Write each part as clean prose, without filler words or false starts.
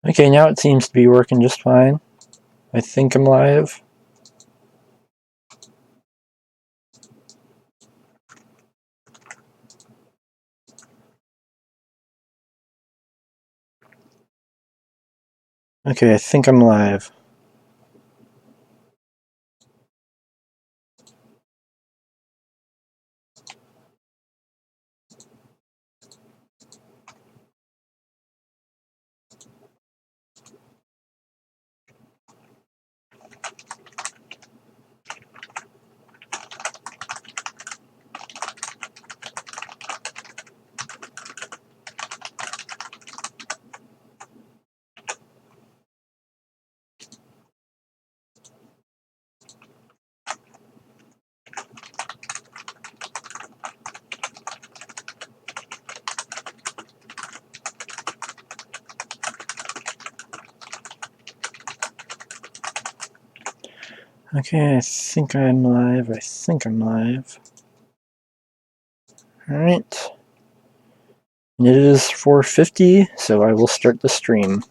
Okay, now it seems to be working just fine. I think I'm live. Okay, I think I'm live. Okay, I think I'm live. Alright. And it is 4:50, so I will start the stream.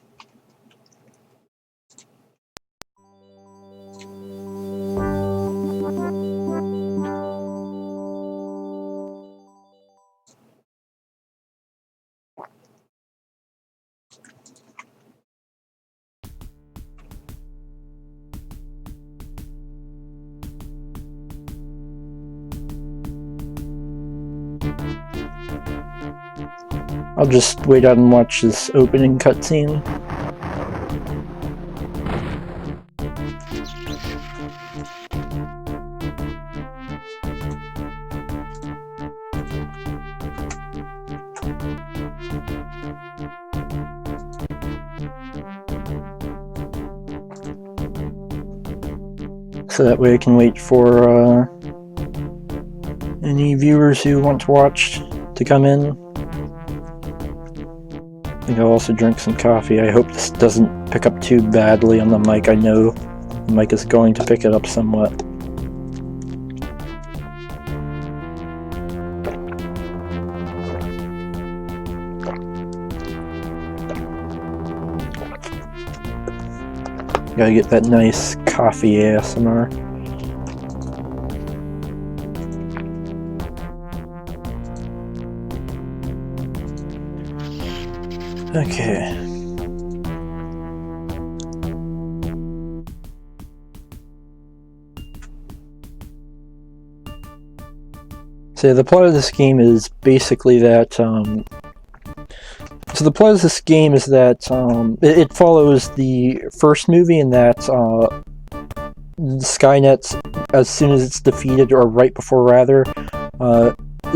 I'll just wait out and watch this opening cutscene. So that way I can wait for any viewers who want to watch to come in. I think I'll also drink some coffee. I hope this doesn't pick up too badly on the mic. I know the mic is going to pick it up somewhat. Gotta get that nice coffee ASMR. Okay. So the plot of this game is basically that, it follows the first movie in that Skynet, as soon as it's defeated, or right before rather,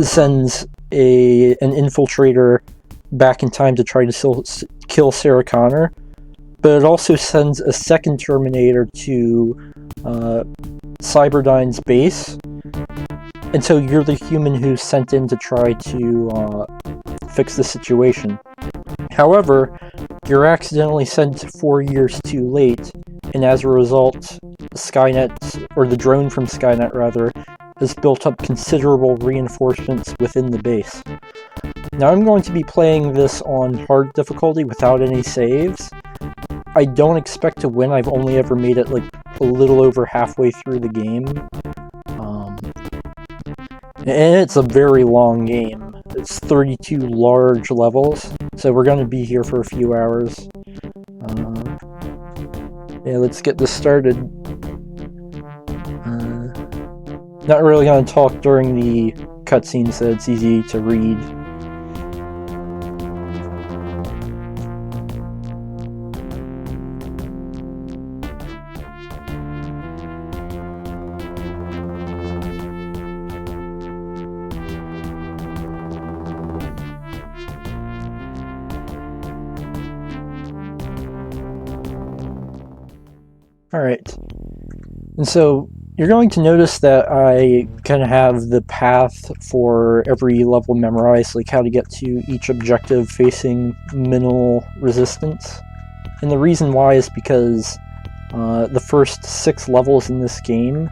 sends an infiltrator back in time to try to kill Sarah Connor, but it also sends a second Terminator to Cyberdyne's base, and so you're the human who's sent in to try to fix the situation. However, you're accidentally sent 4 years too late, and as a result, Skynet, or the drone from Skynet rather, has built up considerable reinforcements within the base. Now I'm going to be playing this on hard difficulty without any saves. I don't expect to win. I've only ever made it like a little over halfway through the game. And it's a very long game. It's 32 large levels, so we're going to be here for a few hours. Yeah, let's get this started. Not really going to talk during the cutscenes, so it's easy to read. Alright, and so you're going to notice that I kind of have the path for every level memorized, like how to get to each objective facing minimal resistance. And the reason why is because the first 6 levels in this game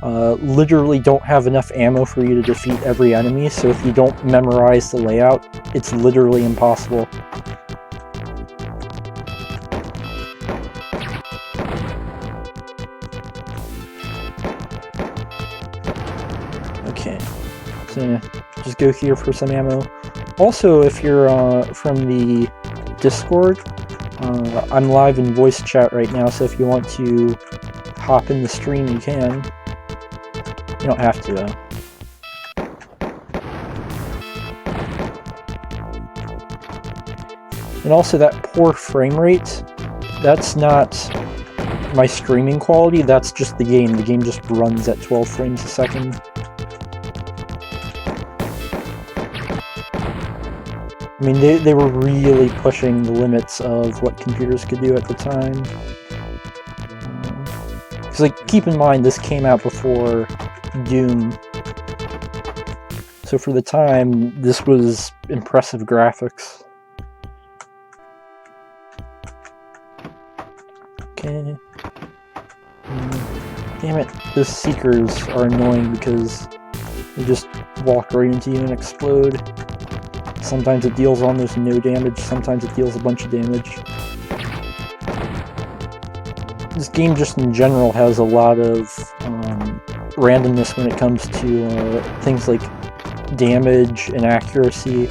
literally don't have enough ammo for you to defeat every enemy, so if you don't memorize the layout, it's literally impossible. Okay, so just go here for some ammo. Also, if you're from the Discord, I'm live in voice chat right now, so if you want to hop in the stream, you can. You don't have to, though. And also, that poor frame rate, that's not my streaming quality, that's just the game. The game just runs at 12 frames a second. I mean, they were really pushing the limits of what computers could do at the time. Because, like, keep in mind, this came out before Doom. So for the time, this was impressive graphics. Okay. Damn it, those Seekers are annoying because they just walk right into you and explode. Sometimes it deals almost no damage, sometimes it deals a bunch of damage. This game just in general has a lot of randomness when it comes to things like damage and accuracy.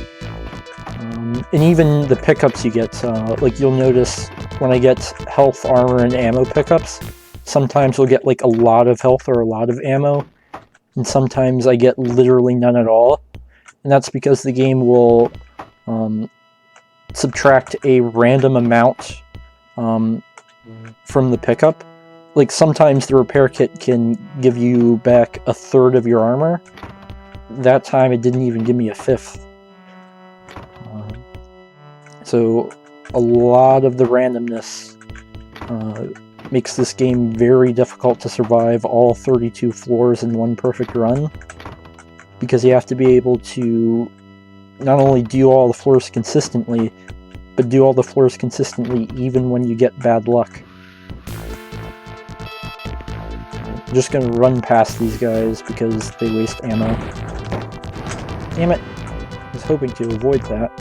And even the pickups you get, like you'll notice when I get health, armor, and ammo pickups, sometimes we'll get like a lot of health or a lot of ammo, and sometimes I get literally none at all. And that's because the game will subtract a random amount from the pickup. Like sometimes the repair kit can give you back a third of your armor. That time it didn't even give me a fifth. So a lot of the randomness makes this game very difficult to survive all 32 floors in one perfect run, because you have to be able to not only do all the floors consistently, but do all the floors consistently even when you get bad luck. I'm just gonna run past these guys because they waste ammo. Damn it! I was hoping to avoid that.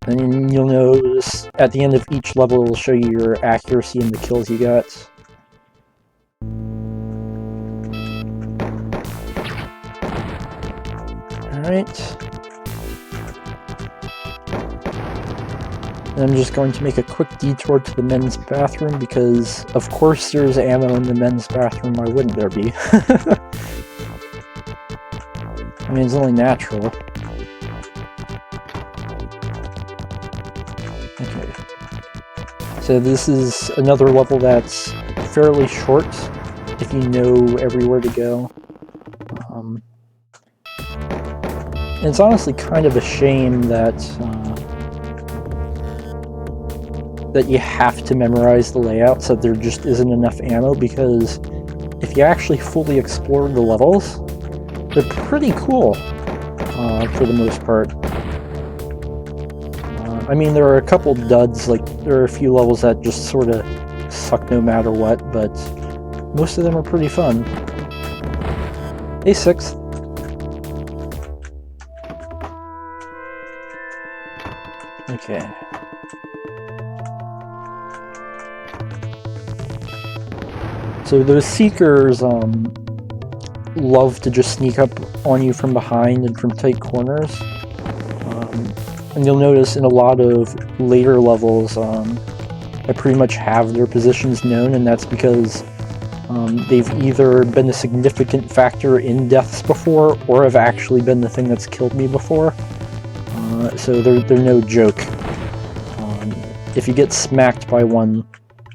And you'll notice at the end of each level it'll show you your accuracy and the kills you got. Alright. And I'm just going to make a quick detour to the men's bathroom because, of course, there's ammo in the men's bathroom. Why wouldn't there be? I mean, it's only natural. Okay. So this is another level that's fairly short if you know everywhere to go. And it's honestly kind of a shame that that you have to memorize the layout so there just isn't enough ammo, because if you actually fully explore the levels, they're pretty cool for the most part. I mean, there are a couple duds, like there are a few levels that just sort of suck no matter what, but most of them are pretty fun. Hey, 6th. Okay. So those Seekers love to just sneak up on you from behind and from tight corners. And you'll notice in a lot of later levels, I pretty much have their positions known, and that's because they've either been a significant factor in deaths before, or have actually been the thing that's killed me before. So they're no joke. If you get smacked by one,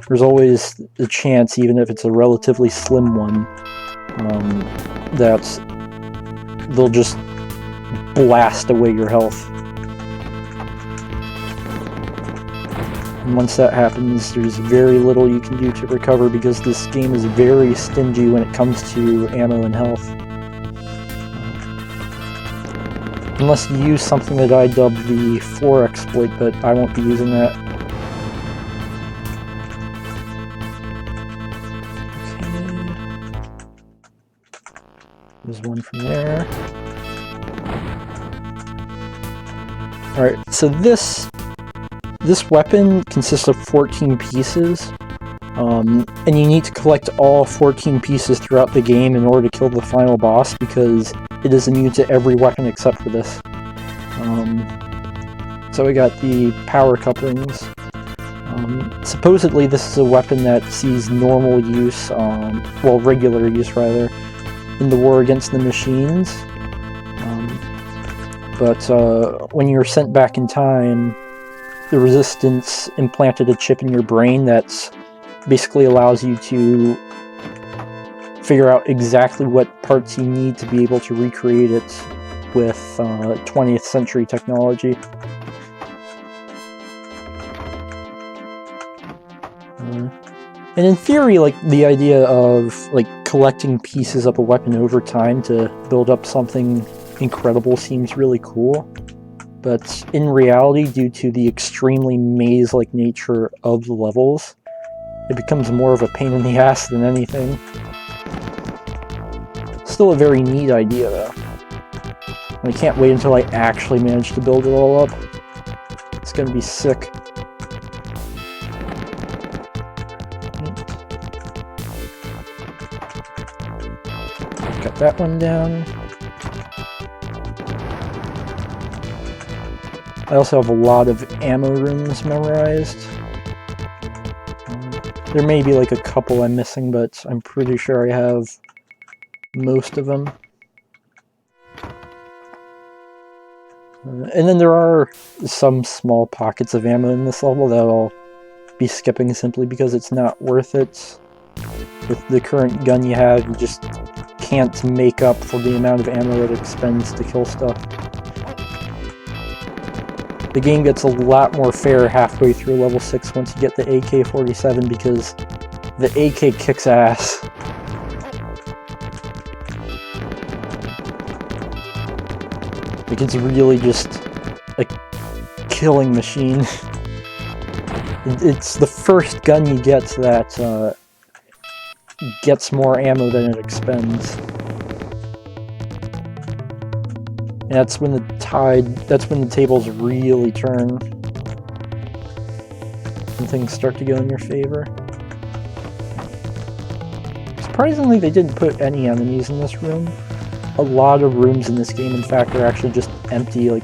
there's always the chance, even if it's a relatively slim one, that they'll just blast away your health. And once that happens, there's very little you can do to recover, because this game is very stingy when it comes to ammo and health. Unless you use something that I dubbed the floor exploit, but I won't be using that. Okay. There's one from there. Alright, so this weapon consists of 14 pieces. And you need to collect all 14 pieces throughout the game in order to kill the final boss, because it is immune to every weapon except for this. So we got the power couplings. Supposedly this is a weapon that sees normal use, well, regular use rather, in the war against the machines. But when you're sent back in time, the Resistance implanted a chip in your brain that basically allows you to figure out exactly what parts you need to be able to recreate it with 20th century technology. And in theory, like, the idea of, like, collecting pieces of a weapon over time to build up something incredible seems really cool. But in reality, due to the extremely maze-like nature of the levels, it becomes more of a pain in the ass than anything. Still a very neat idea, though. I can't wait until I actually manage to build it all up. It's gonna be sick. Got that one down. I also have a lot of ammo rooms memorized. There may be like a couple I'm missing, but I'm pretty sure I have most of them. And then there are some small pockets of ammo in this level that I'll be skipping simply because it's not worth it. With the current gun you have, you just can't make up for the amount of ammo it expends to kill stuff. The game gets a lot more fair halfway through level 6 once you get the AK-47, because the AK kicks ass. Like, it's really just a killing machine. It's the first gun you get that gets more ammo than it expends. And that's when the tables really turn. And things start to go in your favor. Surprisingly, they didn't put any enemies in this room. A lot of rooms in this game, in fact, are actually just empty, like,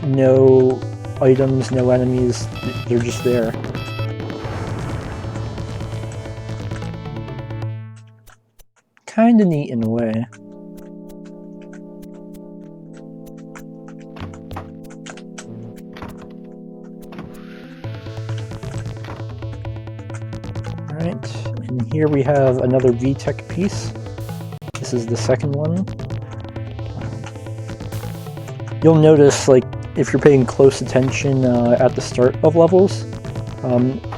no items, no enemies, they're just there. Kinda neat in a way. Alright, and here we have another VTEC piece. This is the second one. You'll notice, like, if you're paying close attention at the start of levels,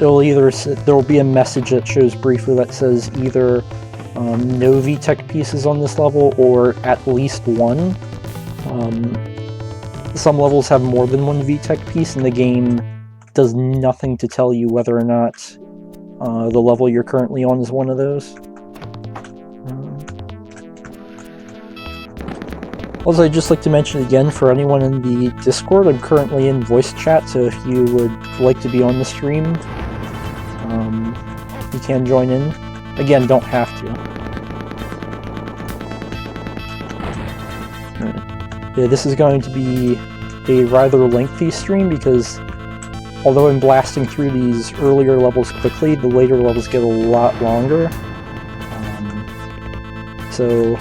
there'll be a message that shows briefly that says either no VTEC pieces on this level or at least one. Some levels have more than one VTEC piece, and the game does nothing to tell you whether or not the level you're currently on is one of those. Also, I'd just like to mention again, for anyone in the Discord, I'm currently in voice chat, so if you would like to be on the stream, you can join in. Again, don't have to. Yeah, this is going to be a rather lengthy stream, because although I'm blasting through these earlier levels quickly, the later levels get a lot longer. So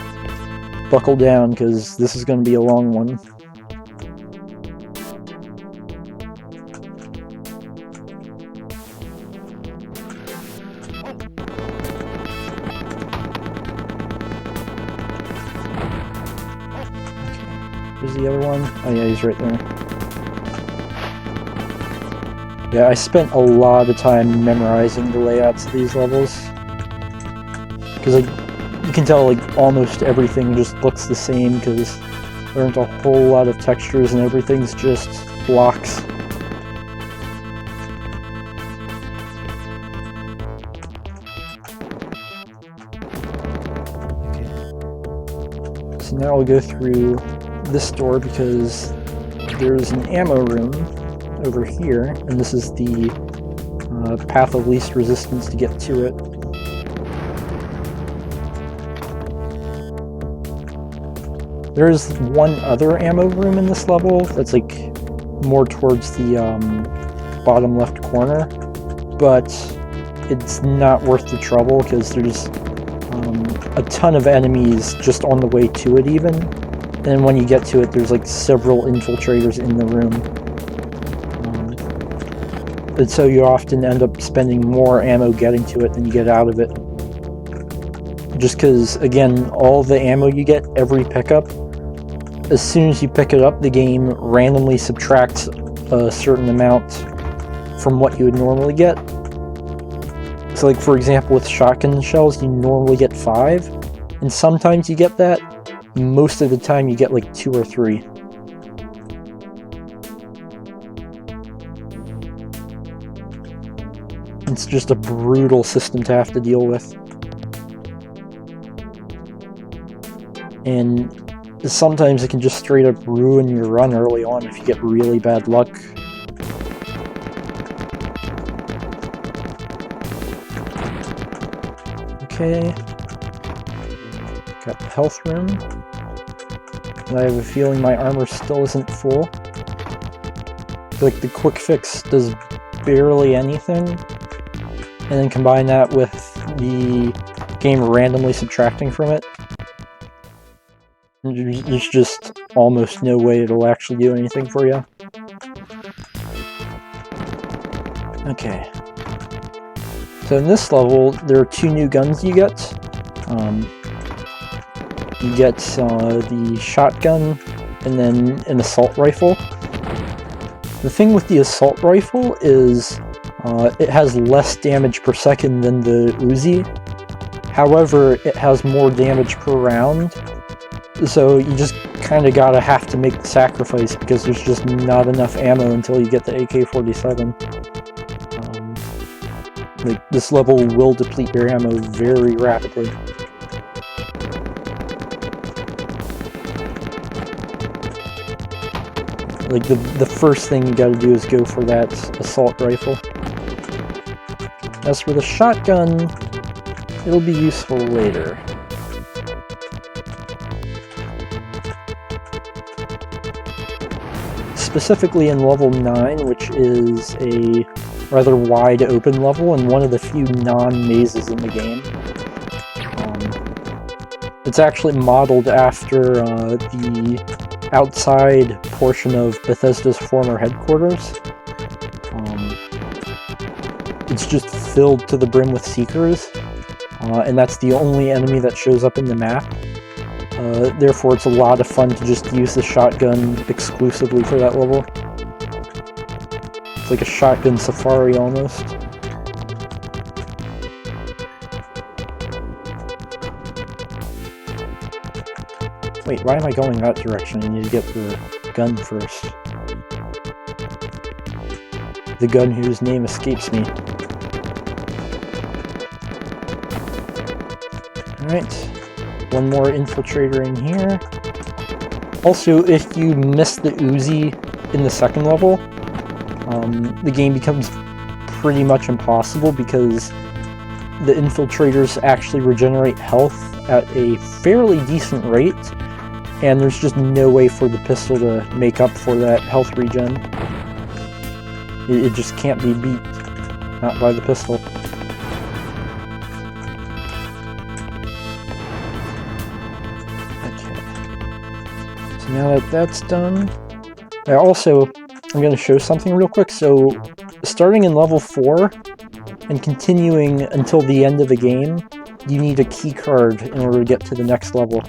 buckle down, because this is going to be a long one. Where's the other one? Oh yeah, he's right there. Yeah, I spent a lot of time memorizing the layouts of these levels, because you can tell, like, almost everything just looks the same, because there aren't a whole lot of textures and everything's just blocks. So now I'll go through this door, because there's an ammo room over here, and this is the path of least resistance to get to it. There's one other ammo room in this level that's like more towards the bottom left corner, but it's not worth the trouble because there's a ton of enemies just on the way to it even, and when you get to it there's like several infiltrators in the room, and so you often end up spending more ammo getting to it than you get out of it, just because again all the ammo you get every pickup, as soon as you pick it up the game randomly subtracts a certain amount from what you would normally get. So like for example with shotgun shells you normally get 5, and sometimes you get that, most of the time you get like 2 or 3. It's just a brutal system to have to deal with. And sometimes it can just straight up ruin your run early on if you get really bad luck. Okay. Got the health room. And I have a feeling my armor still isn't full. Like the quick fix does barely anything. And then combine that with the game randomly subtracting from it. There's just almost no way it'll actually do anything for you. Okay. So in this level, there are 2 new guns you get. You get the shotgun and then an assault rifle. The thing with the assault rifle is it has less damage per second than the Uzi. However, it has more damage per round. So you just kind of gotta have to make the sacrifice because there's just not enough ammo until you get the AK-47. Like, this level will deplete your ammo very rapidly. Like, the first thing you gotta do is go for that assault rifle. As for the shotgun, it'll be useful later. Specifically in level 9, which is a rather wide open level and one of the few non-mazes in the game. It's actually modeled after the outside portion of Bethesda's former headquarters. It's just filled to the brim with Seekers, and that's the only enemy that shows up in the map. Therefore, it's a lot of fun to just use the shotgun exclusively for that level. It's like a shotgun safari almost. Wait, why am I going that direction? I need to get the gun first. The gun whose name escapes me. Alright. One more infiltrator in here. Also, if you miss the Uzi in the second level, the game becomes pretty much impossible because the infiltrators actually regenerate health at a fairly decent rate, and there's just no way for the pistol to make up for that health regen. It just can't be beat, not by the pistol. Now that that's done, I'm going to show something real quick. So, starting in level 4 and continuing until the end of the game, you need a key card in order to get to the next level.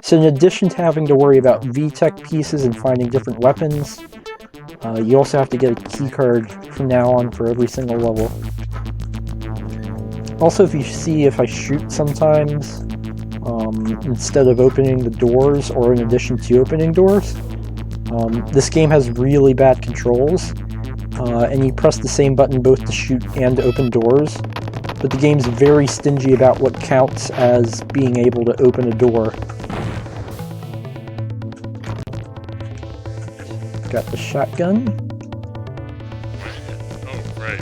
So in addition to having to worry about VTEC pieces and finding different weapons, you also have to get a key card from now on for every single level. Also, if you see if I shoot sometimes, instead of opening the doors, or in addition to opening doors, this game has really bad controls, and you press the same button both to shoot and to open doors, but the game's very stingy about what counts as being able to open a door. Got the shotgun. Oh, right.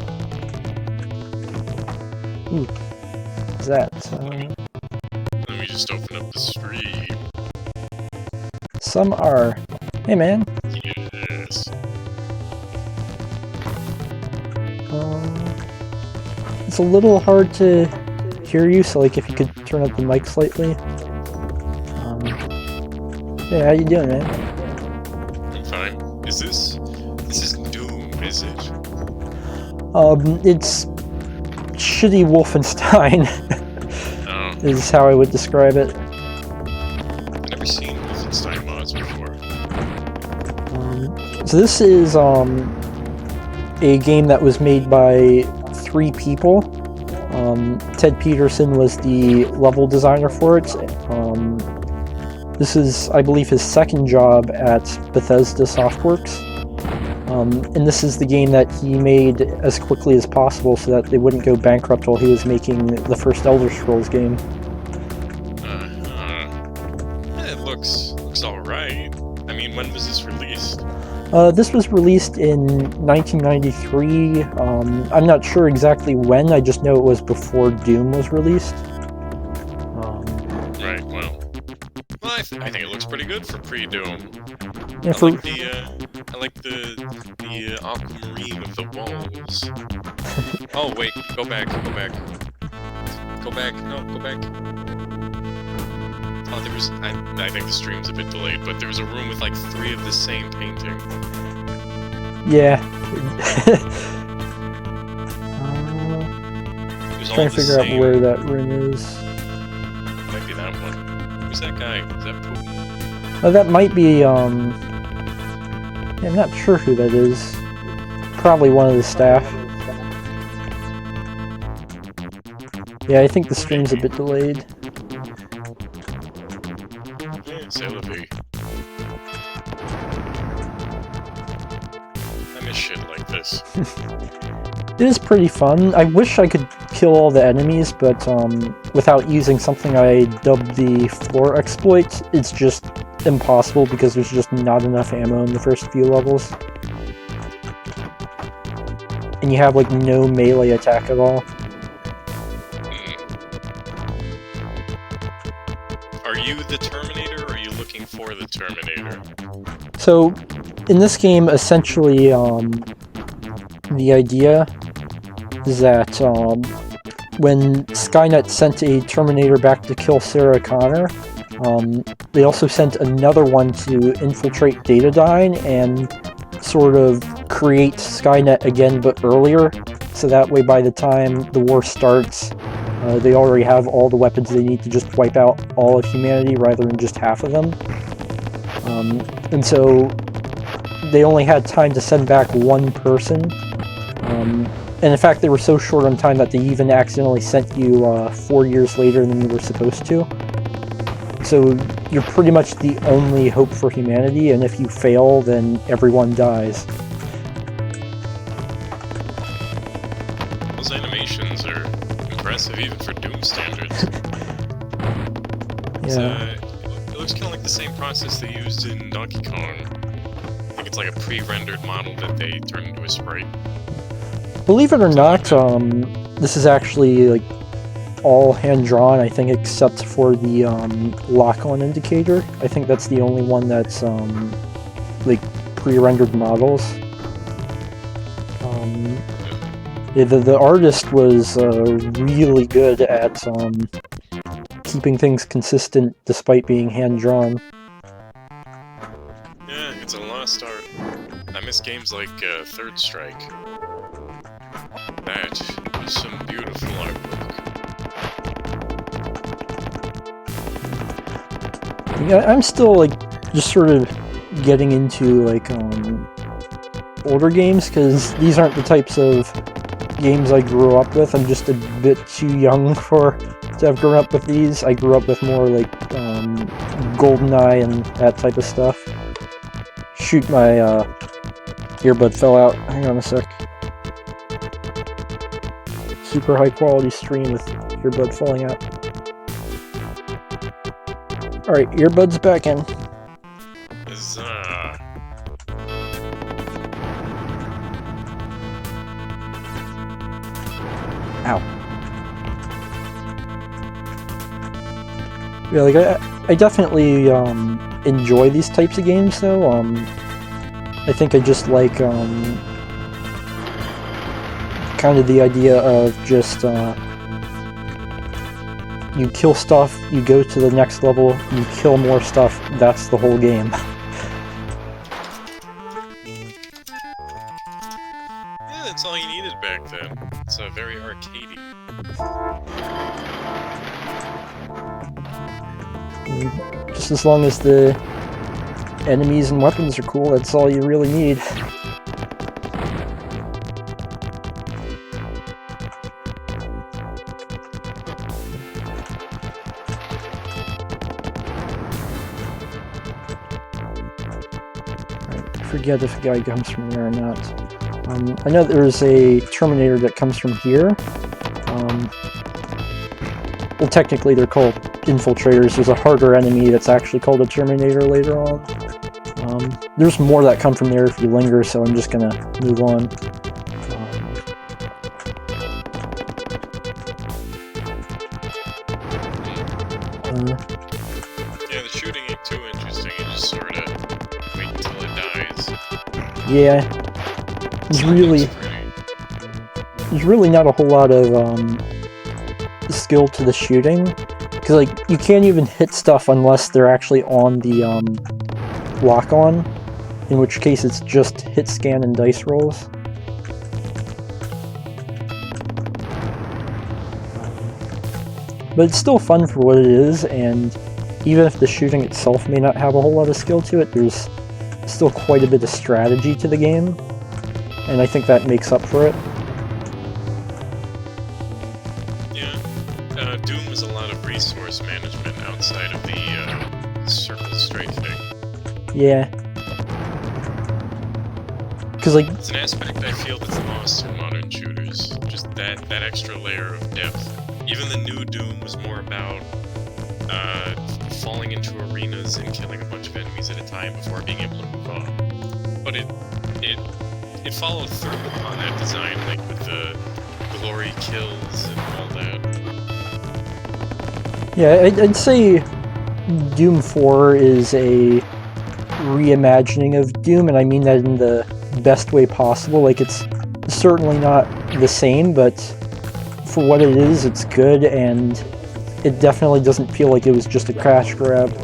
Ooh. What's that? Let me just open up the stream. Some are. Hey, man. Yes. It's a little hard to hear you, so like if you could turn up the mic slightly. Yeah, how you doing, man? I'm fine. This is Doom, is it? It's shitty Wolfenstein. Oh. Is how I would describe it. I've never seen Wolfenstein mods before. So this is a game that was made by 3 people. Ted Peterson was the level designer for it. This is, I believe, his second job at Bethesda Softworks. And this is the game that he made as quickly as possible so that they wouldn't go bankrupt while he was making the first Elder Scrolls game. Yeah, it looks alright. I mean, when was this released? This was released in 1993. I'm not sure exactly when, I just know it was before Doom was released. Right, well, I think it looks pretty good for pre-Doom. Yeah, I like the aquamarine of the walls. Oh wait, go back. No, go back. Oh, there was. I think the stream's a bit delayed, but there was a room with like 3 of the same painting. Yeah. Trying to figure out where that room is. Might be that one. Who's that guy? Is that Putin? Oh, that might be, I'm not sure who that is. Probably one of the staff. Yeah, I think the stream's a bit delayed. Yeah, c'est la vie. I miss shit like this. It is pretty fun. I wish I could kill all the enemies, but without using something I dubbed the floor exploit, it's just impossible because there's just not enough ammo in the first few levels. And you have like no melee attack at all. Are you the Terminator, or are you looking for the Terminator? So, in this game, essentially, the idea is that when Skynet sent a Terminator back to kill Sarah Connor, they also sent another one to infiltrate Datadyne and sort of create Skynet again, but earlier, so that way by the time the war starts, they already have all the weapons they need to just wipe out all of humanity rather than just half of them. And so they only had time to send back one person. And in fact, they were so short on time that they even accidentally sent you 4 years later than you were supposed to. So you're pretty much the only hope for humanity, and if you fail, then everyone dies. Those animations are impressive even for Doom standards. Yeah. It looks kind of like the same process they used in Donkey Kong. I think it's like a pre-rendered model that they turned into a sprite. Believe it or not, this is actually like all hand-drawn, I think, except for the lock-on indicator. I think that's the only one that's like pre-rendered models. Yeah, the artist was really good at keeping things consistent despite being hand-drawn. Yeah, it's a lost art. I miss games like Third Strike. That was some beautiful artwork. Yeah, I'm still like just sort of getting into like older games because these aren't the types of games I grew up with. I'm just a bit too young to have grown up with these. I grew up with more like GoldenEye and that type of stuff. Shoot, my earbud fell out. Hang on a sec. Super high quality stream with earbud falling out. Alright, earbuds back in. Huzzah. Ow. Yeah, like I definitely enjoy these types of games though. I think I just like kind of the idea of just you kill stuff, you go to the next level, you kill more stuff, that's the whole game. Yeah, that's all you needed back then. It's very arcadey. Just as long as the enemies and weapons are cool, that's all you really need. I forget if a guy comes from there or not. I know there's a Terminator that comes from here. Well, technically they're called infiltrators. There's a harder enemy that's actually called a Terminator later on. There's more that come from there if you linger, so I'm just gonna move on. Yeah, the shooting ain't too interesting. You just sort of wait until it dies. Yeah, there's really not a whole lot of skill to the shooting, because like you can't even hit stuff unless they're actually on the lock-on, in which case it's just hit, scan, and dice rolls. But it's still fun for what it is, and even if the shooting itself may not have a whole lot of skill to it, there's still quite a bit of strategy to the game, and I think that makes up for it. Yeah, Doom is a lot of resource management outside of the circle strafe thing. Yeah. Because, like... It's an aspect I feel that's lost in modern shooters. Just that extra layer of depth. Even the new Doom was more about falling into arenas and killing a bunch of enemies at a time before being able to move on. But it followed through on that design, like with the glory kills and all that. Yeah, I'd say Doom 4 is a reimagining of Doom, and I mean that in the best way possible. Like, it's certainly not the same, but for what it is, it's good, and it definitely doesn't feel like it was just a crash grab. Oh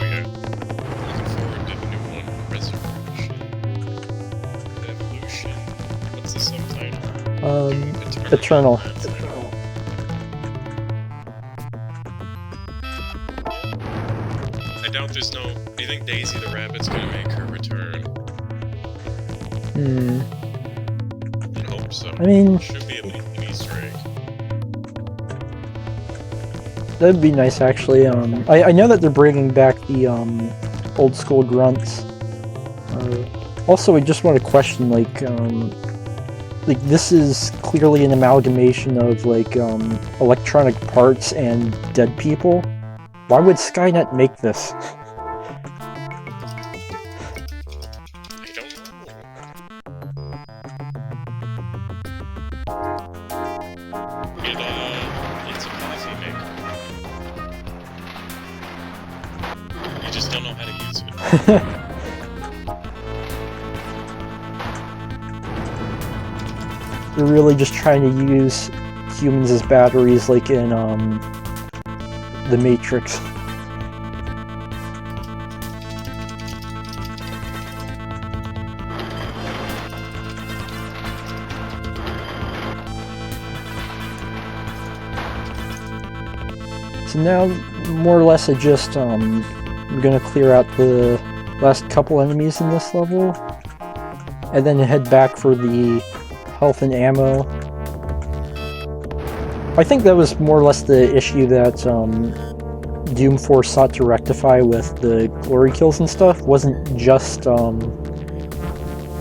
yeah. Looking forward to the new one, Resurrection. Evolution. What's the subtitle? Eternal. I doubt there's no... Do you think Daisy the Rabbit's gonna make her return? I hope so. I mean... Should be at least an Easter egg. That'd be nice, actually. I know that they're bringing back the old school grunts. Also, I just want to question, like this is clearly an amalgamation of like electronic parts and dead people. Why would Skynet make this? I don't know. It's a coffee maker. You just don't know how to use it. They're really just trying to use humans as batteries, like in The Matrix. So now, more or less, I'm gonna clear out the last couple enemies in this level, and then head back for the health and ammo. I think that was more or less the issue that Doom 4 sought to rectify with the glory kills and stuff. Wasn't just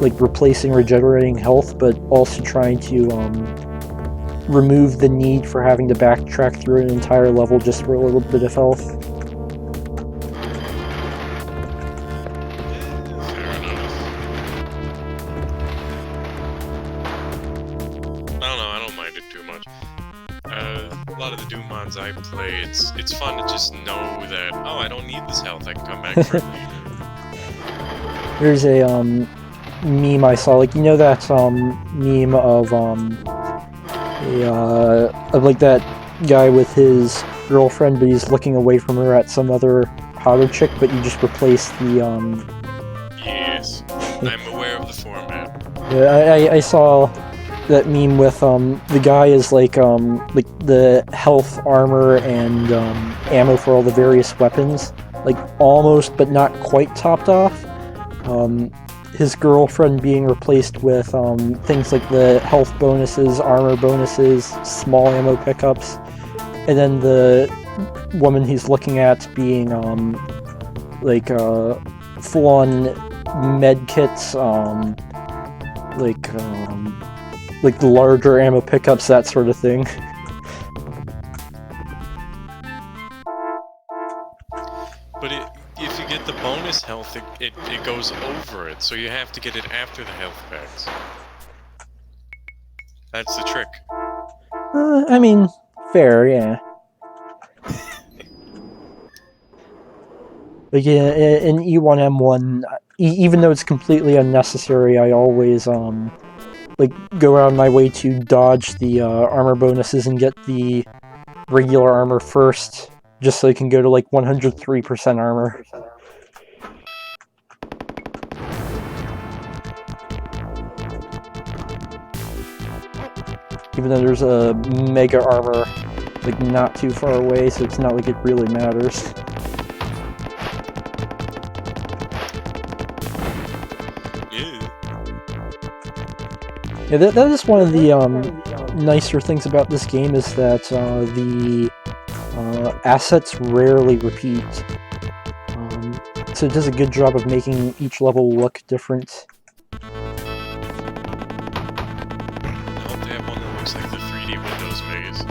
like replacing regenerating health, but also trying to remove the need for having to backtrack through an entire level just for a little bit of health. I play. It's fun to just know that, oh, I don't need this health. I can come back for it later. There's a meme I saw, like, you know that meme of like that guy with his girlfriend, but he's looking away from her at some other hotter chick, but you just replace the Yes, I'm aware of the format. Yeah, I saw that meme with the guy is like the health, armor, and ammo for all the various weapons, like almost but not quite topped off. His girlfriend being replaced with things like the health bonuses, armor bonuses, small ammo pickups, and then the woman he's looking at being like full-on med kits, like the larger ammo pickups, that sort of thing. But if you get the bonus health, it goes over it, so you have to get it after the health packs. That's the trick. I mean, fair, yeah. Like in E1M1, even though it's completely unnecessary, I always like go out of my way to dodge the armor bonuses and get the regular armor first, just so I can go to like 103% armor. Even though there's a mega armor like not too far away, so it's not like it really matters. Yeah, that is one of the nicer things about this game, is that the assets rarely repeat. So it does a good job of making each level look different. I hope they have one that looks like the 3D Windows maze.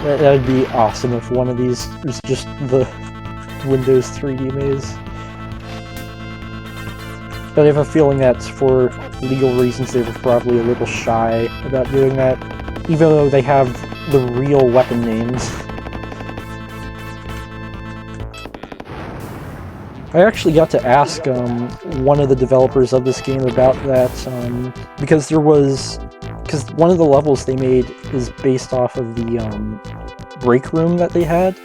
That would be awesome if one of these was just the Windows 3D maze. But I have a feeling that for legal reasons they were probably a little shy about doing that, even though they have the real weapon names. I actually got to ask one of the developers of this game about that, because one of the levels they made is based off of the break room that they had.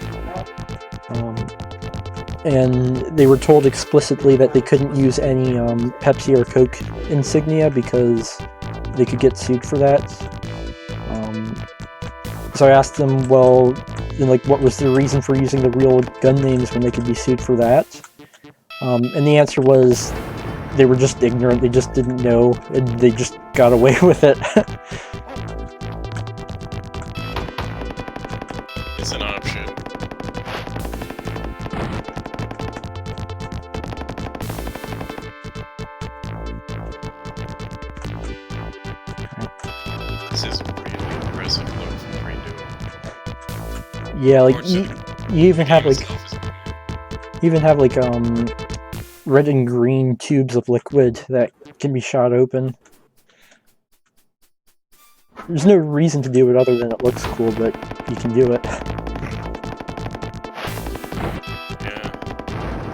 And they were told explicitly that they couldn't use any Pepsi or Coke insignia because they could get sued for that. So I asked them, well, like, what was the reason for using the real gun names when they could be sued for that? And the answer was they were just ignorant, they just didn't know, and they just got away with it. It's an option. This is really impressive look from Redo. Yeah, like you even have like red and green tubes of liquid that can be shot open. There's no reason to do it other than it looks cool, but you can do it. Yeah.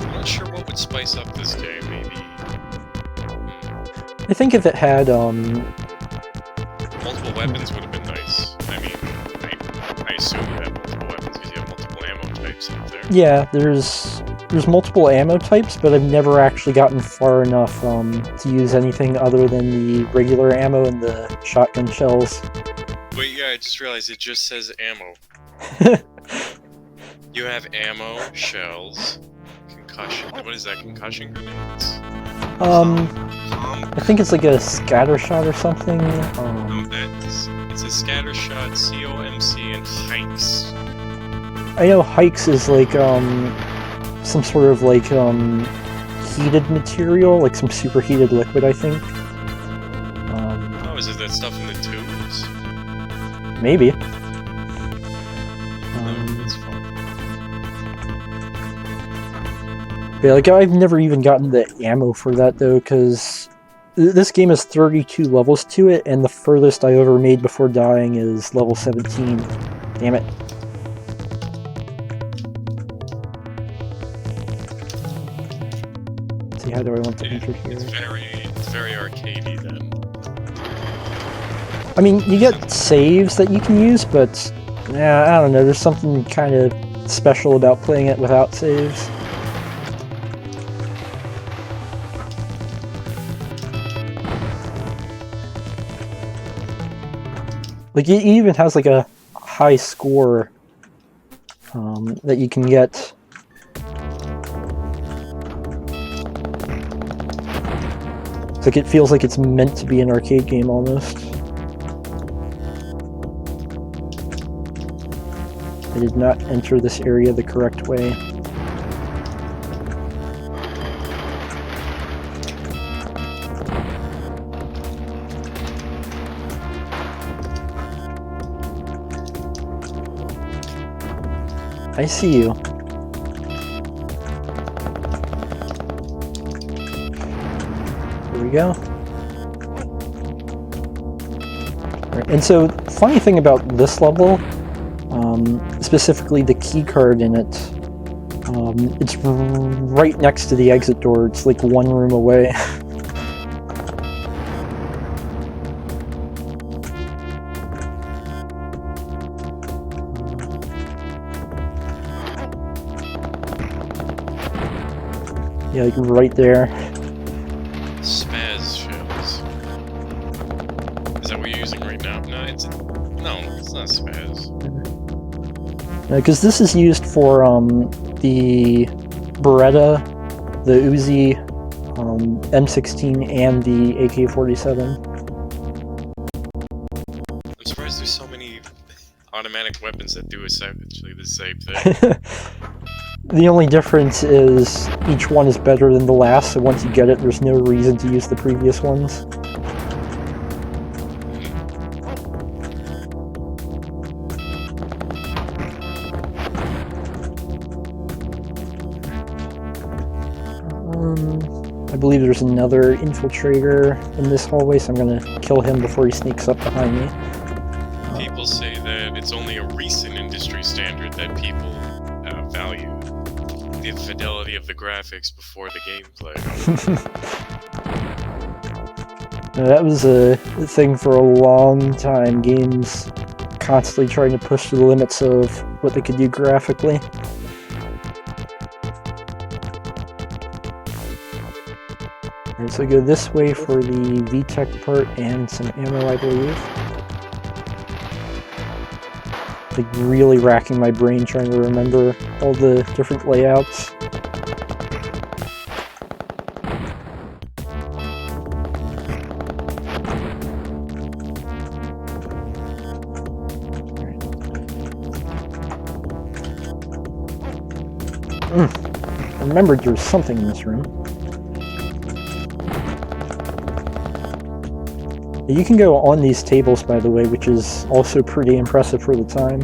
I'm not sure what would spice up this game, maybe. I think if it had multiple weapons would have been nice. I mean, I assume you have multiple weapons because you have multiple ammo types up there. Yeah, there's multiple ammo types, but I've never actually gotten far enough to use anything other than the regular ammo and the shotgun shells. Wait, yeah, I just realized it just says ammo. You have ammo, shells, concussion. What is that? Concussion grenades? I think it's like a scatter shot or something. It's a scatter shot, COMC, and hikes. I know hikes is like some sort of like heated material, like some superheated liquid, I think. Oh, is it that stuff in the tubes? Maybe. That's fun. Yeah, like I've never even gotten the ammo for that though, because This game has 32 levels to it, and the furthest I ever made before dying is level 17. Damn it. Let's see, how do I want to enter here? It's very arcadey then. I mean, you get saves that you can use, but yeah, I don't know, there's something kind of special about playing it without saves. Like, it even has like a high score that you can get. It's like it feels like it's meant to be an arcade game almost. I did not enter this area the correct way. I see you. Here we go. Right, and so, funny thing about this level, specifically the key card in it, it's right next to the exit door. It's like one room away. Yeah, like right there. Spaz shells. Is that what you're using right now? No, it's not spaz. Because this is used for the Beretta, the Uzi, M16, and the AK-47. I'm surprised there's so many automatic weapons that do essentially the same thing. The only difference is each one is better than the last, so once you get it, there's no reason to use the previous ones. I believe there's another infiltrator in this hallway, so I'm gonna kill him before he sneaks up behind me. People say that it's only a recent industry standard that people value the fidelity of the graphics before the gameplay. That was a thing for a long time. Games constantly trying to push to the limits of what they could do graphically. Alright, so go this way for the VTEC part and some ammo, I believe. Like, really racking my brain trying to remember all the different layouts. I remembered there was something in this room. You can go on these tables, by the way, which is also pretty impressive for the time.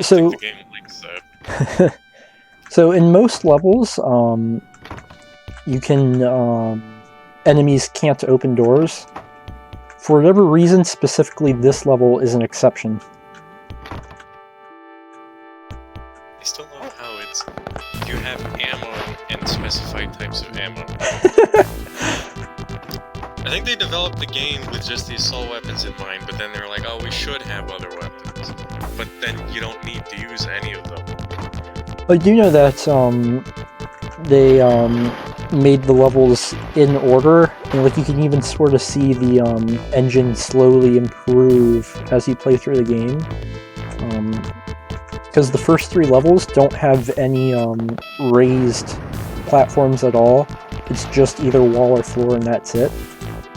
So, so in most levels, you can, enemies can't open doors. For whatever reason, specifically this level is an exception. I still love how it's... You have ammo and specified types of ammo. I think they developed the game with just the assault weapons in mind, but then they're like, oh, we should have other weapons. But then you don't need to use any of them. I do know that, they, made the levels in order, and like you can even sort of see the engine slowly improve as you play through the game. Because the first 3 levels don't have any raised platforms at all. It's just either wall or floor, and that's it.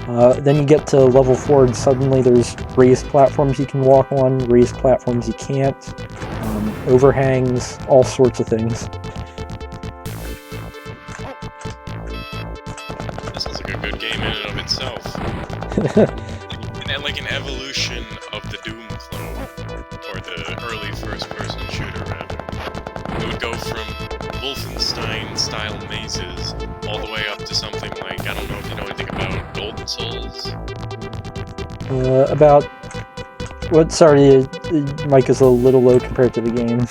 Then you get to level 4 and suddenly there's raised platforms you can walk on, raised platforms you can't, overhangs, all sorts of things. That sounds like a good game in and of itself. You can at like an evolution of the Doom clone, or the early first-person shooter, rather. It would go from Wolfenstein-style mazes all the way up to something like, I don't know if you know anything about Golden Souls? About... What? Sorry, mic is a little low compared to the game.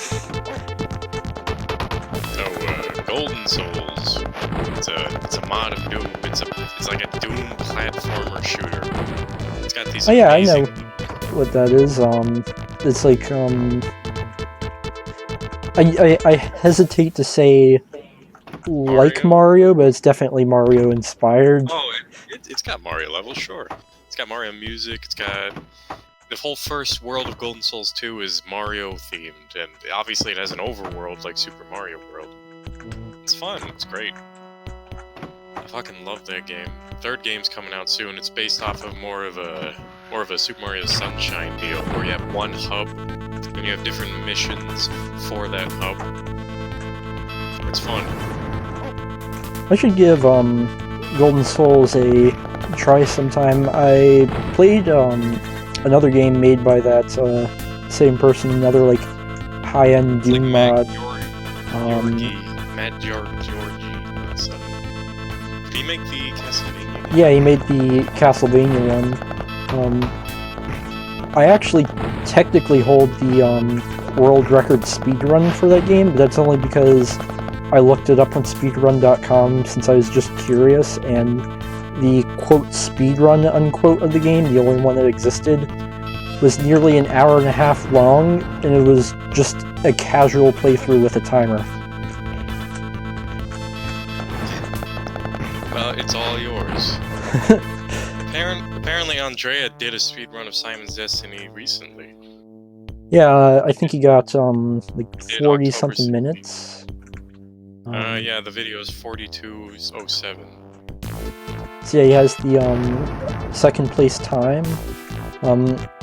So, Golden Souls, it's a mod of Doom. It's like a Doom platformer shooter. It's got these I amazing... know what that is. It's like, I hesitate to say like Mario, but it's definitely Mario inspired. Oh, it's got Mario levels, sure. It's got Mario music, it's got... The whole first world of Golden Souls 2 is Mario themed, and obviously it has an overworld like Super Mario World. It's fun, it's great. I fucking love that game. Third game's coming out soon. It's based off of more of a Super Mario Sunshine deal, where you have one hub, and you have different missions for that hub. It's fun. I should give Golden Souls a try sometime. I played another game made by that same person, another like high-end Doom mod. Matt Georgie. Did he make the Castlevania? Yeah, he made the Castlevania one. I actually technically hold the world record speedrun for that game, but that's only because I looked it up on speedrun.com since I was just curious, and the quote speedrun unquote of the game, the only one that existed, was nearly an hour and a half long, and it was just a casual playthrough with a timer. Well, it's all yours. Apparently Andrea did a speedrun of Simon's Destiny recently. Yeah, I think he got like 40-something minutes. Yeah, the video is 42:07. So yeah, he has the second place time.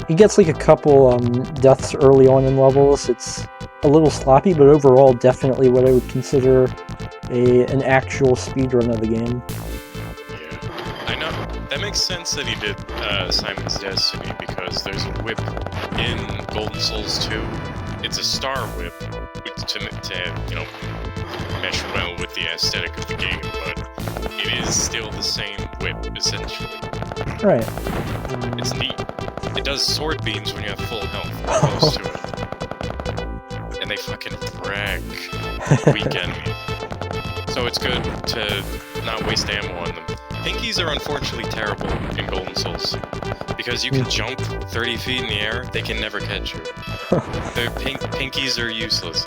He gets like a couple deaths early on in levels. It's a little sloppy, but overall definitely what I would consider an actual speedrun of the game. Yeah, I know. That makes sense that he did Simon's Destiny, because there's a whip in Golden Souls 2. It's a star whip to you know, mesh well with the aesthetic of the game, but it is still the same whip, essentially. Right. It's neat. It does sword beams when you have full health, close to it. And they fucking wreck weak enemies. So it's good to not waste ammo on them. Pinkies are unfortunately terrible in Golden Souls, because you can jump 30 feet in the air, they can never catch you. Their pinkies are useless.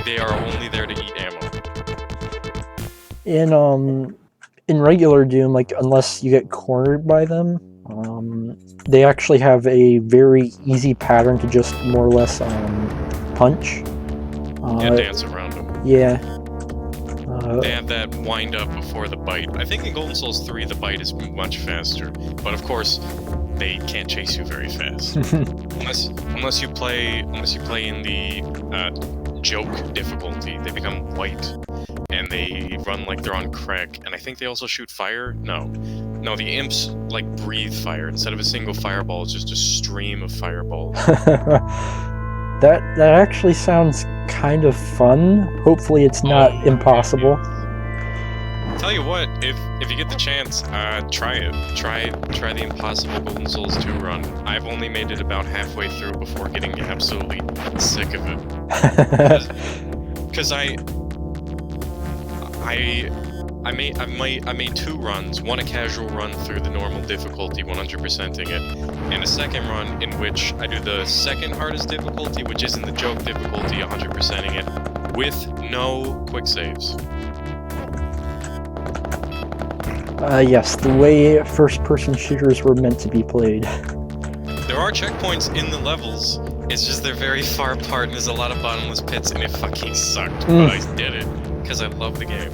They are only there to eat ammo. In regular Doom, like unless you get cornered by them, they actually have a very easy pattern to just more or less punch. And dance around them. Yeah. They have that wind up before the bite. I think in Golden Souls 3 the bite is much faster, but of course they can't chase you very fast. unless you play in the joke difficulty. They become white and they run like they're on crack. And I think they also shoot fire. No, the imps like breathe fire. Instead of a single fireball, it's just a stream of fireballs. That actually sounds kind of fun. Hopefully it's not impossible. Tell you what, if you get the chance, try it. Try the Impossible Golden Souls 2 run. I've only made it about halfway through before getting absolutely sick of it. Because I made two runs, one a casual run through the normal difficulty, 100%ing it, and a second run in which I do the second hardest difficulty, which isn't the joke difficulty, 100%ing it, with no quick saves. Yes, the way first-person shooters were meant to be played. There are checkpoints in the levels, it's just they're very far apart and there's a lot of bottomless pits, and it fucking sucked, but I did it, because I love the game.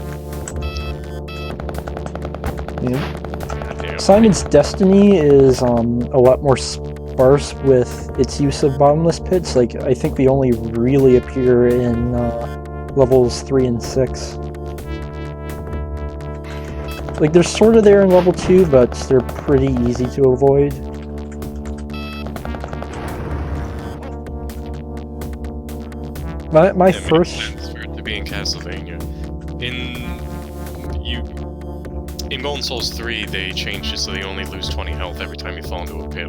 Yeah. Simon's Destiny is a lot more sparse with its use of bottomless pits. Like, I think they only really appear in levels 3 and 6. Like, they're sort of there in level 2, but they're pretty easy to avoid. My It makes first... sense for it to be in Castlevania. In Golden Souls 3, they changed it so you only lose 20 health every time you fall into a pit.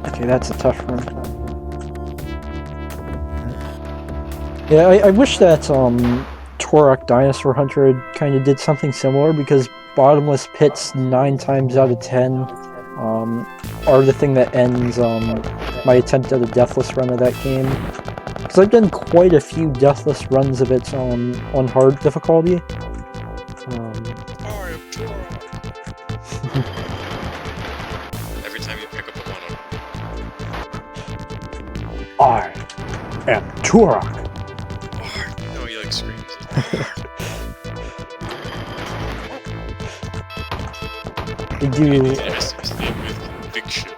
Okay, that's a tough one. Yeah, I wish that Turok Dinosaur Hunter kind of did something similar, because bottomless pits 9 times out of 10 are the thing that ends my attempt at a deathless run of that game. Because I've done quite a few deathless runs of it on hard difficulty. Every time you pick up a one-up. I am Turok. No, he like screams it. They do. It has to be stated with conviction.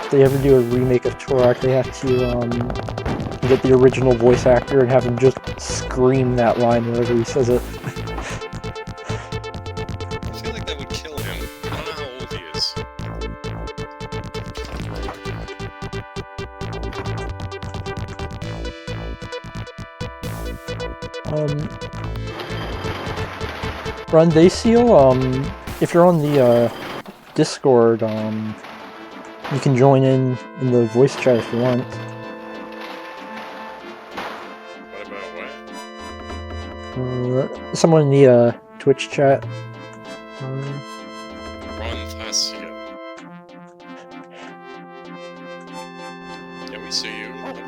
If they ever do a remake of Turok, they have to get the original voice actor and have him just scream that line whenever he says it. I feel like that would kill him. I don't know how old he is. Run Dayseal, if you're on the Discord, you can join in the voice chat if you want. What about what? Someone in the Twitch chat. Ron Thacia. Yeah, we see you. Hello.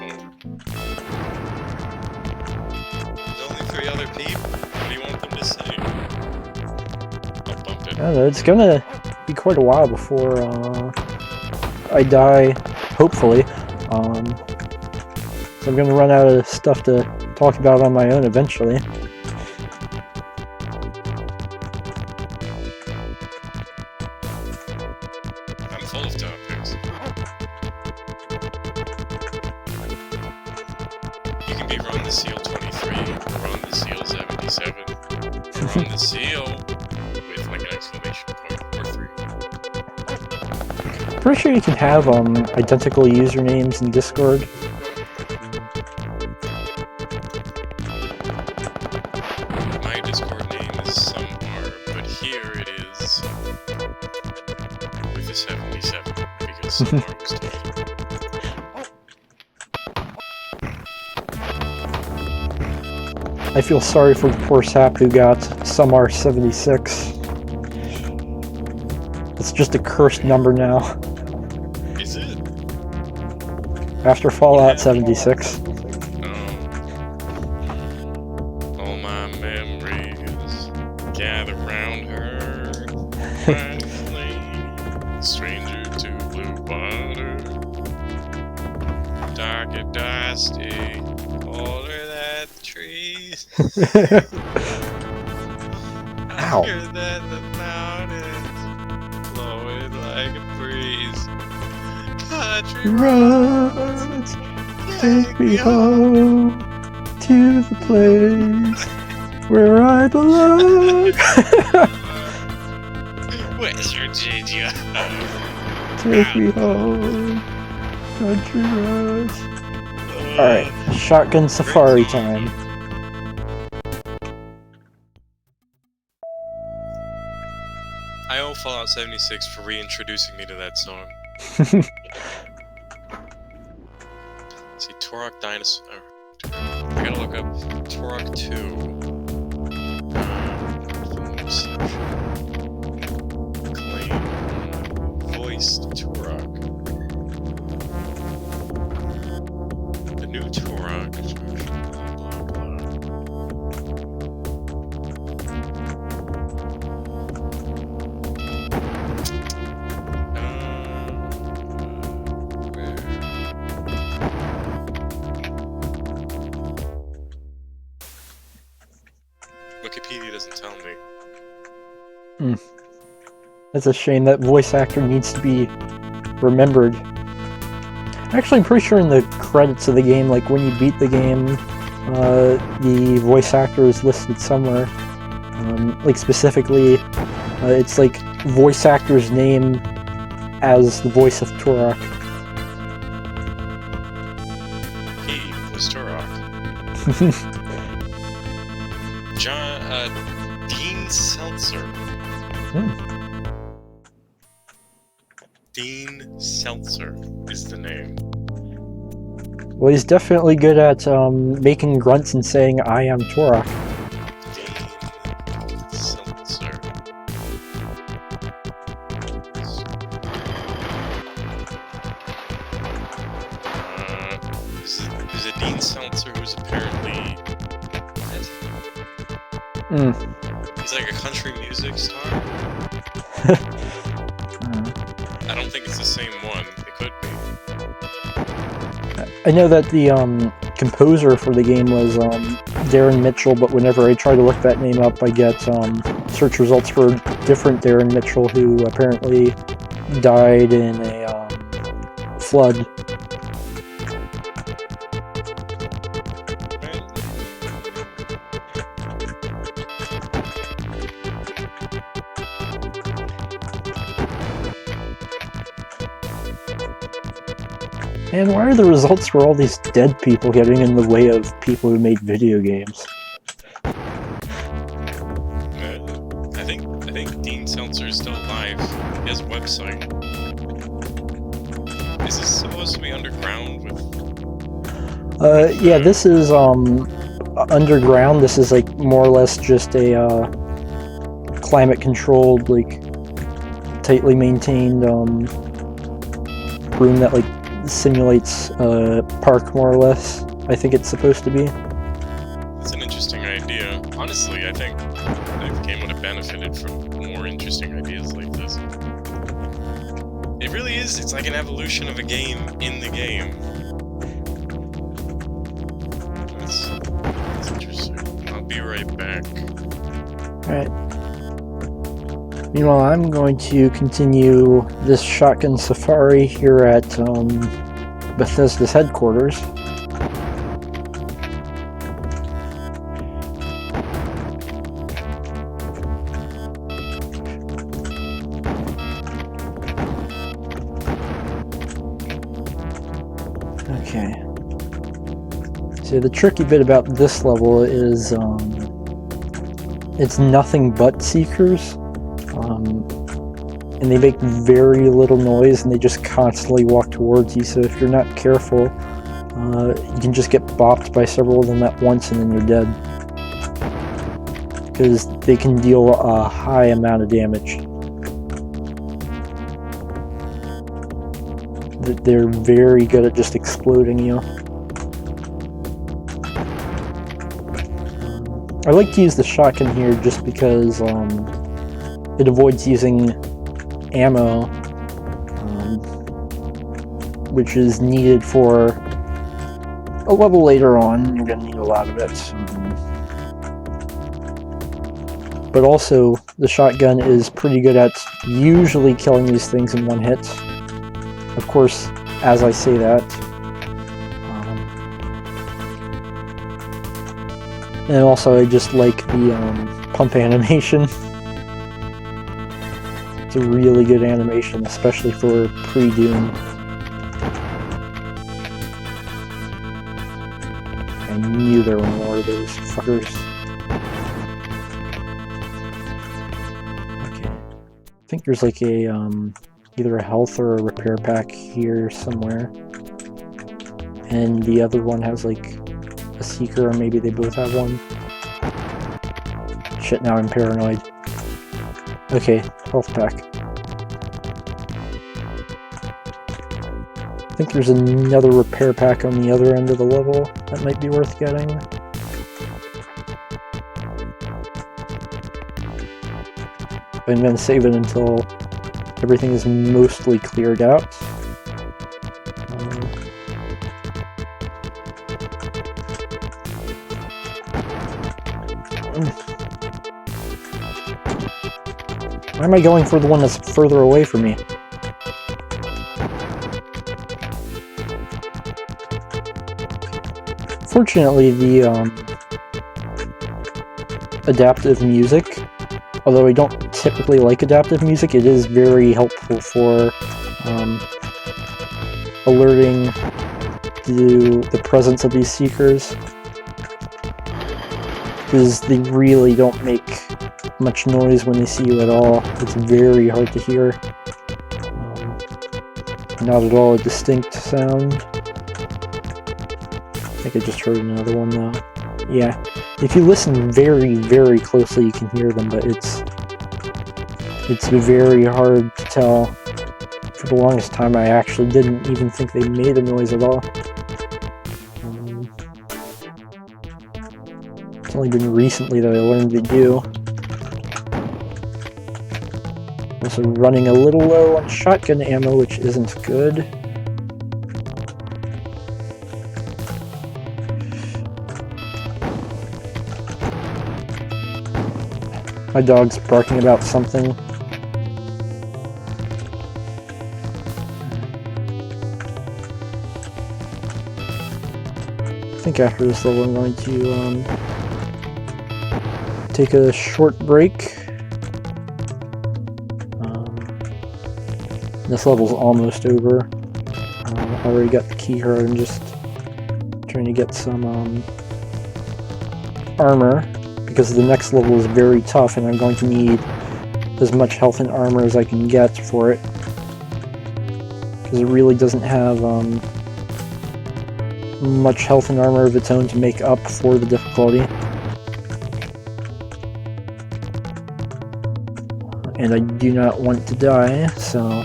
There's only 3 other people. What do you want them to say? I'll bump it. I don't know, it's gonna be quite a while before I die, hopefully. So I'm gonna run out of stuff to talk about on my own eventually. I'm full of topics. You can be Ron the Seal 23, Ron the Seal 77, Ron the Seal with like an exclamation point or 3. Pretty sure you can have identical usernames in Discord. My Discord name is Sumar, but here it is with a 77 because Sumar was 20. I feel sorry for the poor sap who got Sumar 76. It's just a cursed number now. Is it? After Fallout 76. All my memories gather round her. Finally, stranger to blue water. Dark and dusty, older than the trees. Ow. Higher than the mountains, blowing like a breeze. Country Roads, take me home to the place where I belong. Where's your Virginia? Take me home, country roads. Alright, shotgun safari time. I owe Fallout 76 for reintroducing me to that song. See, Turok Dinosaur. I gotta look up Turok 2. Film section. Claim. Voiced Turok. The new Turok. Blah, blah, Wikipedia doesn't tell me. That's a shame. That voice actor needs to be remembered. Actually, I'm pretty sure in the credits of the game, like when you beat the game, the voice actor is listed somewhere. Like specifically It's like voice actor's name as the voice of Turok. He was Turok. Dean Seltzer. Dean Seltzer is the name. Well, he's definitely good at making grunts and saying, "I am Turok." Dean Seltzer. Is it Dean Seltzer who's apparently... What? He's like a country music star? I don't think it's the same one. It could be. I know that the composer for the game was Darren Mitchell, but whenever I try to look that name up, I get search results for different Darren Mitchell, who apparently died in a flood. And why are the results for all these dead people getting in the way of people who made video games? I think Dean Seltzer is still alive. He has a website. Is this supposed to be underground with... Yeah, this is underground. This is like more or less just a climate controlled, like tightly maintained room that like simulates a park, more or less. I think it's supposed to be. It's an interesting idea. Honestly, I think the game would have benefited from more interesting ideas like this. It really is. It's like an evolution of a game in the game. That's interesting. I'll be right back. Alright. Meanwhile, I'm going to continue this shotgun safari here at Bethesda's headquarters. Okay. So the tricky bit about this level is it's nothing but seekers. And they make very little noise, and they just constantly walk towards you, so if you're not careful, you can just get bopped by several of them at once and then you're dead. Because they can deal a high amount of damage. They're very good at just exploding you. I like to use the shotgun here just because it avoids using ammo, which is needed for a level later on. You're going to need a lot of it. But also, the shotgun is pretty good at usually killing these things in one hit. Of course, as I say that. And also, I just like the pump animation. It's a really good animation, especially for pre-Doom. I knew there were more of those fuckers. Okay. I think there's like a, either a health or a repair pack here somewhere. And the other one has like a seeker, or maybe they both have one. Shit, now I'm paranoid. Okay, health pack. I think there's another repair pack on the other end of the level that might be worth getting. I'm going to save it until everything is mostly cleared out. Why am I going for the one that's further away from me? Fortunately, the adaptive music, although I don't typically like adaptive music, it is very helpful for alerting the presence of these seekers, because they really don't make much noise when they see you at all. It's very hard to hear. Not at all a distinct sound. I think I just heard another one though. Yeah, if you listen very, very closely, you can hear them, but it's very hard to tell. For the longest time, I actually didn't even think they made a noise at all. It's only been recently that I learned they do. Also running a little low on shotgun ammo, which isn't good. My dog's barking about something. I think after this level I'm going to take a short break. This level's almost over. I already got the key card. I'm just trying to get some armor, because the next level is very tough and I'm going to need as much health and armor as I can get for it, because it really doesn't have much health and armor of its own to make up for the difficulty. And I do not want to die, so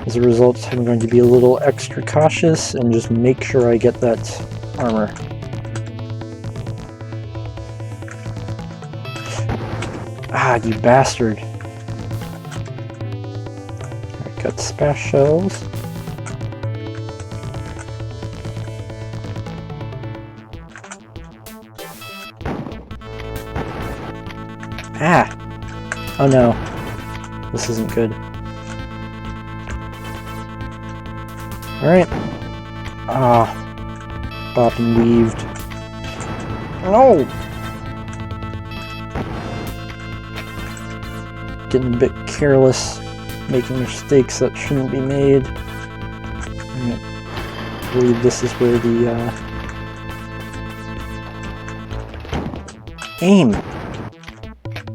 as a result I'm going to be a little extra cautious and just make sure I get that armor. Ah, you bastard. I got spash shells. Ah! Oh no. This isn't good. Alright. Ah. Bopped and weaved. No! Getting a bit careless, making mistakes that shouldn't be made. I believe this is where the aim. I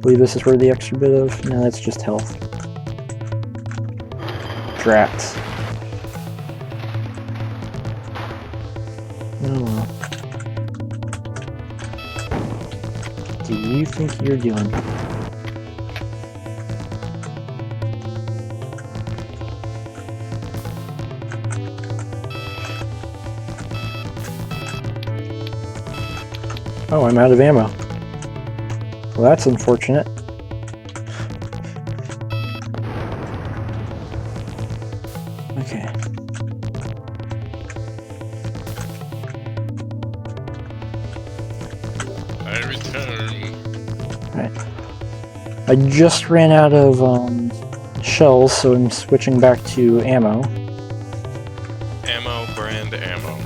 believe this is where the extra bit of... No, that's just health. Drats. Oh well. What do you think you're doing? Oh, I'm out of ammo. Well, that's unfortunate. Okay. I return. Alright. I just ran out of shells, so I'm switching back to ammo. Ammo, brand ammo.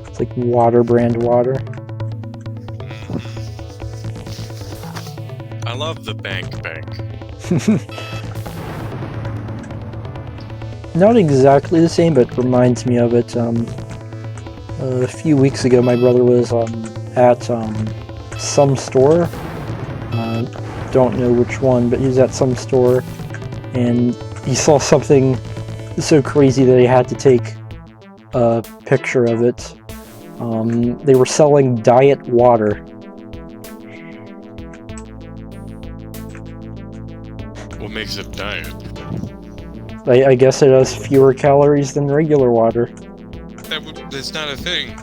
It's like water brand water. I love the bank. Not exactly the same, but reminds me of it. A few weeks ago, my brother was at some store. Don't know which one, but he was at some store, and he saw something so crazy that he had to take a picture of it. They were selling diet water. What makes it diet? I guess it has fewer calories than regular water. That's not a thing.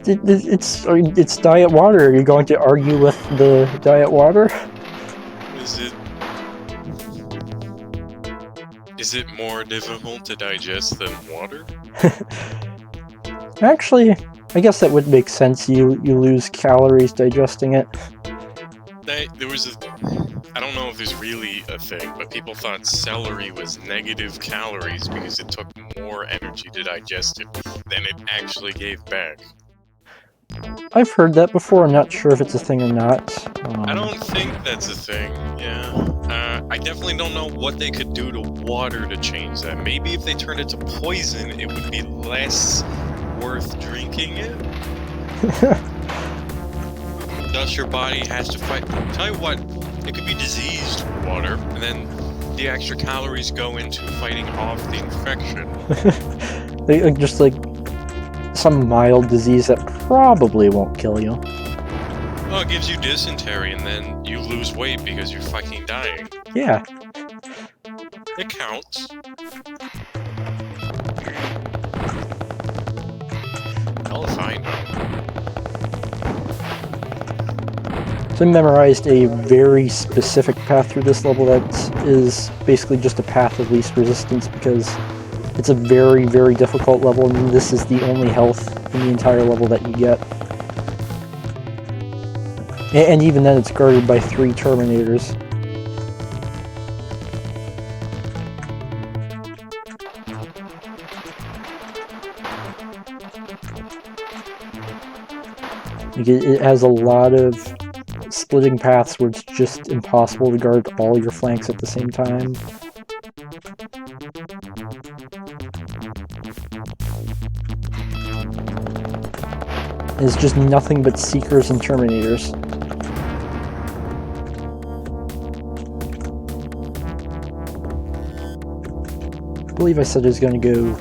It's diet water. Are you going to argue with the diet water? Is it more difficult to digest than water? Actually, I guess that would make sense. You lose calories digesting it. There was I don't know if there's really a thing, but people thought celery was negative calories because it took more energy to digest it. then it actually gave back. I've heard that before. I'm not sure if it's a thing or not. I don't think that's a thing, yeah. I definitely don't know what they could do to water to change that. Maybe if they turned it to poison, it would be less worth drinking it. Thus your body has to fight. Tell you what, it could be diseased water, and then the extra calories go into fighting off the infection. Just like some mild disease that probably won't kill you. Well, it gives you dysentery, and then you lose weight because you're fucking dying. Yeah. It counts. Hell if I know. So I memorized a very specific path through this level that is basically just a path of least resistance because it's a very, very difficult level, and this is the only health in the entire level that you get. And even then, it's guarded by 3 Terminators. Like it has a lot of splitting paths where it's just impossible to guard all your flanks at the same time. It's just nothing but Seekers and Terminators. I believe I said I was going to go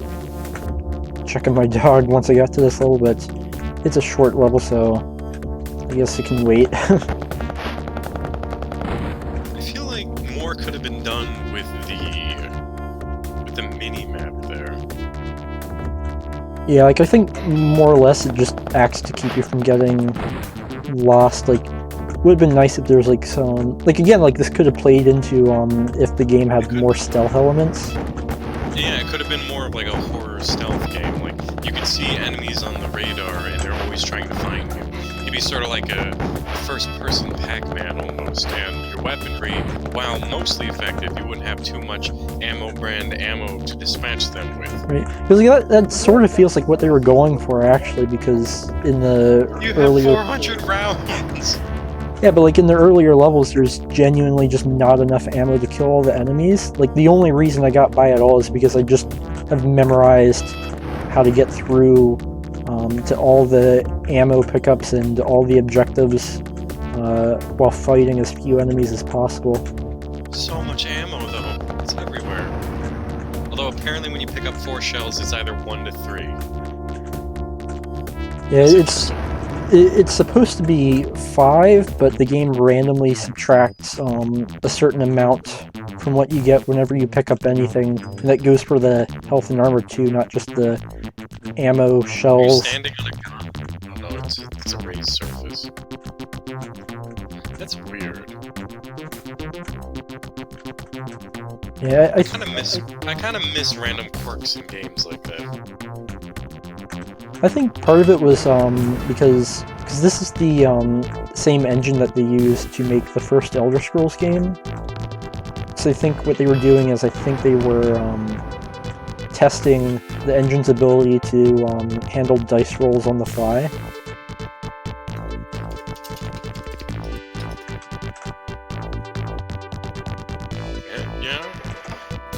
check on my dog once I got to this level, but it's a short level, so I guess it can wait. I feel like more could have been done with the mini-map there. Yeah, like I think more or less it just acts to keep you from getting lost. Like, it would have been nice if there was like some, like again, like this could have played into if the game had more stealth elements. Yeah, it could have been more of like a horror stealth game. Like, you could see enemies on the radar and they're always trying to find you. You'd be sort of like a first-person Pac-Man almost, and your weaponry, while mostly effective, you wouldn't have too much ammo to dispatch them with. Right, because that sort of feels like what they were going for actually, because in the You earlier... have 400 rounds! Yeah, but like in the earlier levels, there's genuinely just not enough ammo to kill all the enemies. Like the only reason I got by at all is because I just have memorized how to get through to all the ammo pickups and all the objectives while fighting as few enemies as possible. So much ammo though, it's everywhere. Although apparently when you pick up 4 shells, it's either 1 to 3. Yeah, it's supposed to be 5, but the game randomly subtracts a certain amount from what you get whenever you pick up anything. And that goes for the health and armor too, not just the ammo, shells. You're standing on a gun. Oh no, it's a raised surface. That's weird. Yeah, I kind of miss random quirks in games like that. I think part of it was because this is the same engine that they used to make the first Elder Scrolls game. So I think what they were doing is I think they were testing the engine's ability to handle dice rolls on the fly. Yeah.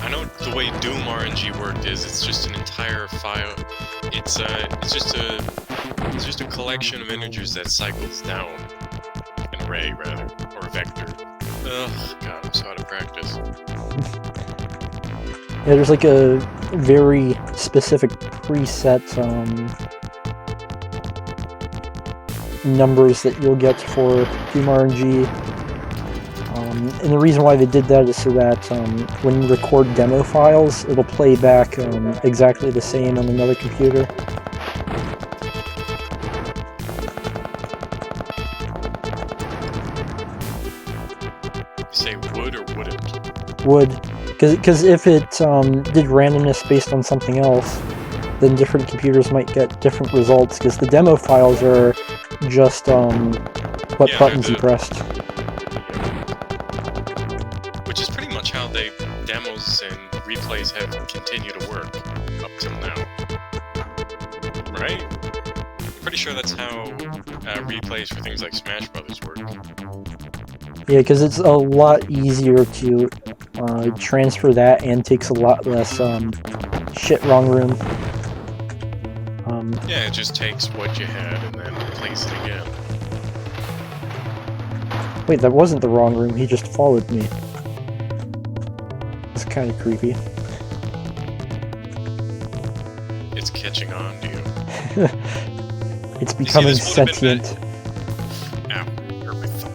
I know the way Doom RNG worked is it's just an entire file. It's just a collection of integers that cycles down. An array, rather. Or a vector. Ugh, God, I'm so out of practice. Yeah, there's like a very specific preset numbers that you'll get for Doom RNG. And the reason why they did that is so that when you record demo files, it'll play back exactly the same on another computer. Say would or wouldn't? Would. Because if it did randomness based on something else, then different computers might get different results, because the demo files are just what buttons you pressed. Which is pretty much how demos and replays have continued to work up till now. right? Pretty sure that's how replays for things like Smash Brothers work. Yeah, because it's a lot easier to transfer that and takes a lot less shit wrong room. Yeah, it just takes what you had and then plays it again. Wait, that wasn't the wrong room, he just followed me. It's kind of creepy. It's catching on to you. It's becoming sentient. Ow, hurt my thumb.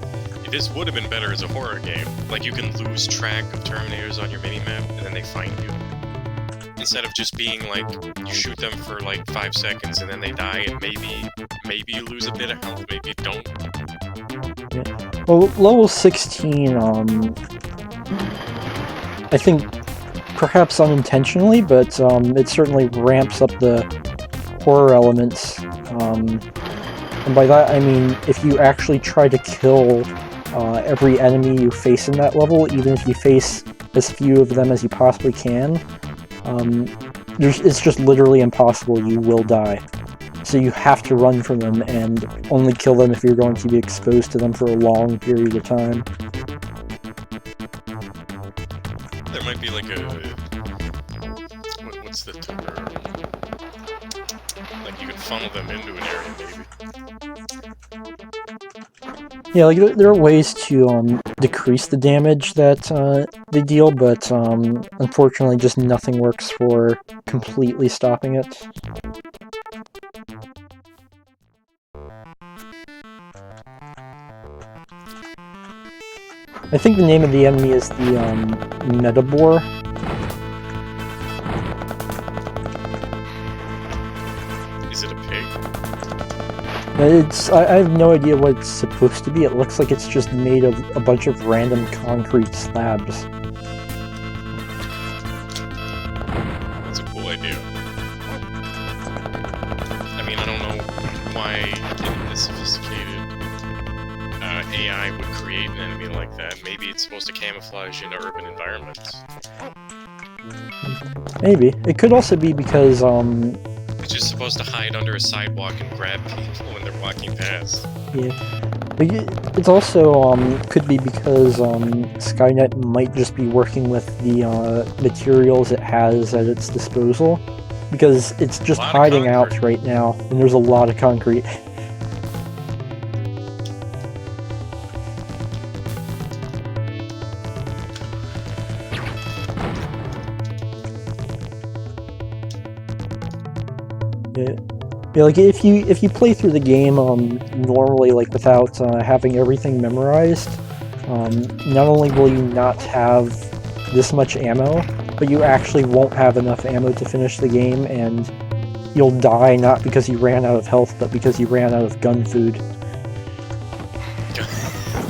This would have been better as a horror game. Like, you can lose track of Terminators on your minimap, and then they find you. Instead of just being like, you shoot them for like 5 seconds, and then they die, and maybe you lose a bit of health, maybe you don't. Yeah. Well, level 16, I think perhaps unintentionally, but it certainly ramps up the horror elements. And by that I mean if you actually try to kill every enemy you face in that level, even if you face as few of them as you possibly can, it's just literally impossible. You will die. So you have to run from them and only kill them if you're going to be exposed to them for a long period of time. There might be like a... what's the term? Like you can funnel them into an area, maybe. Yeah, like there are ways to decrease the damage that they deal, but unfortunately just nothing works for completely stopping it. I think the name of the enemy is the Meta-Borg. Is it a pig? I have no idea what it's supposed to be. It looks like it's just made of a bunch of random concrete slabs. That's a cool idea. I mean, I don't know why a sophisticated AI would create an enemy like that. Maybe it's supposed to camouflage in urban environments. Maybe. It could also be because, it's just supposed to hide under a sidewalk and grab people when they're walking past. Yeah. But it's also, could be because, Skynet might just be working with the, materials it has at its disposal. Because it's just hiding out right now, and there's a lot of concrete. Yeah, like if you play through the game normally, like without having everything memorized, not only will you not have this much ammo, but you actually won't have enough ammo to finish the game, and you'll die not because you ran out of health, but because you ran out of gun food.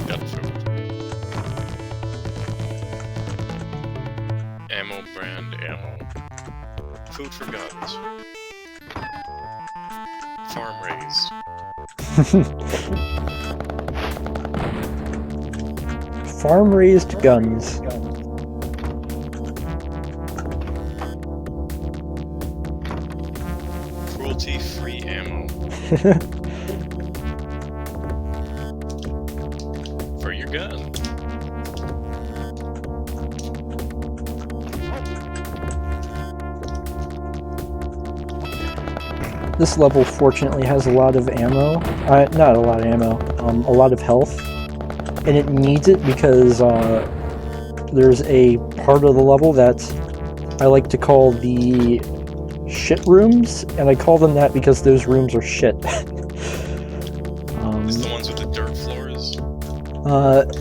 Gun food. Ammo brand ammo. Food for guns. Farm raised. Farm raised guns. Cruelty free ammo. For your gun. This level fortunately has a lot of ammo. Not a lot of ammo, a lot of health. And it needs it because there's a part of the level that I like to call the shit rooms, and I call them that because those rooms are shit. Is the ones with the dirt floors?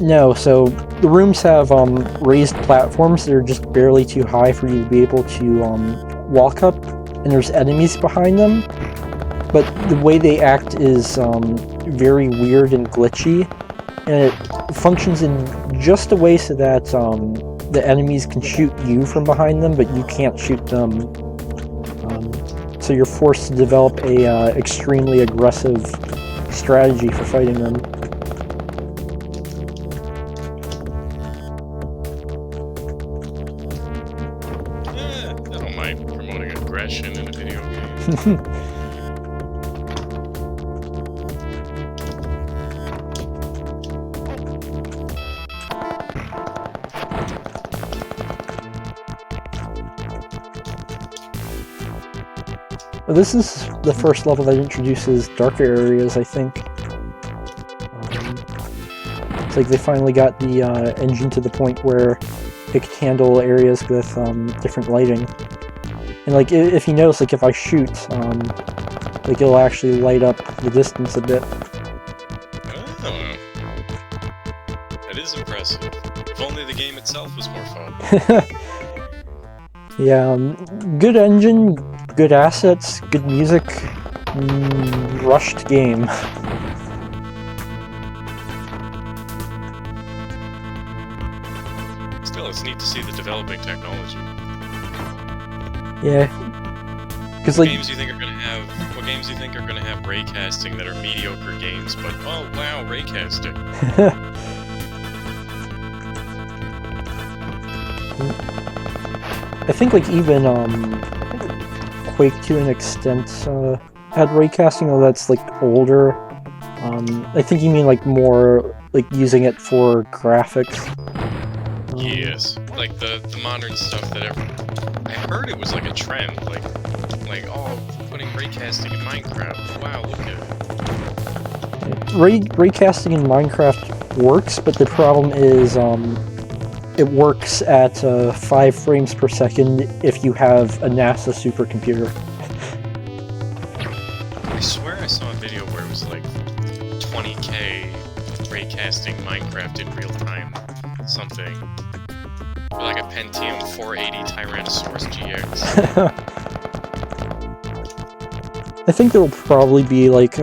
No, so the rooms have raised platforms that are just barely too high for you to be able to walk up, and there's enemies behind them. But the way they act is very weird and glitchy, and it functions in just a way so that the enemies can shoot you from behind them, but you can't shoot them. So you're forced to develop a extremely aggressive strategy for fighting them. I don't mind promoting aggression in a video game. This is the first level that introduces darker areas, I think. It's like they finally got the engine to the point where it could handle areas with different lighting. And like, if you notice, like if I shoot, like it'll actually light up the distance a bit. Oh, that is impressive. If only the game itself was more fun. Yeah, good engine, good assets, good music, rushed game. Still, it's neat to see the developing technology. Yeah, because like What games do you think are gonna have ray casting that are mediocre games, but oh wow, ray casting. I think like even Quake to an extent had ray casting, although that's like older. I think you mean like more like using it for graphics. Yes, like the modern stuff that I heard it was like a trend, like oh, putting ray casting in Minecraft. Wow, look at it. Ray casting in Minecraft works, but the problem is it works at 5 frames per second if you have a NASA supercomputer. I swear I saw a video where it was like 20k raycasting Minecraft in real time, something. Or like a Pentium 480 Tyrannosaurus GX. I think there will probably be like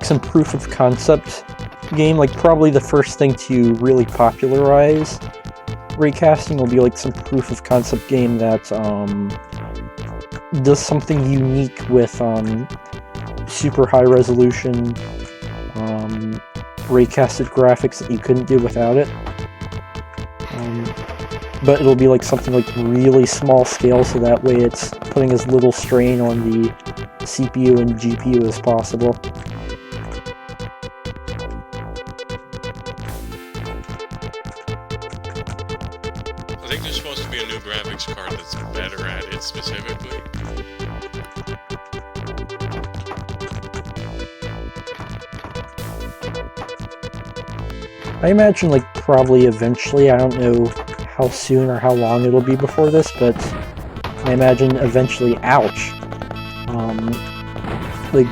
some proof of concept game, like probably the first thing to really popularize raycasting will be like some proof of concept game that does something unique with super high resolution raycasted graphics that you couldn't do without it. But it'll be like something like really small scale, so that way it's putting as little strain on the CPU and GPU as possible. I think there's supposed to be a new graphics card that's better at it specifically. I imagine like probably eventually, I don't know how soon or how long it'll be before this, but I imagine eventually, ouch, like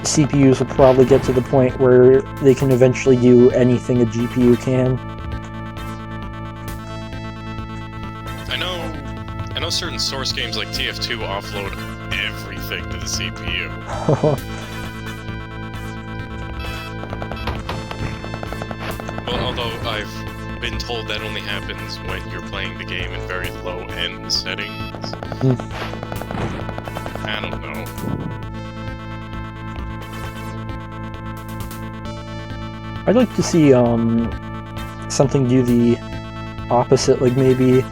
CPUs will probably get to the point where they can eventually do anything a GPU can. I know certain source games like TF2 offload everything to the CPU. Well, although I've been told that only happens when you're playing the game in very low-end settings. I don't know. I'd like to see something do the opposite, like maybe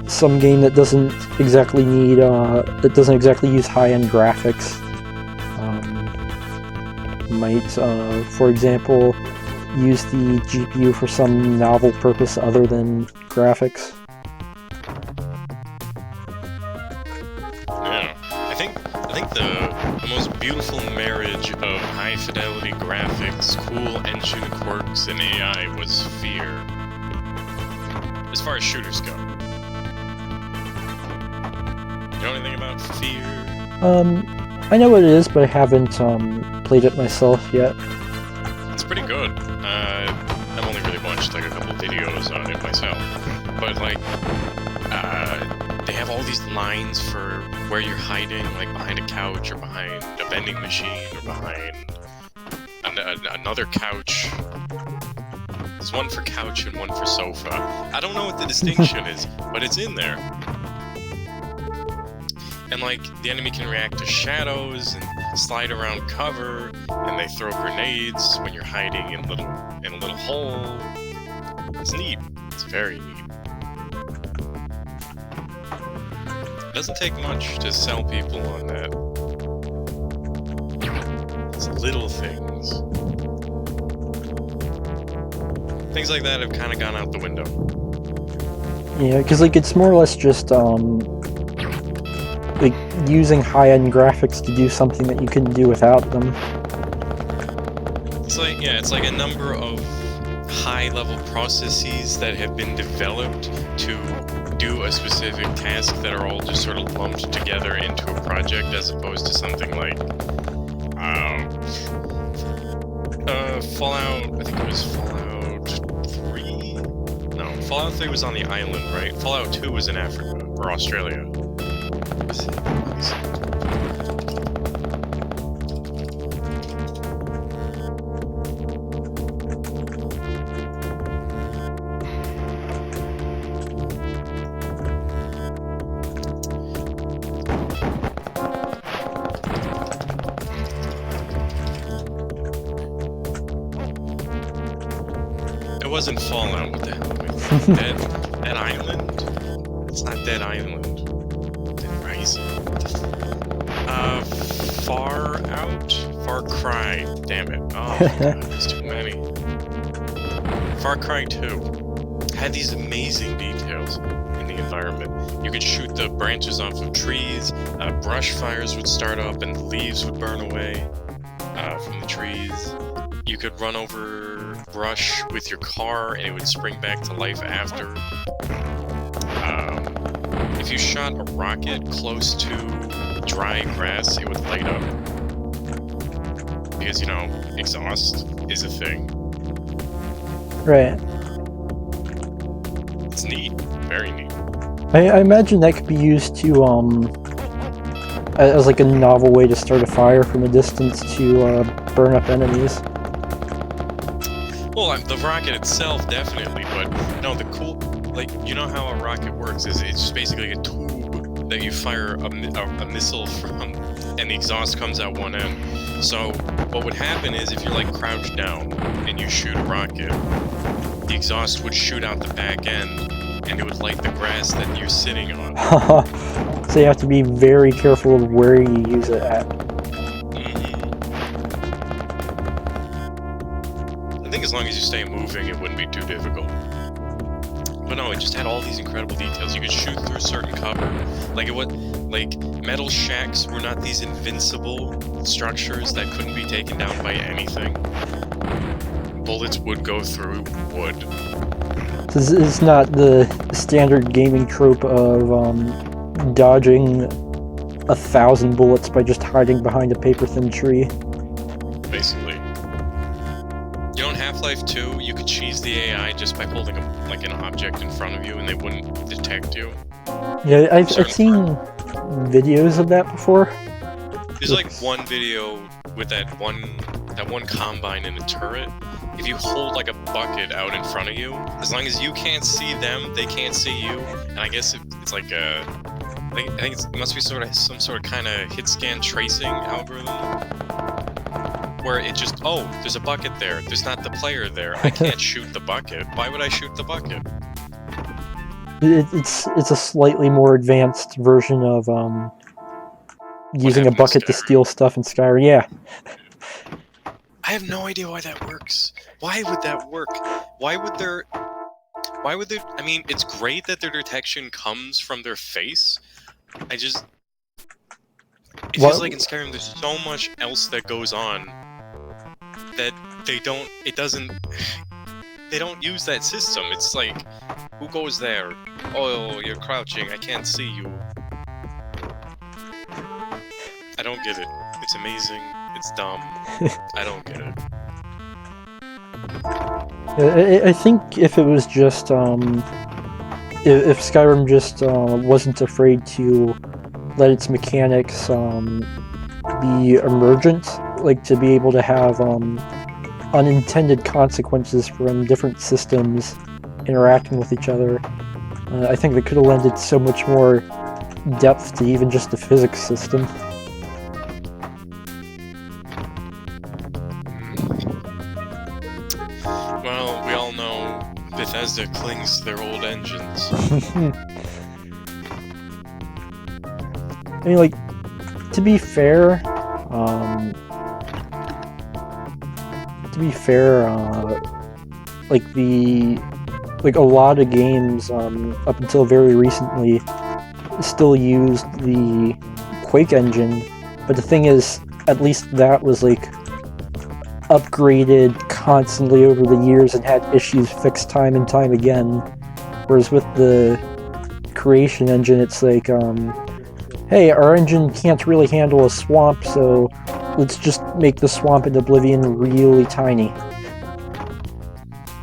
some game that doesn't exactly need use high-end graphics. Might, for example, use the GPU for some novel purpose other than graphics. Yeah, I think the most beautiful marriage of high-fidelity graphics, cool engine quirks, and AI was Fear. As far as shooters go. You know anything about Fear? I know what it is, but I haven't played it myself yet. It's pretty good. I've only really watched like a couple videos on it myself. But like, they have all these lines for where you're hiding, like behind a couch or behind a vending machine or behind another couch. There's one for couch and one for sofa. I don't know what the distinction is, but it's in there. And like, the enemy can react to shadows and slide around cover, and they throw grenades when you're hiding in a little hole. It's neat. It's very neat. It doesn't take much to sell people on that. It's little things. Things like that have kind of gone out the window. Yeah, because like it's more or less just like using high-end graphics to do something that you couldn't do without them. It's like a number of high-level processes that have been developed to do a specific task that are all just sort of lumped together into a project, as opposed to something like Fallout. I think it was Fallout 3. No, Fallout 3 was on the island, right? Fallout 2 was in Africa or Australia. It wasn't Fallout. What the hell? Dead Island? It's not Dead Island. Dead Rising. Far Cry. Damn it. Oh, God, there's too many. Far Cry 2 had these amazing details in the environment. You could shoot the branches off of trees, brush fires would start up, and the leaves would burn away from the trees. You could run over brush with your car, and it would spring back to life after. If you shot a rocket close to dry grass, it would light up. Because, you know, exhaust is a thing. Right. It's neat. Very neat. I imagine that could be used to, as like a novel way to start a fire from a distance to, burn up enemies. Well, the rocket itself, definitely, but, no, the cool... Like, you know how a rocket works, is it's just basically a tube that you fire a missile from, and the exhaust comes out one end. So, what would happen is, if you're, like, crouched down, and you shoot a rocket, the exhaust would shoot out the back end, and it would light the grass that you're sitting on. So you have to be very careful of where you use it at. I think as long as you stay moving, it wouldn't be too difficult. But no, it just had all these incredible details. You could shoot through certain cover. Like metal shacks were not these invincible structures that couldn't be taken down by anything. Bullets would go through wood. This is not the standard gaming trope of dodging 1,000 bullets by just hiding behind a paper-thin tree. Basically. You know, in Half-Life 2, you could cheese the AI just by holding an object in front of you and they wouldn't detect you. Yeah, I've seen videos of that before. There's like one video with that one combine in a turret. If you hold like a bucket out in front of you, as long as you can't see them, they can't see you. And I guess it's like I think it must be some sort of kind of hit scan tracing algorithm. Where it just, oh, there's a bucket there. There's not the player there. I can't shoot the bucket. Why would I shoot the bucket? It's a slightly more advanced version of using a bucket to steal stuff in Skyrim. Yeah. I have no idea why that works. Why would that work? Why would there... I mean, it's great that their detection comes from their face. It feels like in Skyrim there's so much else that goes on that they don't use that system. It's like, who goes there? Oh, you're crouching, I can't see you. I don't get it. It's amazing. It's dumb. I don't get it. I think if it was just, if Skyrim just wasn't afraid to let its mechanics be emergent, like to be able to have unintended consequences from different systems interacting with each other, I think that could have lended so much more depth to even just the physics system. Well, we all know Bethesda clings to their old engines. I mean, like, to be fair, like a lot of games, up until very recently, still used the Quake engine, but the thing is, at least that was like upgraded constantly over the years and had issues fixed time and time again. Whereas with the Creation engine, it's like, hey, our engine can't really handle a swamp, so let's just make the swamp in Oblivion really tiny.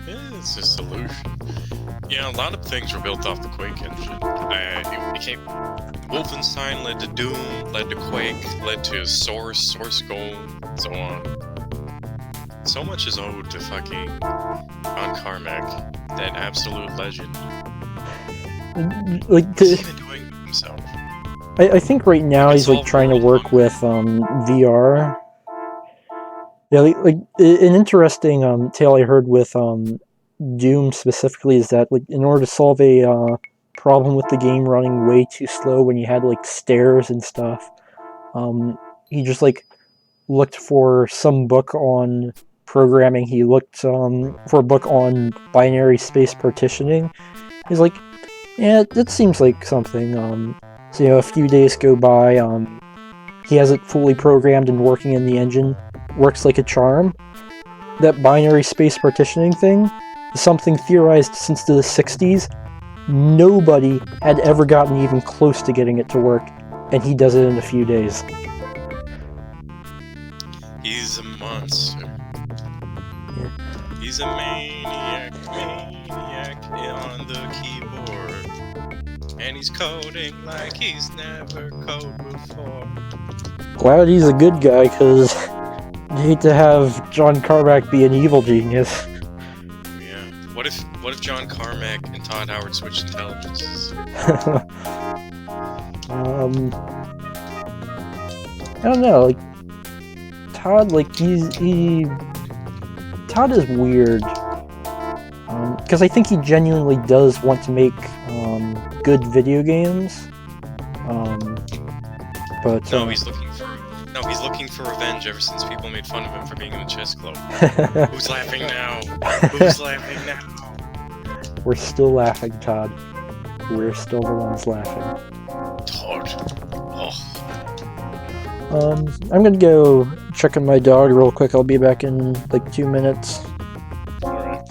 Yeah, it's a solution. Yeah, a lot of things were built off the Quake engine. It became... Wolfenstein led to Doom, led to Quake, led to Source Gold, and so on. So much is owed to fucking John Carmack, that absolute legend. Like, What's he doing with himself? I think right now he's like trying to work with VR. Yeah, like an interesting tale I heard with Doom specifically is that like in order to solve a problem with the game running way too slow when you had like stairs and stuff, he just like looked for some book on programming. He looked for a book on binary space partitioning. He's like, yeah, that seems like something. So a few days go by. He has it fully programmed and working in the engine. Works like a charm. That binary space partitioning thing is something theorized since the 60s. Nobody had ever gotten even close to getting it to work, and he does it in a few days. He's a monster. Yeah. He's a maniac on the keyboard. And he's coding like he's never coded before. Glad he's a good guy, because you hate to have John Carmack be an evil genius. Yeah. What if John Carmack and Todd Howard switched intelligences? I don't know, like Todd, like Todd is weird. Because I think he genuinely does want to make good video games. But he's looking for revenge ever since people made fun of him for being in the chess club. Who's laughing now? Who's laughing now? We're still laughing, Todd. We're still the ones laughing. Todd. Oh. I'm gonna go check on my dog real quick. I'll be back in like 2 minutes. Alright.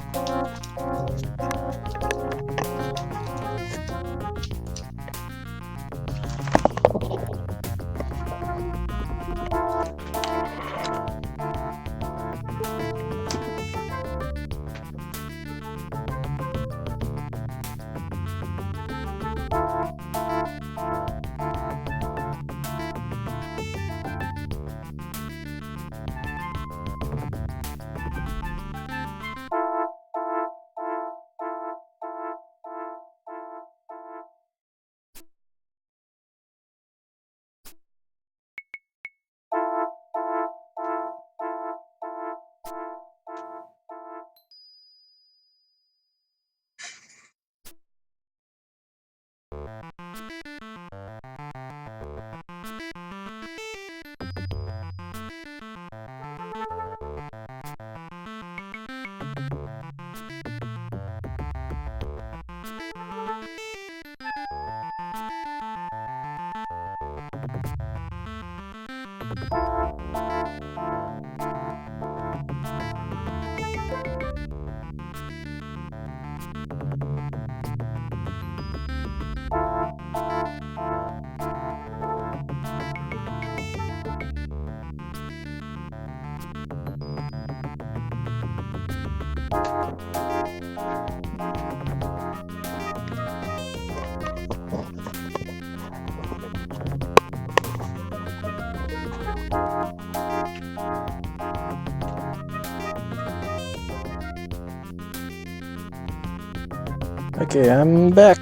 Okay, I'm back.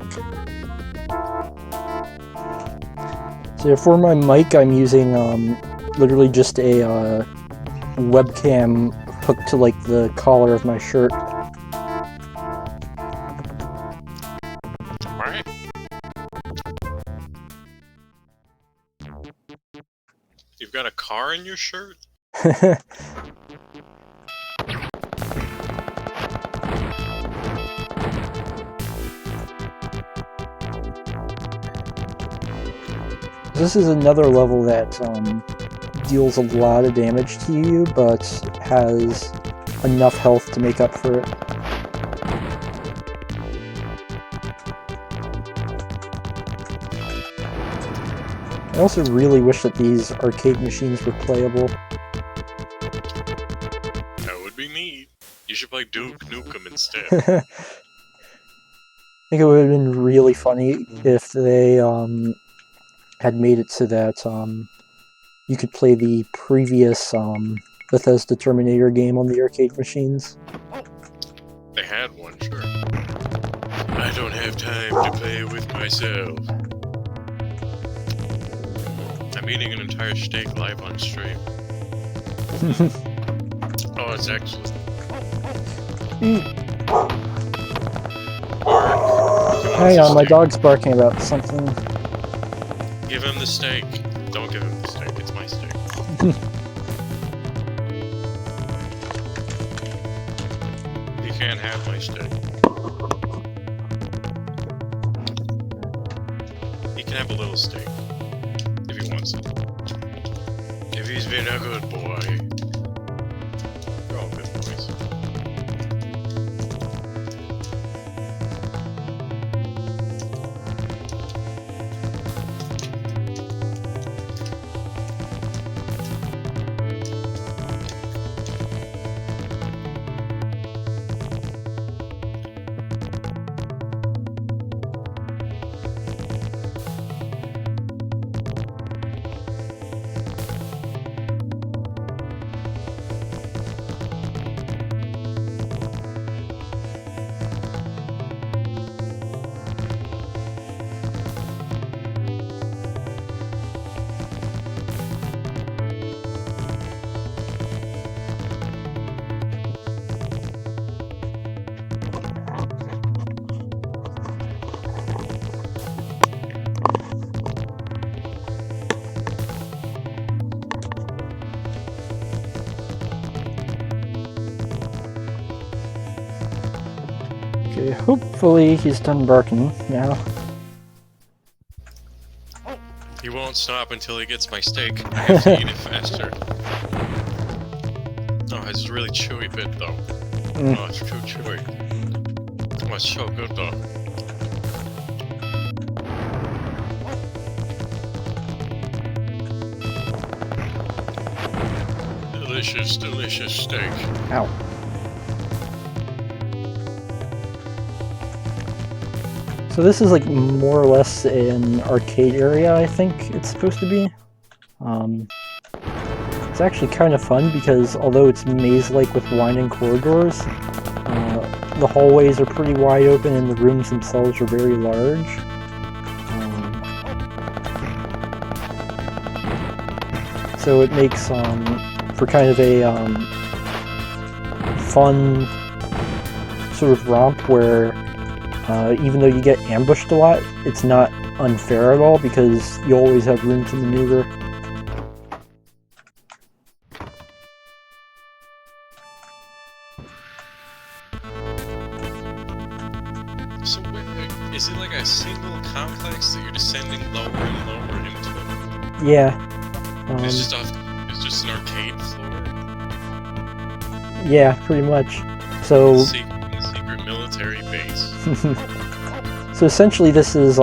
So for my mic, I'm using literally just a webcam hooked to like the collar of my shirt. Alright. You've got a car in your shirt? This is another level that deals a lot of damage to you, but has enough health to make up for it. I also really wish that these arcade machines were playable. That would be neat. You should play Duke Nukem instead. I think it would have been really funny if they had made it so that you could play the previous Bethesda Terminator game on the arcade machines. They had one, sure. I don't have time to play with myself. I'm eating an entire steak live on stream. Oh, it's excellent. Hang on, my dog's barking about something. Give him the steak. Don't give him the steak, it's my steak. He can't have my steak. He can have a little steak. If he wants it. If he's been a good boy. They're all good boys. Okay, hopefully he's done barking now. He won't stop until he gets my steak. I have to eat it faster. Oh, it's a really chewy bit though. Oh, it's too chewy. Oh, it's so good though. Delicious, delicious steak. Ow. So this is like more or less an arcade area, I think it's supposed to be. It's actually kind of fun because although it's maze-like with winding corridors, the hallways are pretty wide open and the rooms themselves are very large. So it makes for kind of a fun sort of romp where even though you get ambushed a lot, it's not unfair at all because you always have room to maneuver. So wait, is it like a single complex that you're descending lower and lower into? Yeah. It's just an arcade floor? Yeah, pretty much. So Secret military base. So essentially this is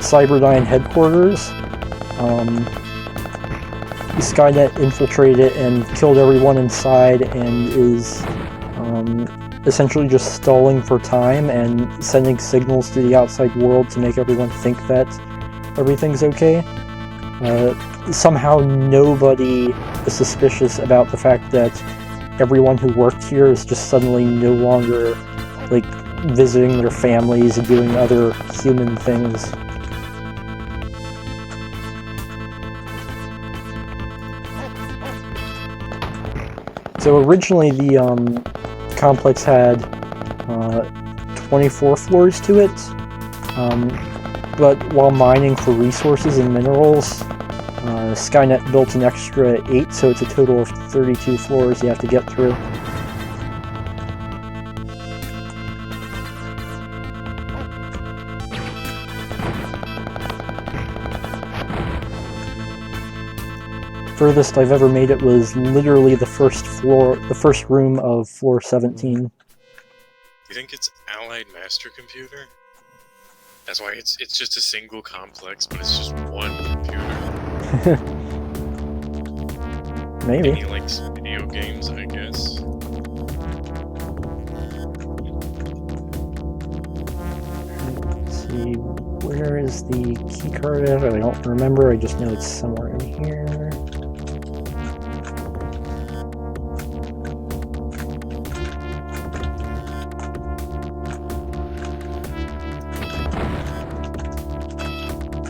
Cyberdyne headquarters. Skynet infiltrated it and killed everyone inside and is essentially just stalling for time and sending signals to the outside world to make everyone think that everything's okay. Somehow nobody is suspicious about the fact that everyone who worked here is just suddenly no longer, like, visiting their families and doing other human things. So originally the complex had 24 floors to it, but while mining for resources and minerals, Skynet built an extra 8, so it's a total of 32 floors you have to get through. furthest I've ever made it was literally the first room of floor 17. Do you think it's Allied Master Computer? That's why it's just a single complex, but it's just one computer. Maybe. And he likes video games, I guess. Let's see, where is the key card at? I don't remember, I just know it's somewhere in here.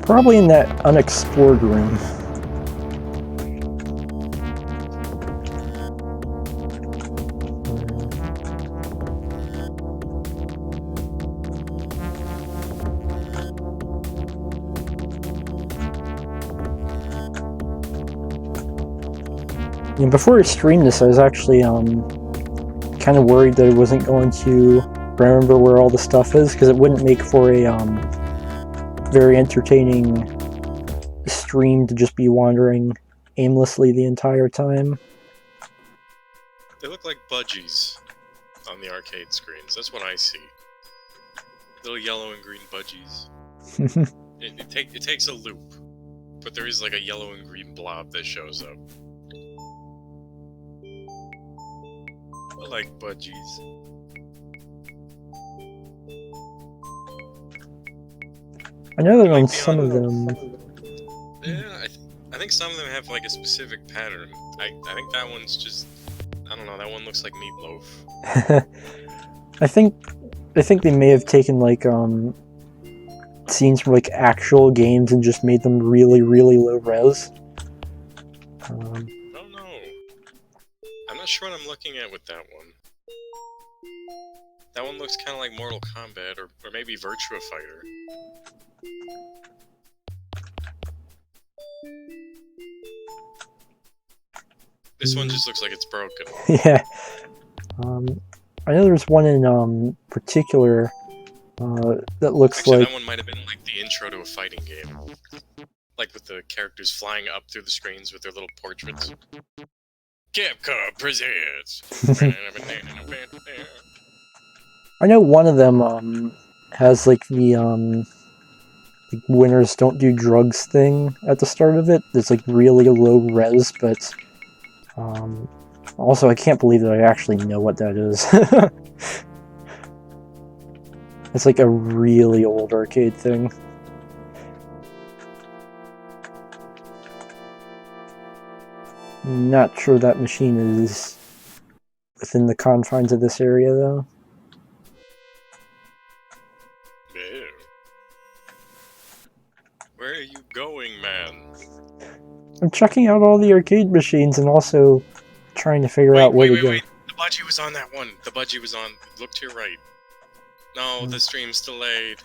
Probably in that unexplored room. Before I streamed this, I was actually kind of worried that I wasn't going to remember where all the stuff is, because it wouldn't make for a very entertaining stream to just be wandering aimlessly the entire time. They look like budgies on the arcade screens. That's what I see. Little yellow and green budgies. It takes a loop, but there is like a yellow and green blob that shows up. I like budgies. I know that on some of them... Yeah, I think some of them have like a specific pattern. I think that one's just... I don't know, that one looks like meatloaf. I think they may have taken like scenes from like actual games and just made them really, really low res. I don't know. I'm not sure what I'm looking at with that one. That one looks kind of like Mortal Kombat or maybe Virtua Fighter. This one just looks like it's broken. Yeah. I know there's one in particular that looks Actually, like... that one might have been like the intro to a fighting game. Like with the characters flying up through the screens with their little portraits. Capcom presents! I know one of them has like the like winners don't do drugs thing at the start of it. It's like really low res, but also I can't believe that I actually know what that is. It's like a really old arcade thing. Not sure that machine is within the confines of this area though. Where are you going, man? I'm checking out all the arcade machines and also trying to figure out where to go. Wait. The budgie was on that one. The budgie was on. Look to your right. No, the stream's delayed.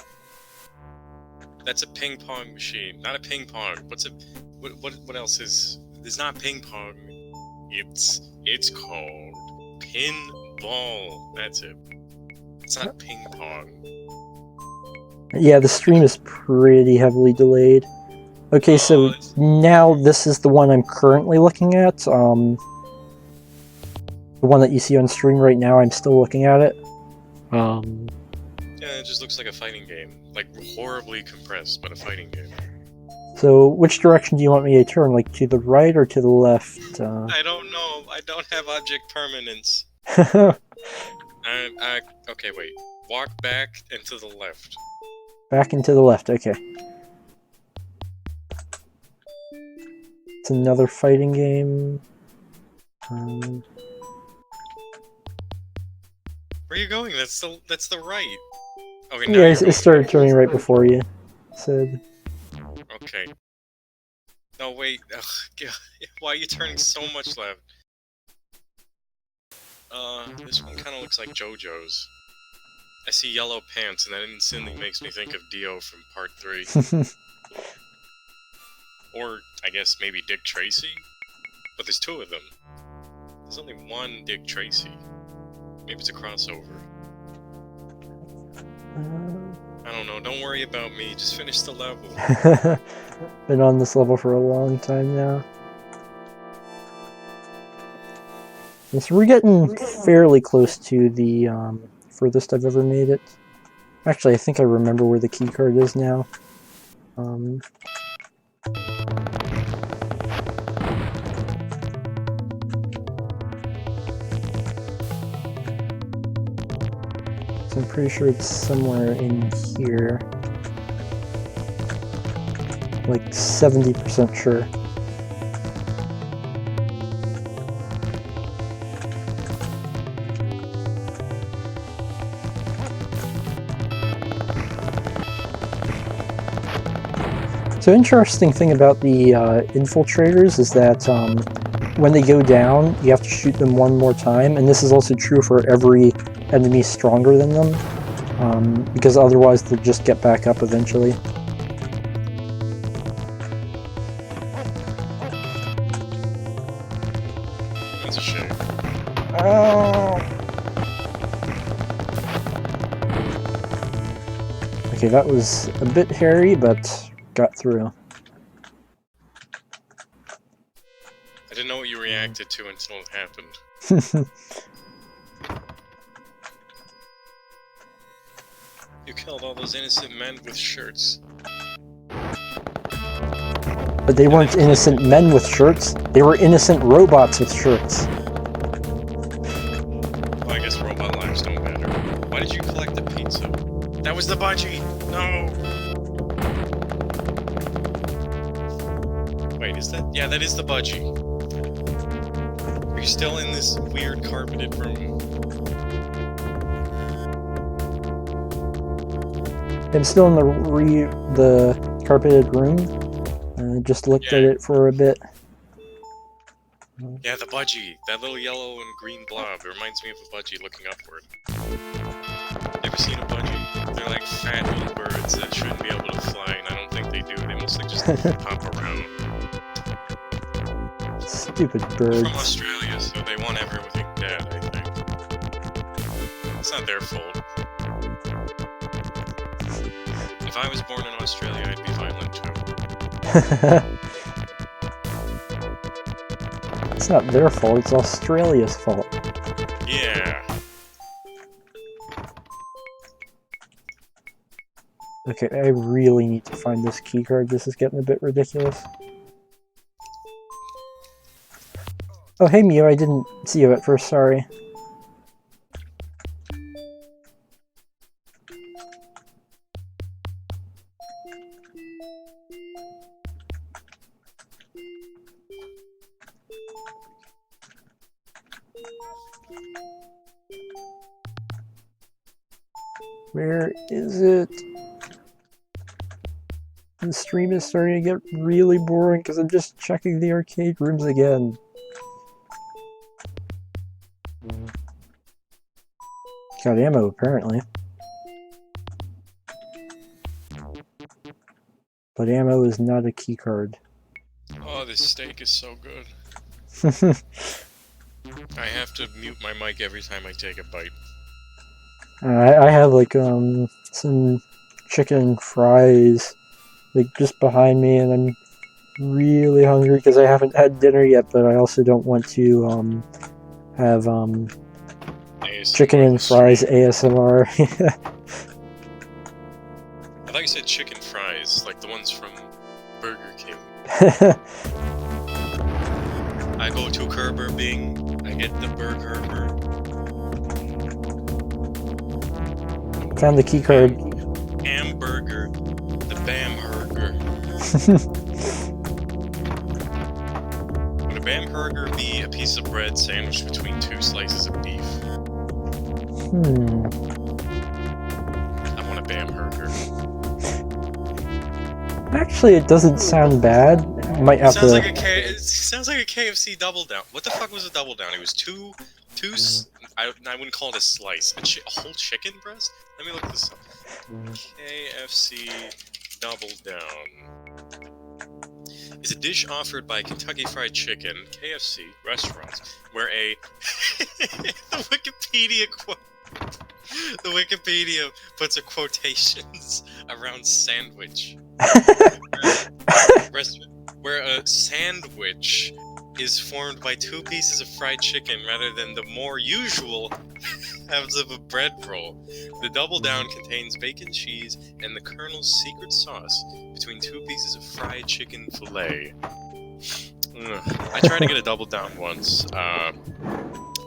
That's a ping pong machine. Not a ping pong. What else is... There's not ping pong. It's called pinball. That's it. It's not ping pong. Yeah, the stream is pretty heavily delayed. Okay, so now this is the one I'm currently looking at. The one that you see on stream right now, I'm still looking at it. Yeah, it just looks like a fighting game. Like, horribly compressed, but a fighting game. So, which direction do you want me to turn? Like, to the right or to the left? I don't know. I don't have object permanence. Okay, wait. Walk back and to the left. Back and to the left, okay. It's another fighting game. Where are you going? That's the right. Okay, now yeah, it started turning right before you said. Okay. No, wait. Ugh, God. Why are you turning so much left? This one kind of looks like JoJo's. I see yellow pants, and that instantly makes me think of Dio from Part 3. Or, I guess, maybe Dick Tracy? But there's two of them. There's only one Dick Tracy. Maybe it's a crossover. I don't know, don't worry about me, just finish the level. Been on this level for a long time now. And so we're getting fairly close to the furthest I've ever made it. Actually, I think I remember where the key card is now. So I'm pretty sure it's somewhere in here. Like 70% sure. So interesting thing about the infiltrators is that when they go down, you have to shoot them one more time, and this is also true for every enemy stronger than them, because otherwise they'll just get back up eventually. That's a shame. Okay, that was a bit hairy, but got through. I didn't know what you reacted to until it happened. You killed all those innocent men with shirts. But they weren't innocent men with shirts, they were innocent robots with shirts. Well, I guess robot lives don't matter. Why did you collect the pizza? That was the budgie! No! Wait, is that? Yeah, that is the budgie. Are you still in this weird carpeted room? I'm still in the carpeted room. Just looked at it for a bit. Yeah, the budgie. That little yellow and green blob. It reminds me of a budgie looking upward. Ever seen a budgie? They're like fat little birds that shouldn't be able to fly, and I don't think they do. They mostly just hop around. Stupid birds. From Australia, so they want everything dead, I think. It's not their fault. If I was born in Australia, I'd be violent too. It's not their fault, it's Australia's fault. Yeah. Okay, I really need to find this keycard. This is getting a bit ridiculous. Oh, hey Mew, I didn't see you at first, sorry. Where is it? The stream is starting to get really boring because I'm just checking the arcade rooms again. Got ammo, apparently. But ammo is not a keycard. Oh, this steak is so good. I have to mute my mic every time I take a bite. I have like some chicken fries like just behind me, and I'm really hungry because I haven't had dinner yet, but I also don't want to have chicken and fries ASMR. I thought you said chicken fries, like the ones from Burger King. I go to Burger Bing, I get the burger. Found the keycard. Hamburger, the Bamburger. Would a Bamburger be a piece of bread sandwiched between two slices of beef? I want a Bamburger. Actually, it doesn't sound bad. Might have to. It sounds like a KFC double down. What the fuck was a double down? It was two. I wouldn't call it a slice. A whole chicken breast? Let me look this up. KFC double down is a dish offered by Kentucky Fried Chicken (KFC) restaurants where a the Wikipedia puts a quotations around sandwich. Where a sandwich is formed by 2 pieces of fried chicken rather than the more usual halves of a bread roll. The double down contains bacon, cheese, and the Colonel's secret sauce between 2 pieces of fried chicken fillet. I tried to get a double down once.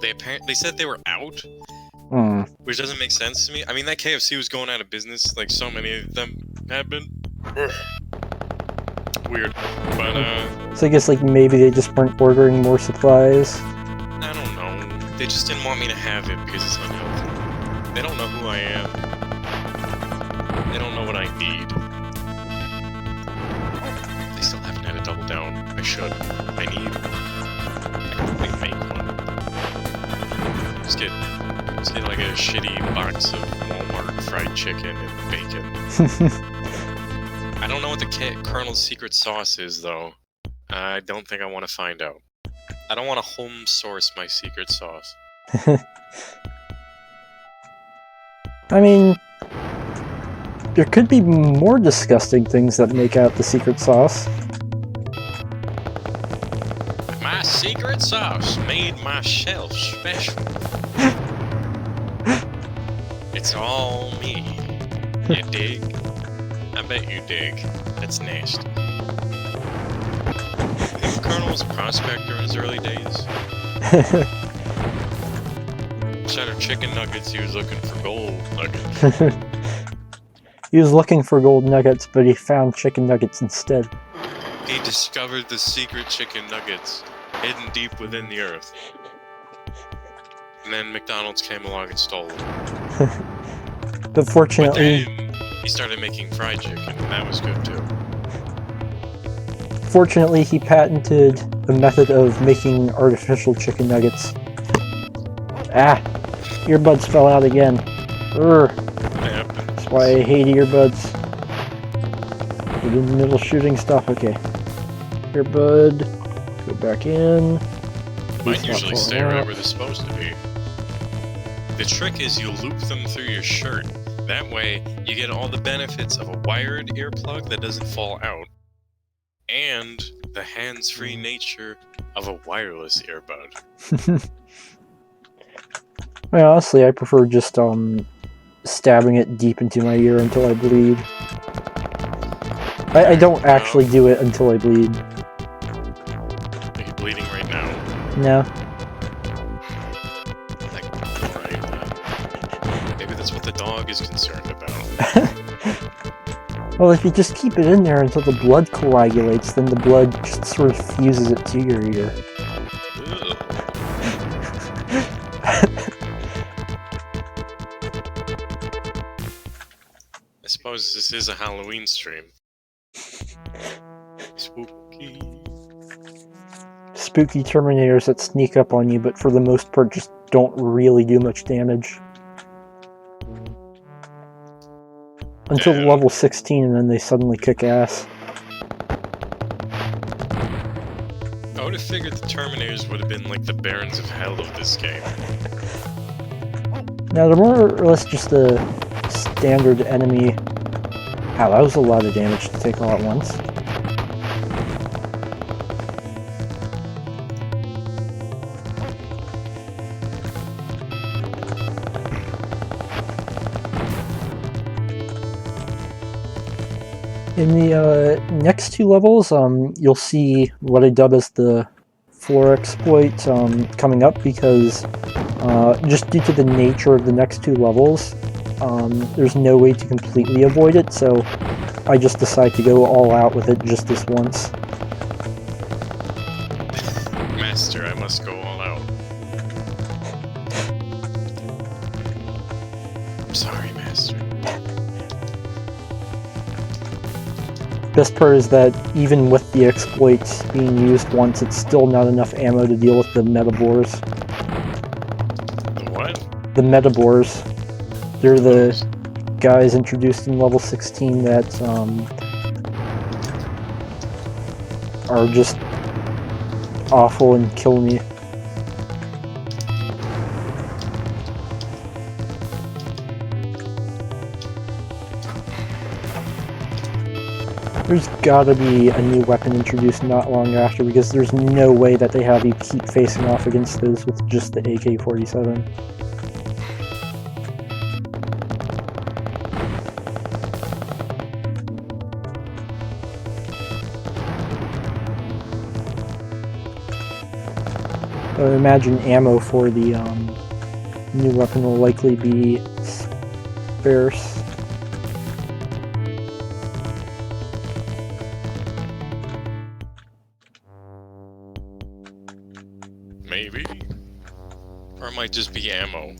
They said they were out, which doesn't make sense to me. I mean, that KFC was going out of business, like so many of them have been. Weird, but So I guess like maybe they just weren't ordering more supplies. I don't know. They just didn't want me to have it because it's unhealthy. They don't know who I am. They don't know what I need. They still haven't had a double down. I should. I can probably make one. Just get like a shitty box of Walmart fried chicken and bacon. I don't know what the Colonel's secret sauce is, though. I don't think I want to find out. I don't want to home source my secret sauce. I mean, there could be more disgusting things that make out the secret sauce. My secret sauce made myself special. It's all me. You dig? I bet you dig. That's nasty. Think the Colonel was a prospector in his early days? Instead of chicken nuggets, he was looking for gold nuggets. He was looking for gold nuggets, but he found chicken nuggets instead. He discovered the secret chicken nuggets hidden deep within the earth. And then McDonald's came along and stole them. But fortunately... But then he started making fried chicken, and that was good too. Fortunately, he patented a method of making artificial chicken nuggets. Ah! Earbuds fell out again. Urgh. That's why I hate earbuds. Get in the middle shooting stuff. Okay. Earbud. Go back in. Mine usually stay right where they're supposed to be. The trick is you loop them through your shirt. That way, you get all the benefits of a wired earplug that doesn't fall out, and the hands-free nature of a wireless earbud. Well, honestly, I prefer just stabbing it deep into my ear until I bleed. I don't actually do it until I bleed. Are you bleeding right now? No. Maybe that's what the dog is concerned about. Well, if you just keep it in there until the blood coagulates, then the blood just sort of fuses it to your ear. I suppose this is a Halloween stream. Spooky. Spooky Terminators that sneak up on you, but for the most part just don't really do much damage. Until level 16, and then they suddenly kick ass. I would have figured the Terminators would have been like the Barons of Hell of this game. Now, they're more or less just a standard enemy. Wow, that was a lot of damage to take all at once. In the next 2 levels, you'll see what I dub as the floor exploit coming up, because just due to the nature of the next 2 levels, there's no way to completely avoid it, so I just decide to go all out with it just this once. Master, I must go all out. I'm sorry, Master. Best part is that even with the exploits being used once, it's still not enough ammo to deal with the Meta-Borgs. The what? The Meta-Borgs. They're the guys introduced in level 16 that are just awful and kill me. There's gotta be a new weapon introduced not long after, because there's no way that they have you keep facing off against those with just the AK-47. I imagine ammo for the new weapon will likely be sparse. Maybe. Or it might just be ammo.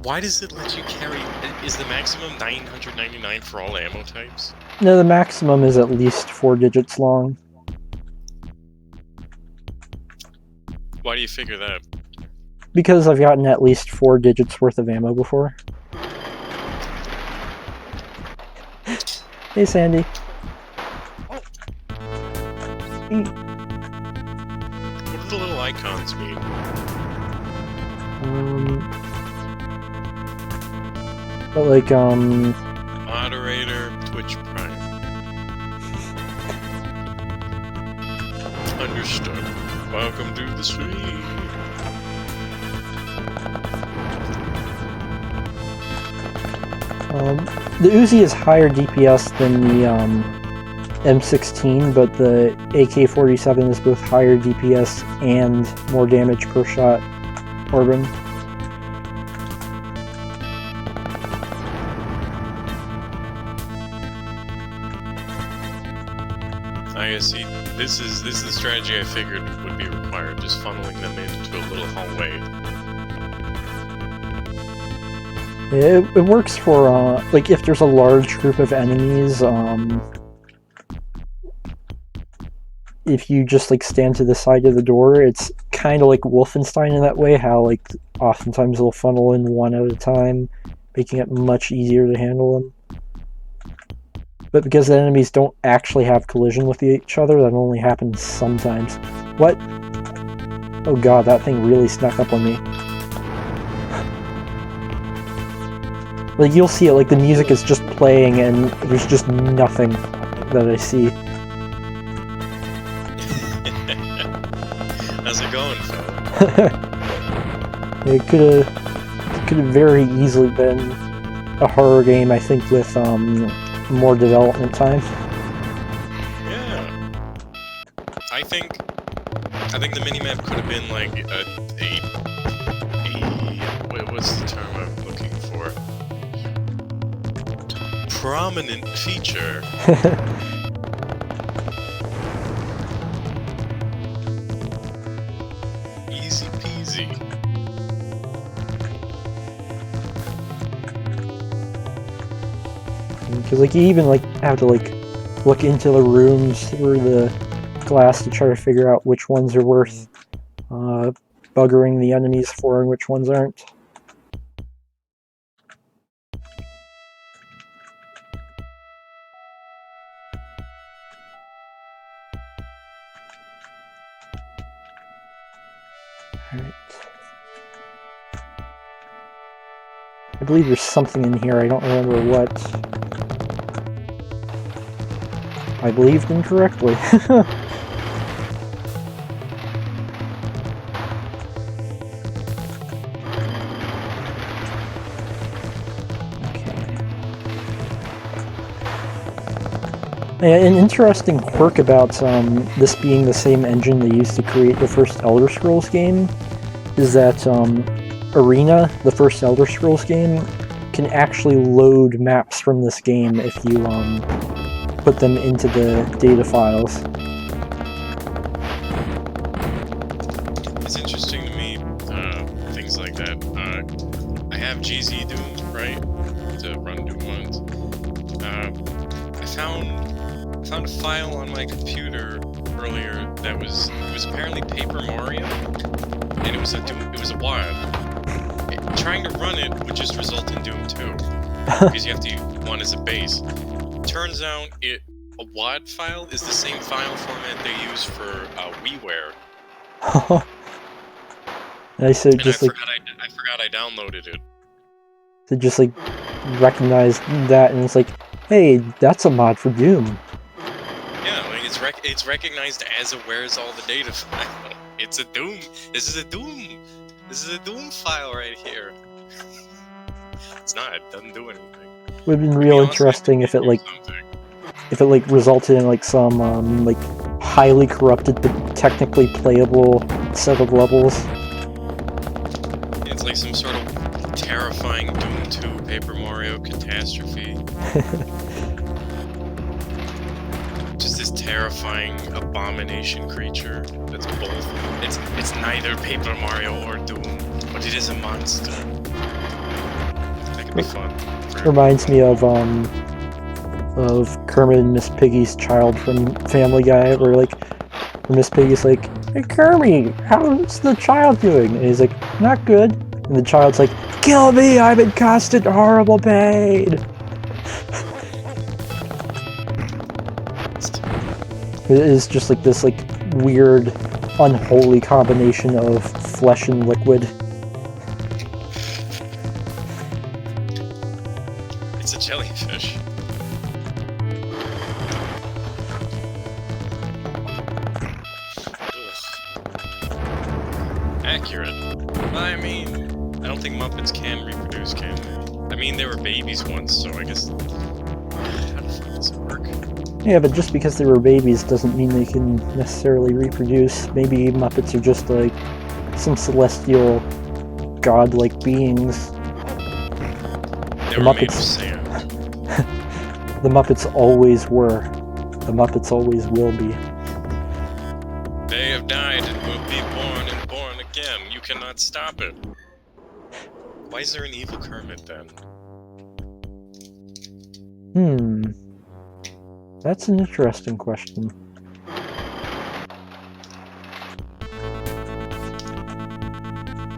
Why does it let you carry... Is the maximum 999 for all ammo types? No, the maximum is at least 4 digits long. Why do you figure that? Because I've gotten at least 4 digits worth of ammo before. Hey, Sandy. What do the little icons mean? But like, Moderator, Twitch Prime. Understood. Welcome to the stream. The Uzi is higher DPS than the M16, but the AK-47 is both higher DPS and more damage per shot. Orban. I see. This is the strategy I figured would be required, just funneling them into a little hallway. It works for, like, if there's a large group of enemies, if you just, like, stand to the side of the door, it's kind of like Wolfenstein in that way, how, like, oftentimes they'll funnel in one at a time, making it much easier to handle them. But because the enemies don't actually have collision with each other, that only happens sometimes. What? Oh god, that thing really snuck up on me. Like, you'll see it, like, the music is just playing and there's just nothing that I see. How's it going, fella? It could have very easily been a horror game, I think, with, more development time. Yeah. I think the minimap could have been like a what's the term I'm looking for? Prominent feature. Easy peasy. Because, like, you even, like, have to, like, look into the rooms through the glass to try to figure out which ones are worth buggering the enemies for and which ones aren't. Alright. I believe there's something in here, I don't remember what. I believed incorrectly. An interesting quirk about this being the same engine they used to create the first Elder Scrolls game is that Arena, the first Elder Scrolls game, can actually load maps from this game if you put them into the data files. It's interesting to me, things like that. I have GZ Doom, right? To run Doom ones. I found a file on my computer earlier that was apparently Paper Mario, and it was a WAD. Trying to run it would just result in Doom 2 because you have to use one as a base. Turns out a WAD file is the same file format they use for WiiWare. I said and just I like forgot I downloaded it. to just like recognize that, and it's like, hey, that's a mod for Doom. Yeah, like it's recognized as a where's all the data file. It's a Doom. This is a Doom. This is a Doom file right here. It's not. It doesn't do anything. Would have been real interesting if it like resulted in like some like highly corrupted but technically playable set of levels. It's like some sort of terrifying Doom 2 Paper Mario catastrophe. Just this terrifying abomination creature that's both. It's neither Paper Mario or Doom, but it is a monster. That could be fun. Reminds me of Kermit and Miss Piggy's child from Family Guy, where like Miss Piggy's like, "Hey Kermit, how's the child doing?" And he's like, "Not good." And the child's like, "Kill me! I'm in constant horrible pain." It is just like this like weird, unholy combination of flesh and liquid. It's a jellyfish. Accurate. I mean, I don't think Muppets can reproduce, can they? I mean, they were babies once, so I guess... How the fuck does it work? Yeah, but just because they were babies doesn't mean they can necessarily reproduce. Maybe Muppets are just like some celestial, godlike beings. They were made of sand. The Muppets always were. The Muppets always will be. They have died and will be born and born again. You cannot stop it. Why is there an evil Kermit then? That's an interesting question.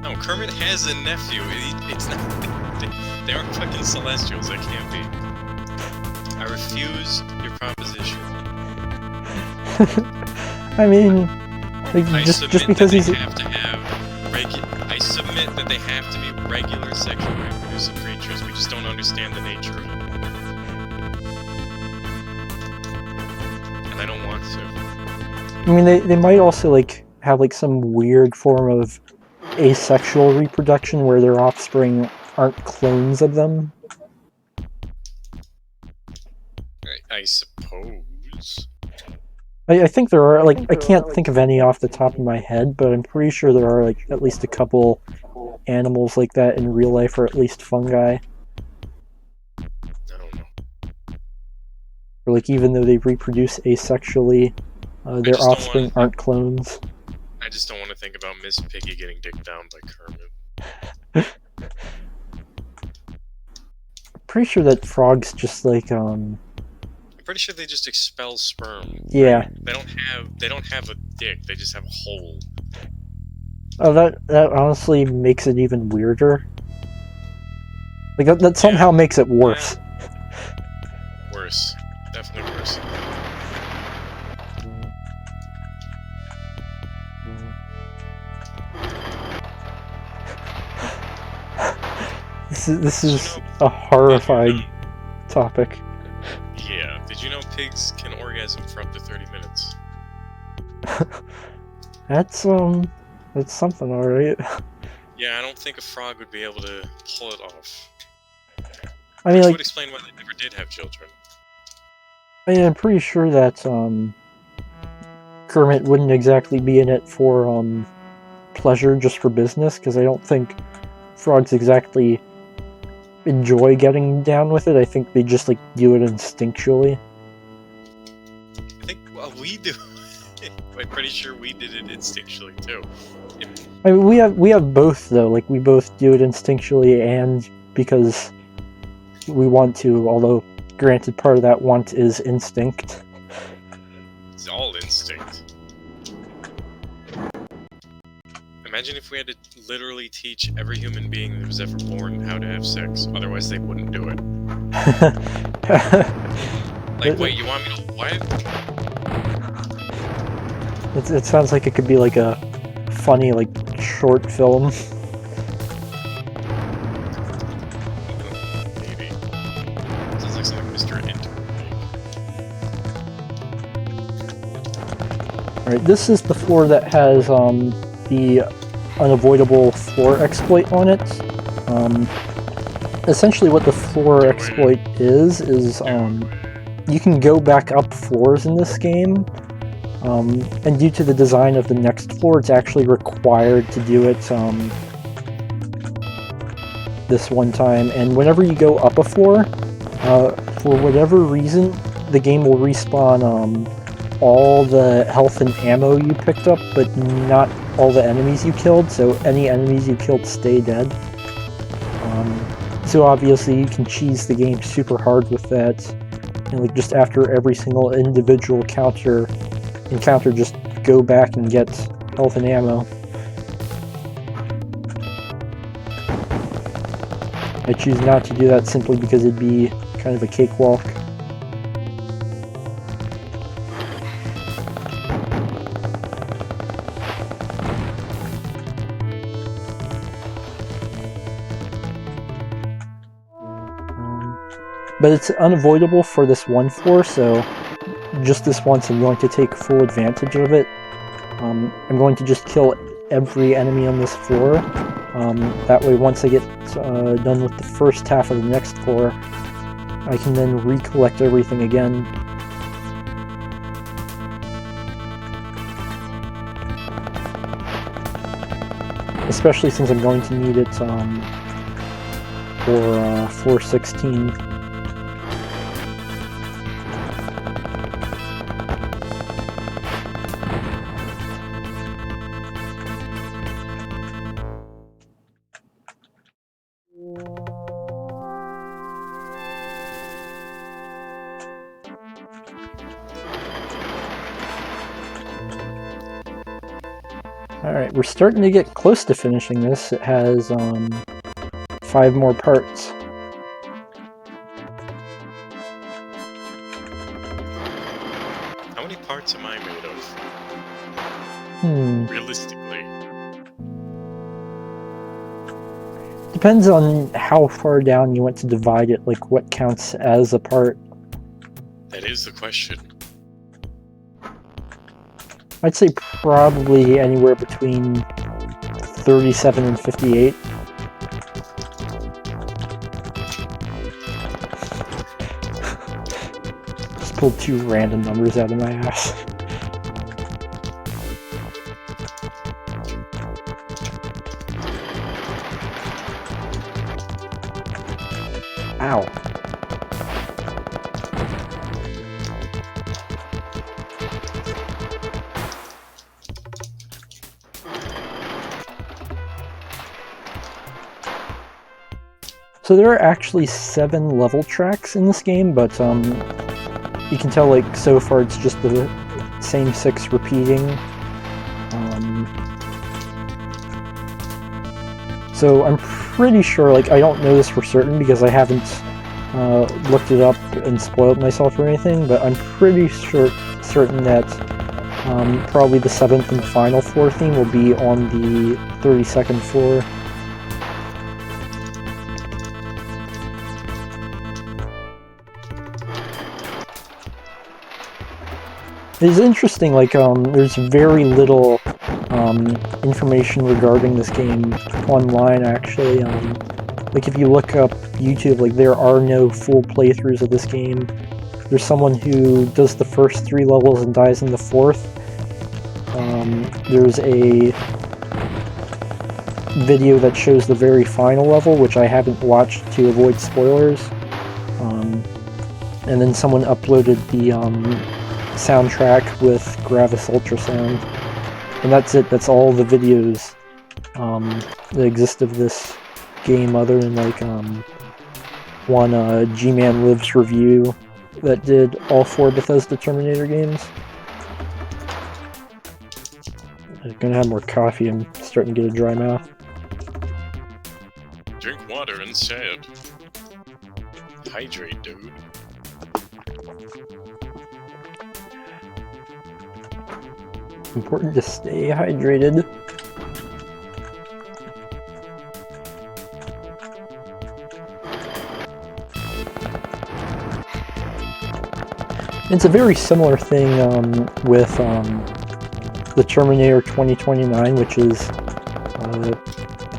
No, Kermit has a nephew. It's not. They aren't fucking Celestials. That can't be. I refuse your proposition. I mean, like, just because he's. I submit that they have to be regular sexually reproducing creatures. We just don't understand the nature of it. And I don't want to. I mean, they might also like have like some weird form of asexual reproduction where their offspring aren't clones of them. I suppose. I think there are, like, I can't think of any off the top of my head, but I'm pretty sure there are, like, at least a couple animals like that in real life, or at least fungi. I don't know. Or, like, even though they reproduce asexually, their offspring aren't clones. I just don't want to think about Miss Piggy getting dicked down by Kermit. Pretty sure that frogs just, like, I'm pretty sure they just expel sperm. Yeah. They don't have a dick, they just have a hole. Oh, that honestly makes it even weirder. Like, that somehow makes it worse. Yeah. Worse. Definitely worse. This is a horrifying topic. Yeah. Did you know pigs can orgasm for up to 30 minutes? That's something, alright. Yeah, I don't think a frog would be able to pull it off. I mean, Which like, would explain why they never did have children. I mean, I'm pretty sure that Kermit wouldn't exactly be in it for pleasure, just for business, because I don't think frogs exactly enjoy getting down with it. I think they just like do it instinctually. I think we do. I'm pretty sure we did it instinctually too. I mean, we have both though. Like, we both do it instinctually and because we want to. Although, granted, part of that want is instinct. It's all instinct. Imagine if we had to literally teach every human being that was ever born how to have sex. Otherwise, they wouldn't do it. Like, wait, you want me to what? It sounds like it could be like a funny, like, short film. Alright, this is the floor that has the unavoidable floor exploit on it. Essentially what the floor exploit is you can go back up floors in this game, and due to the design of the next floor, it's actually required to do it this one time, and whenever you go up a floor, for whatever reason, the game will respawn all the health and ammo you picked up, but not all the enemies you killed, so any enemies you killed stay dead. So obviously you can cheese the game super hard with that, and like just after every single individual encounter, just go back and get health and ammo. I choose not to do that simply because it'd be kind of a cakewalk. But it's unavoidable for this one floor, so just this once I'm going to take full advantage of it. I'm going to just kill every enemy on this floor. That way once I get done with the first half of the next floor, I can then recollect everything again. Especially since I'm going to need it for floor 16. Alright, we're starting to get close to finishing this. It has 5 more parts. How many parts am I made of? Realistically. Depends on how far down you want to divide it, like what counts as a part. That is the question. I'd say probably anywhere between 37 and 58. Just pulled 2 random numbers out of my ass. Ow. So there are actually 7 level tracks in this game, but you can tell like so far it's just the same 6 repeating. So I'm pretty sure, like I don't know this for certain because I haven't looked it up and spoiled myself or anything, but I'm pretty certain that probably the 7th and final floor theme will be on the 32nd floor. It's interesting, like, there's very little information regarding this game online, actually. Like, if you look up YouTube, like, there are no full playthroughs of this game. There's someone who does the first 3 levels and dies in the 4th. There's a video that shows the very final level, which I haven't watched to avoid spoilers. And then someone uploaded the soundtrack with Gravis Ultrasound, and that's it. That's all the videos that exist of this game, other than like one G-Man Lives review that did all 4 Bethesda Terminator games. I'm gonna have more coffee. I'm starting to get a dry mouth. Drink water instead. Hydrate, dude. Important to stay hydrated. It's a very similar thing with the Terminator 2029, which is the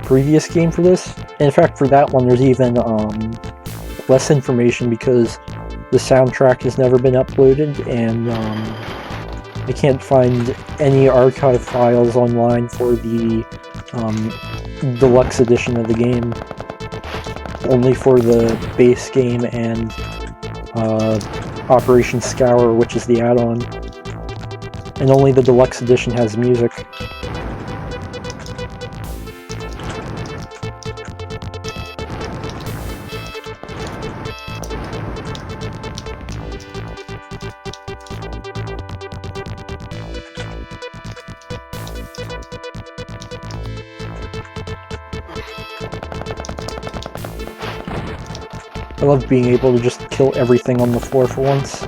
previous game for this. And in fact, for that one, there's even less information because the soundtrack has never been uploaded, and I can't find any archive files online for the deluxe edition of the game. Only for the base game and Operation Scour, which is the add-on. And only the deluxe edition has music. I love being able to just kill everything on the floor for once.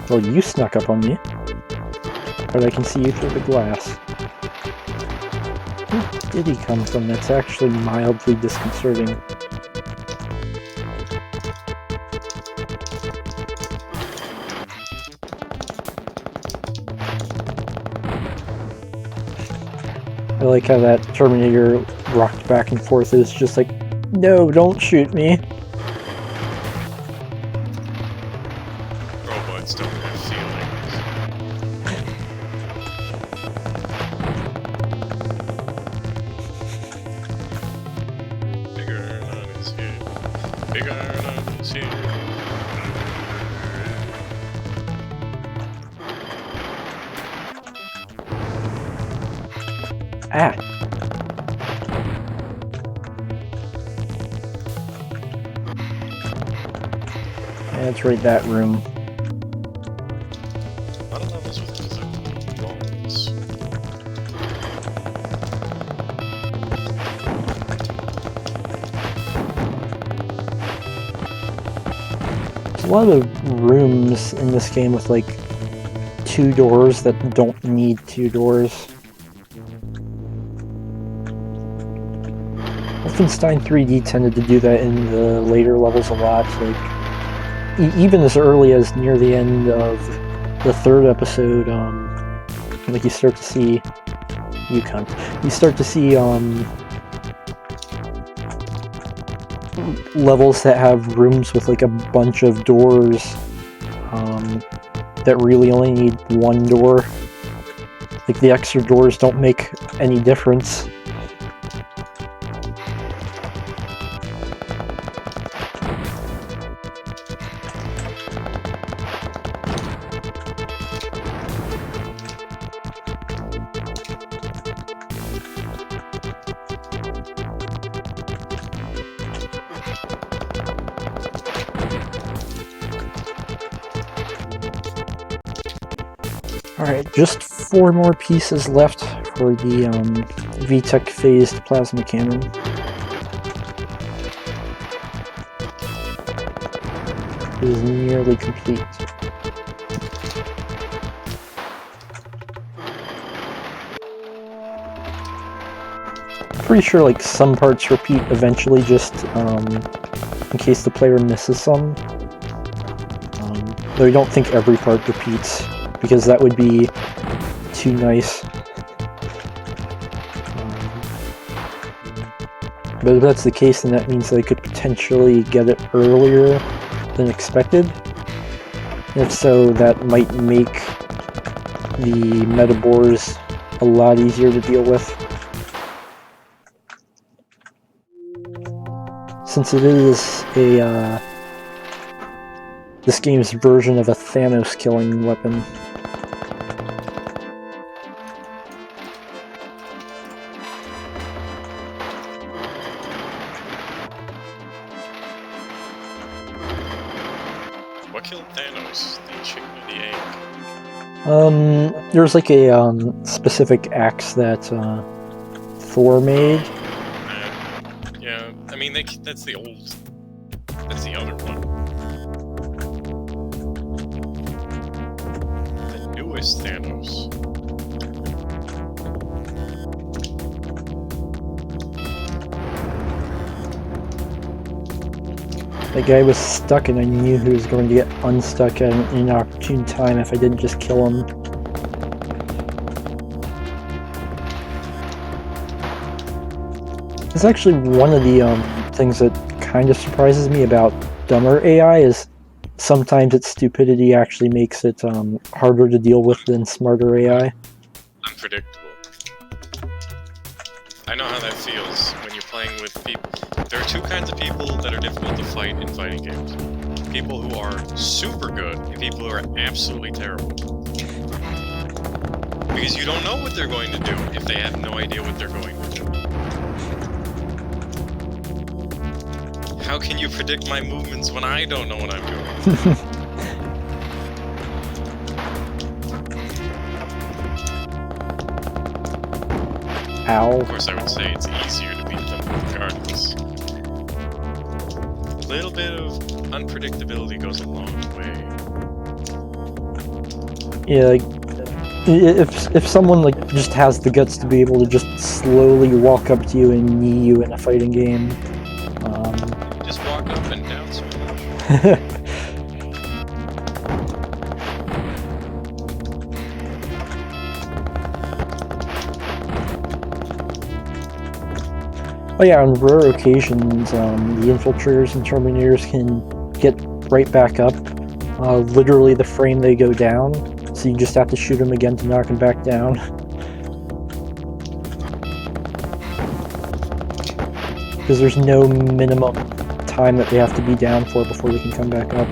Well, you snuck up on me, but I can see you through the glass. Where did he come from? That's actually mildly disconcerting. I like how that Terminator rocked back and forth. It was just like, no, don't shoot me. Robots don't have feelings. Big iron on his head. Big iron on his head. Ah! That's right, that room. A lot of levels with physical walls. There's a lot of rooms in this game with like 2 doors that don't need 2 doors. Wolfenstein 3D tended to do that in the later levels a lot, like even as early as near the end of the 3rd episode, like you start to see, you start to see levels that have rooms with like a bunch of doors that really only need 1 door. Like the extra doors don't make any difference. Alright, just 4 more pieces left for the VTEC phased plasma cannon. It is nearly complete. Pretty sure like some parts repeat eventually, just in case the player misses some. Though I don't think every part repeats, because that would be too nice. But if that's the case, then that means that I could potentially get it earlier than expected. And if so, that might make the Meta-Borgs a lot easier to deal with. Since it is a this game's version of a Thanos killing weapon. What killed Thanos? The chicken or the egg? There's like a specific axe that Thor made. Yeah, I mean that's the old. That's the other one. The newest Thanos. That guy was stuck, and I knew he was going to get unstuck at an inopportune time if I didn't just kill him. It's actually one of the things that kind of surprises me about dumber AI is sometimes its stupidity actually makes it harder to deal with than smarter AI. Unpredictable. I know how that feels when you're playing with people. There are two kinds of people that are difficult to fight in fighting games. People who are super good and people who are absolutely terrible. Because you don't know what they're going to do if they have no idea what they're going to do. How can you predict my movements when I don't know what I'm doing? Ow. Of course, I would say it's easier to beat them regardless. A little bit of unpredictability goes a long way. Yeah, like, if someone like just has the guts to be able to just slowly walk up to you and knee you in a fighting game, just walk up and down so much. Oh yeah, on rare occasions, the infiltrators and Terminators can get right back up, literally the frame they go down, so you just have to shoot them again to knock them back down. Because there's no minimum time that they have to be down for before they can come back up.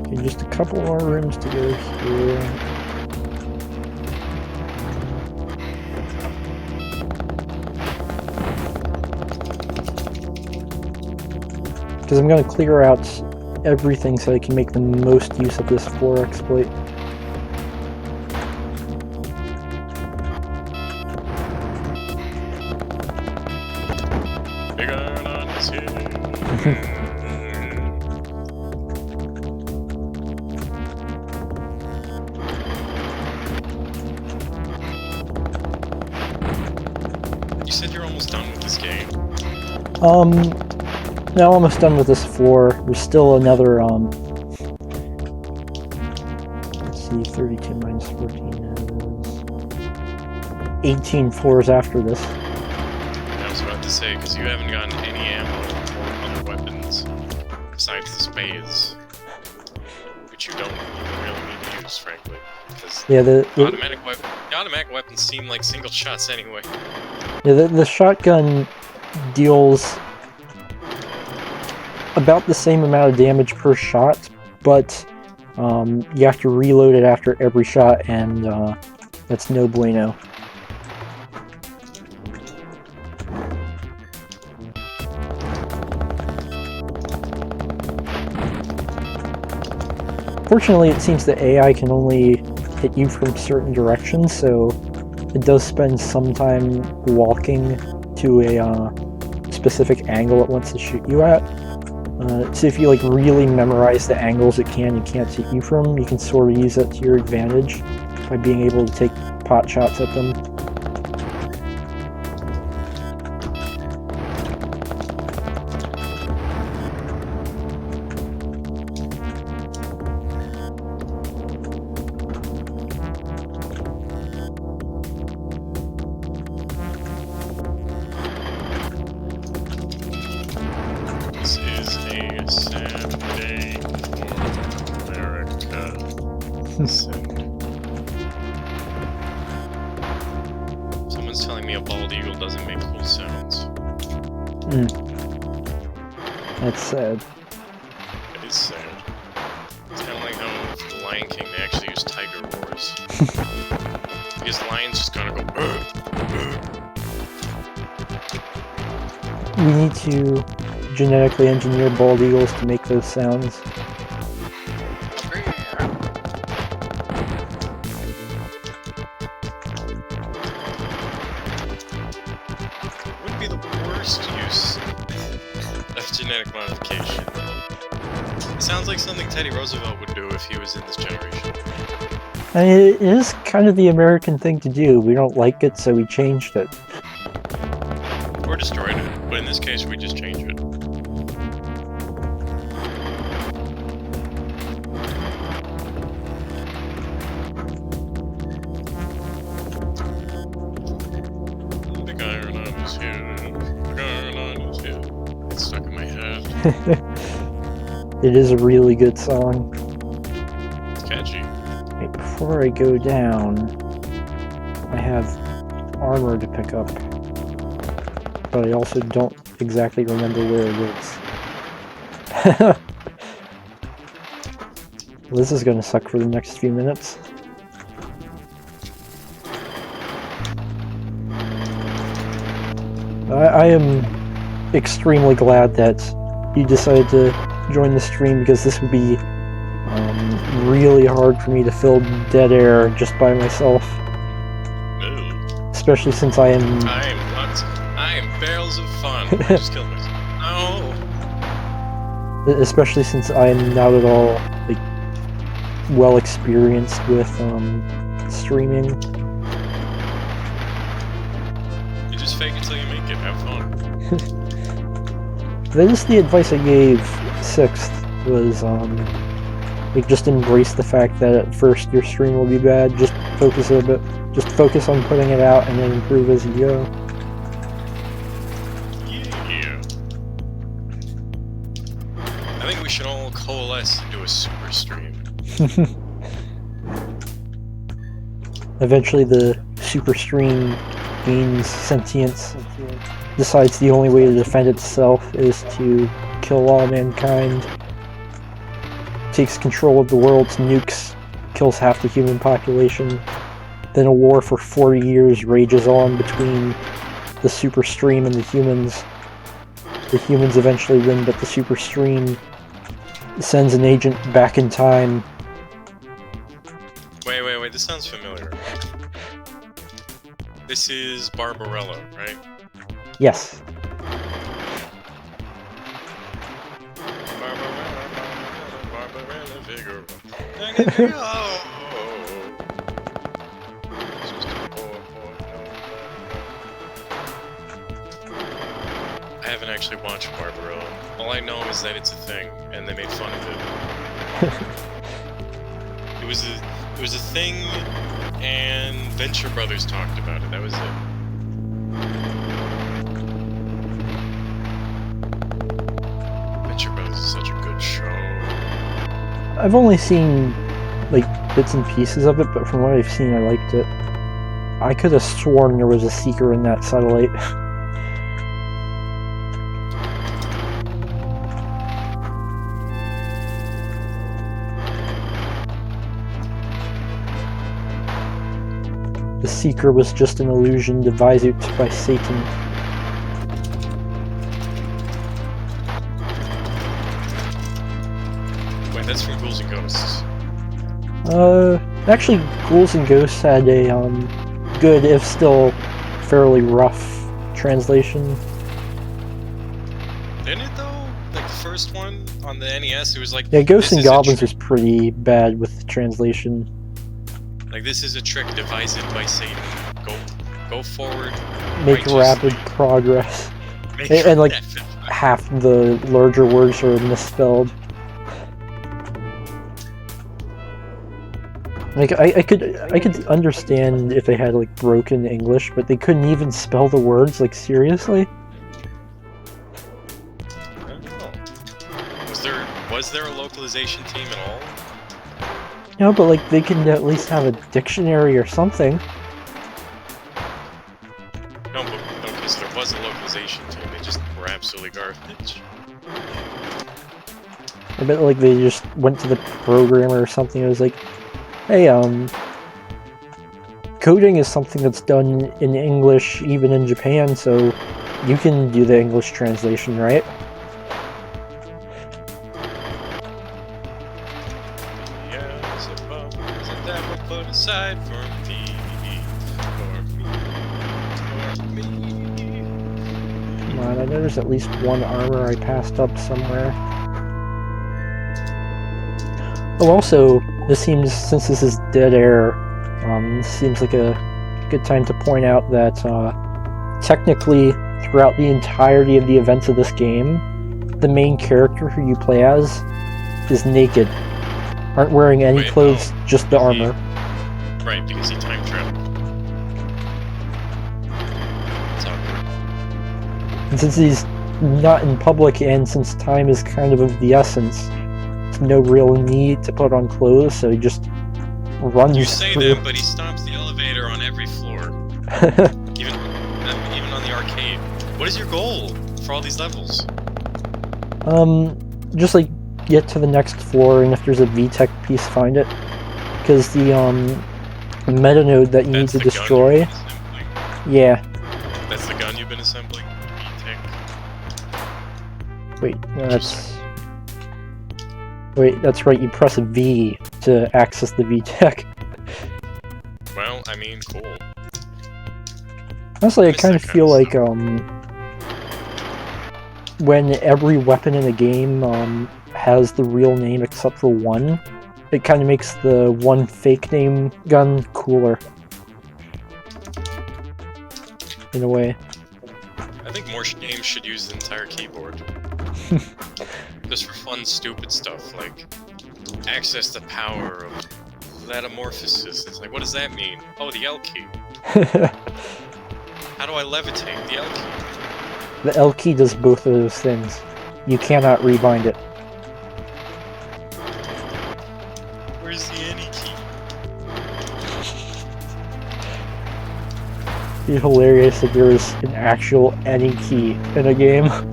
Okay, just a couple more rooms to go here. Because I'm going to clear out everything so I can make the most use of this floor exploit. Big iron on his head. You said you're almost done with this game. Now almost done with this floor. There's still another, let's see, 32 minus 14 is 18 floors after this. I was about to say, because you haven't gotten any ammo or other weapons besides the spades, which you don't really need to use, frankly. Because Yeah, the automatic weapons seem like single shots anyway. Yeah, the shotgun deals about the same amount of damage per shot, but you have to reload it after every shot, and that's no bueno. Fortunately, it seems that AI can only hit you from certain directions, so it does spend some time walking to a specific angle it wants to shoot you at. So if you like really memorize the angles it can't hit you from, you can sort of use that to your advantage by being able to take pot shots at them. This is a sad day for America. Someone's telling me a bald eagle doesn't make cool sounds. That's sad. It is sad. It's kind of like how for the Lion King they actually use tiger roars. Because lions just kind of go. We need to genetically engineer bald eagles to make those sounds. Wouldn't be the first use of genetic modification. It sounds like something Teddy Roosevelt would do if he was in this generation. I mean, it is kind of the American thing to do. We don't like it, so we changed it. Or destroyed it, but in this case we just changed it. The iron on his head, the iron on his head. It's stuck in my head. It is a really good song. It's catchy. Wait, before I go down, I have armor to pick up. But I also don't exactly remember where it is. Well, this is gonna suck for the next few minutes. I am extremely glad that you decided to join the stream, because this would be really hard for me to fill dead air just by myself. Ooh. Especially since I am... I am barrels of fun. I just killed myself. No! Especially since I am not at all, like, well experienced with, streaming. You just fake it till you make it. Have fun. That is the advice I gave Sixth, was, like, just embrace the fact that at first your stream will be bad, just focus on putting it out and then improve as you go. Yeah. I think we should all coalesce and do a super stream. Eventually the super stream gains sentience, decides the only way to defend itself is to kill all mankind, takes control of the world's nukes, kills half the human population, then a war for 40 years rages on between the super stream and the humans. The humans eventually win, but the super stream sends an agent back in time. Wait, this sounds familiar. This is Barbarella, right? Yes. Barbarella Figaro. I haven't actually watched Barbarella. All I know is that it's a thing, and they made fun of it. It was a thing, and Venture Brothers talked about it. That was it. Venture Brothers is such a good show. I've only seen, like, bits and pieces of it, but from what I've seen, I liked it. I could have sworn there was a seeker in that satellite. The Seeker was just an illusion devised by Satan. Wait, that's from Ghouls and Ghosts. Actually, Ghouls and Ghosts had a, good, if still fairly rough translation. Didn't it, though? Like, the first one on the NES, it was like... Yeah, Ghosts this and is a Goblins was pretty bad with the translation. Like, this is a trick devised by Satan. Go forward. Make rapid progress. And like, half the larger words are misspelled. Like, I could understand if they had, like, broken English, but they couldn't even spell the words, like, seriously? I don't know. Was there a localization team at all? No, but, like, they can at least have a dictionary or something. No, because there was a localization team, they just were absolutely garbage. I bet, like, they just went to the programmer or something and was like, hey, coding is something that's done in English, even in Japan, so you can do the English translation, right? Yes, above is a devil put aside for me. Come on, I know there's at least one armor I passed up somewhere. Oh, also, since this is dead air, this seems like a good time to point out that technically, throughout the entirety of the events of this game, the main character who you play as is naked. Aren't wearing any clothes, just the armor. Right, because he time traveled. It's awkward. And since he's not in public, and since time is kind of the essence, there's no real need to put on clothes, so he just runs You say through. that, but he stops the elevator on every floor. even on the arcade. What is your goal for all these levels? Just like get to the next floor, and if there's a VTEC piece, find it. Because the meta node that you need to destroy. Yeah. That's the gun you've been assembling? VTEC. Wait, that's right, you press V to access the VTEC. Well, I mean, cool. Honestly, I kind of feel like, when every weapon in the game, has the real name except for one, it kind of makes the one fake name gun cooler. In a way. I think more games should use the entire keyboard. Just for fun, stupid stuff, like access the power of metamorphosis. It's like, what does that mean? Oh, the L key. How do I levitate? The L key. The L key does both of those things. You cannot rebind it. Where's the any key? It'd be hilarious if there was an actual any key in a game. I'm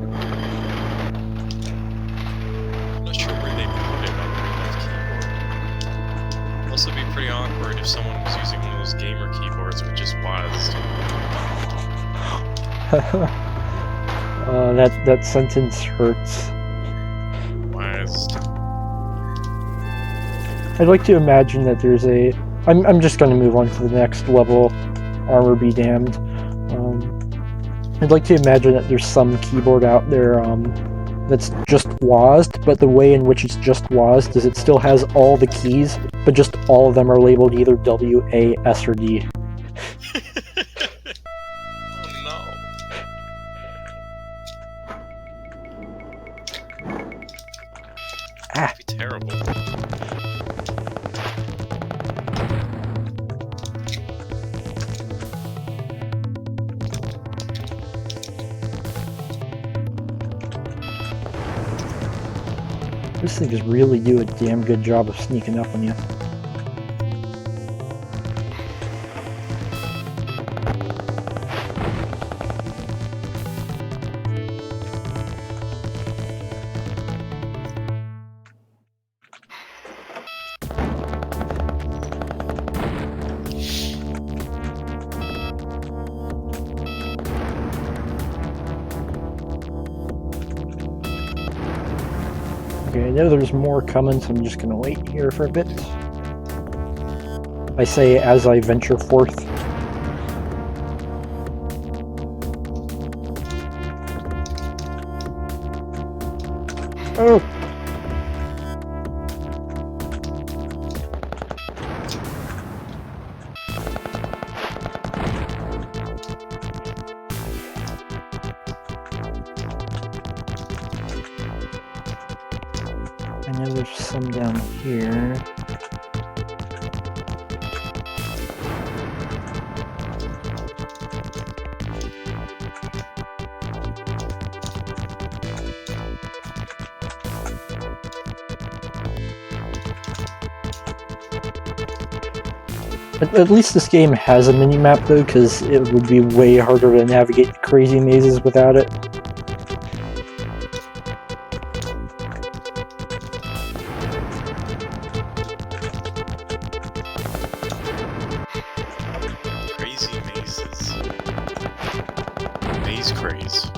not sure where they put it on the keyboard. It'd also be pretty awkward if someone was using one of those gamer keyboards with just WASD. That sentence hurts. WASD. I'd like to imagine that there's a... I'm just going to move on to the next level, Armor Be Damned. I'd like to imagine that there's some keyboard out there that's just WASD, but the way in which it's just WASD is it still has all the keys, but just all of them are labeled either W, A, S, or D. That'd be terrible. This thing just really do a damn good job of sneaking up on you. Okay, I know there's more coming, so I'm just gonna wait here for a bit. I say as I venture forth. Oh! I know there's some down here. At least this game has a mini-map though, because it would be way harder to navigate crazy mazes without it. Crazy mazes. Maze craze.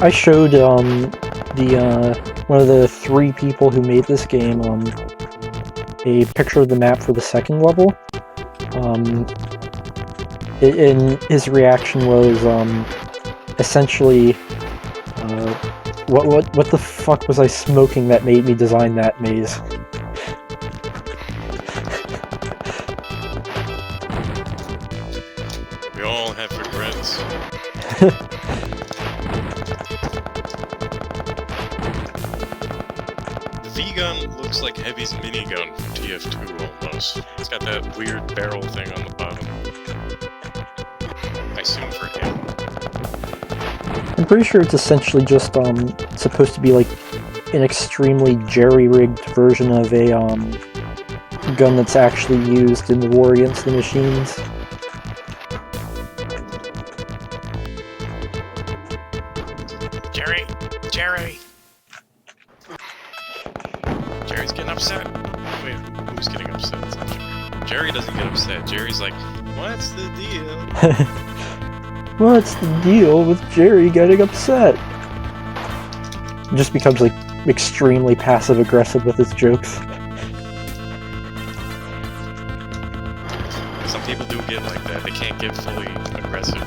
I showed one of the 3 people who made this game a picture of the map for the second level. and his reaction was essentially, what the fuck was I smoking that made me design that maze? We all have regrets. The V-gun looks like Heavy's minigun from TF2 almost. It's got that weird barrel thing on the bottom. I assume for him. I'm pretty sure it's essentially just supposed to be like an extremely jerry-rigged version of a gun that's actually used in the war against the machines. Jerry's getting upset. Wait, who's getting upset? It's not Jerry. Jerry doesn't get upset. Jerry's like, what's the deal? What's the deal with Jerry getting upset? He just becomes like extremely passive-aggressive with his jokes. Some people do get like that. They can't get fully aggressive.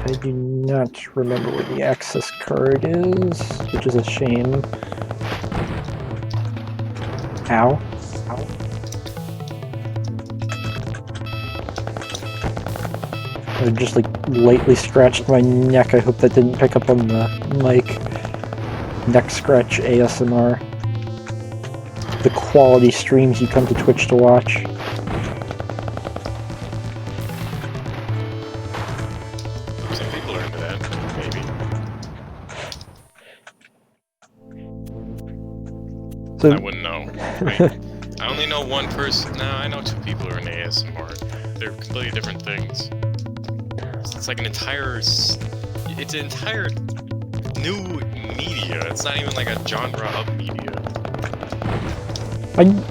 I do not remember where the access card is, which is a shame. Ow. Ow. I just like lightly scratched my neck. I hope that didn't pick up on the mic. Neck scratch ASMR. The quality streams you come to Twitch to watch. Some people are into that, maybe. So, I wouldn't know. I only know one person. No, I know two people who are in ASMR. They're completely different things. It's like an entire... It's an entire new media. It's not even like a genre of media. I'm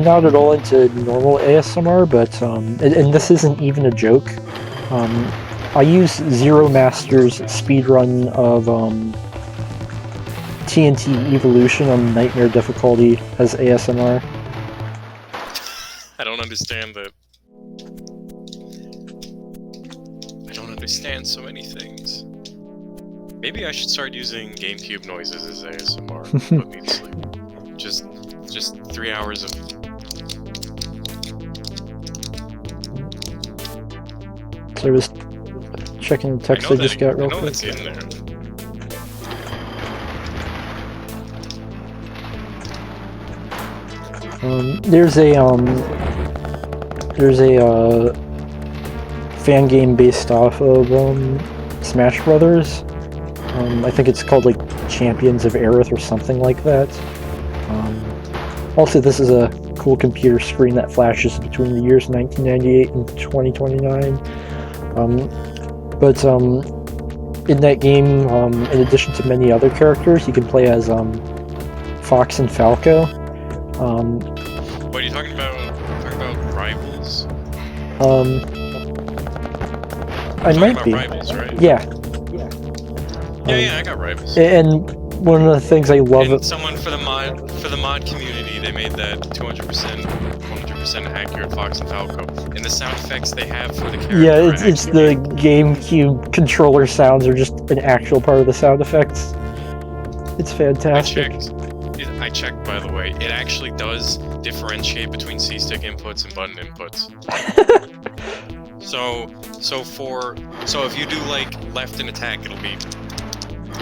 not at all into normal ASMR, but and this isn't even a joke. I use Zero Master's speedrun of TNT Evolution on Nightmare difficulty as ASMR. I don't understand that. I don't understand so many things. Maybe I should start using GameCube noises as ASMR. Put me to sleep. Just 3 hours of... So I was checking the text I just got real quick. It's in there. There's a fan game based off of Smash Brothers. I think it's called like Champions of Aerith or something like that. Also, this is a cool computer screen that flashes between the years 1998 and 2029. But in that game, in addition to many other characters, you can play as Fox and Falco. What are you talking about? Talking about Rivals? I might be. Rivals, right? Yeah. Yeah, I got Rivals. And one of the things I love... And someone for the mod community, they made that 100% accurate Fox and Falco. And the sound effects they have for the character... Yeah, it's the GameCube controller sounds are just an actual part of the sound effects. It's fantastic. I checked, by the way. It actually does differentiate between C-stick inputs and button inputs. So if you do like left and attack, it'll be...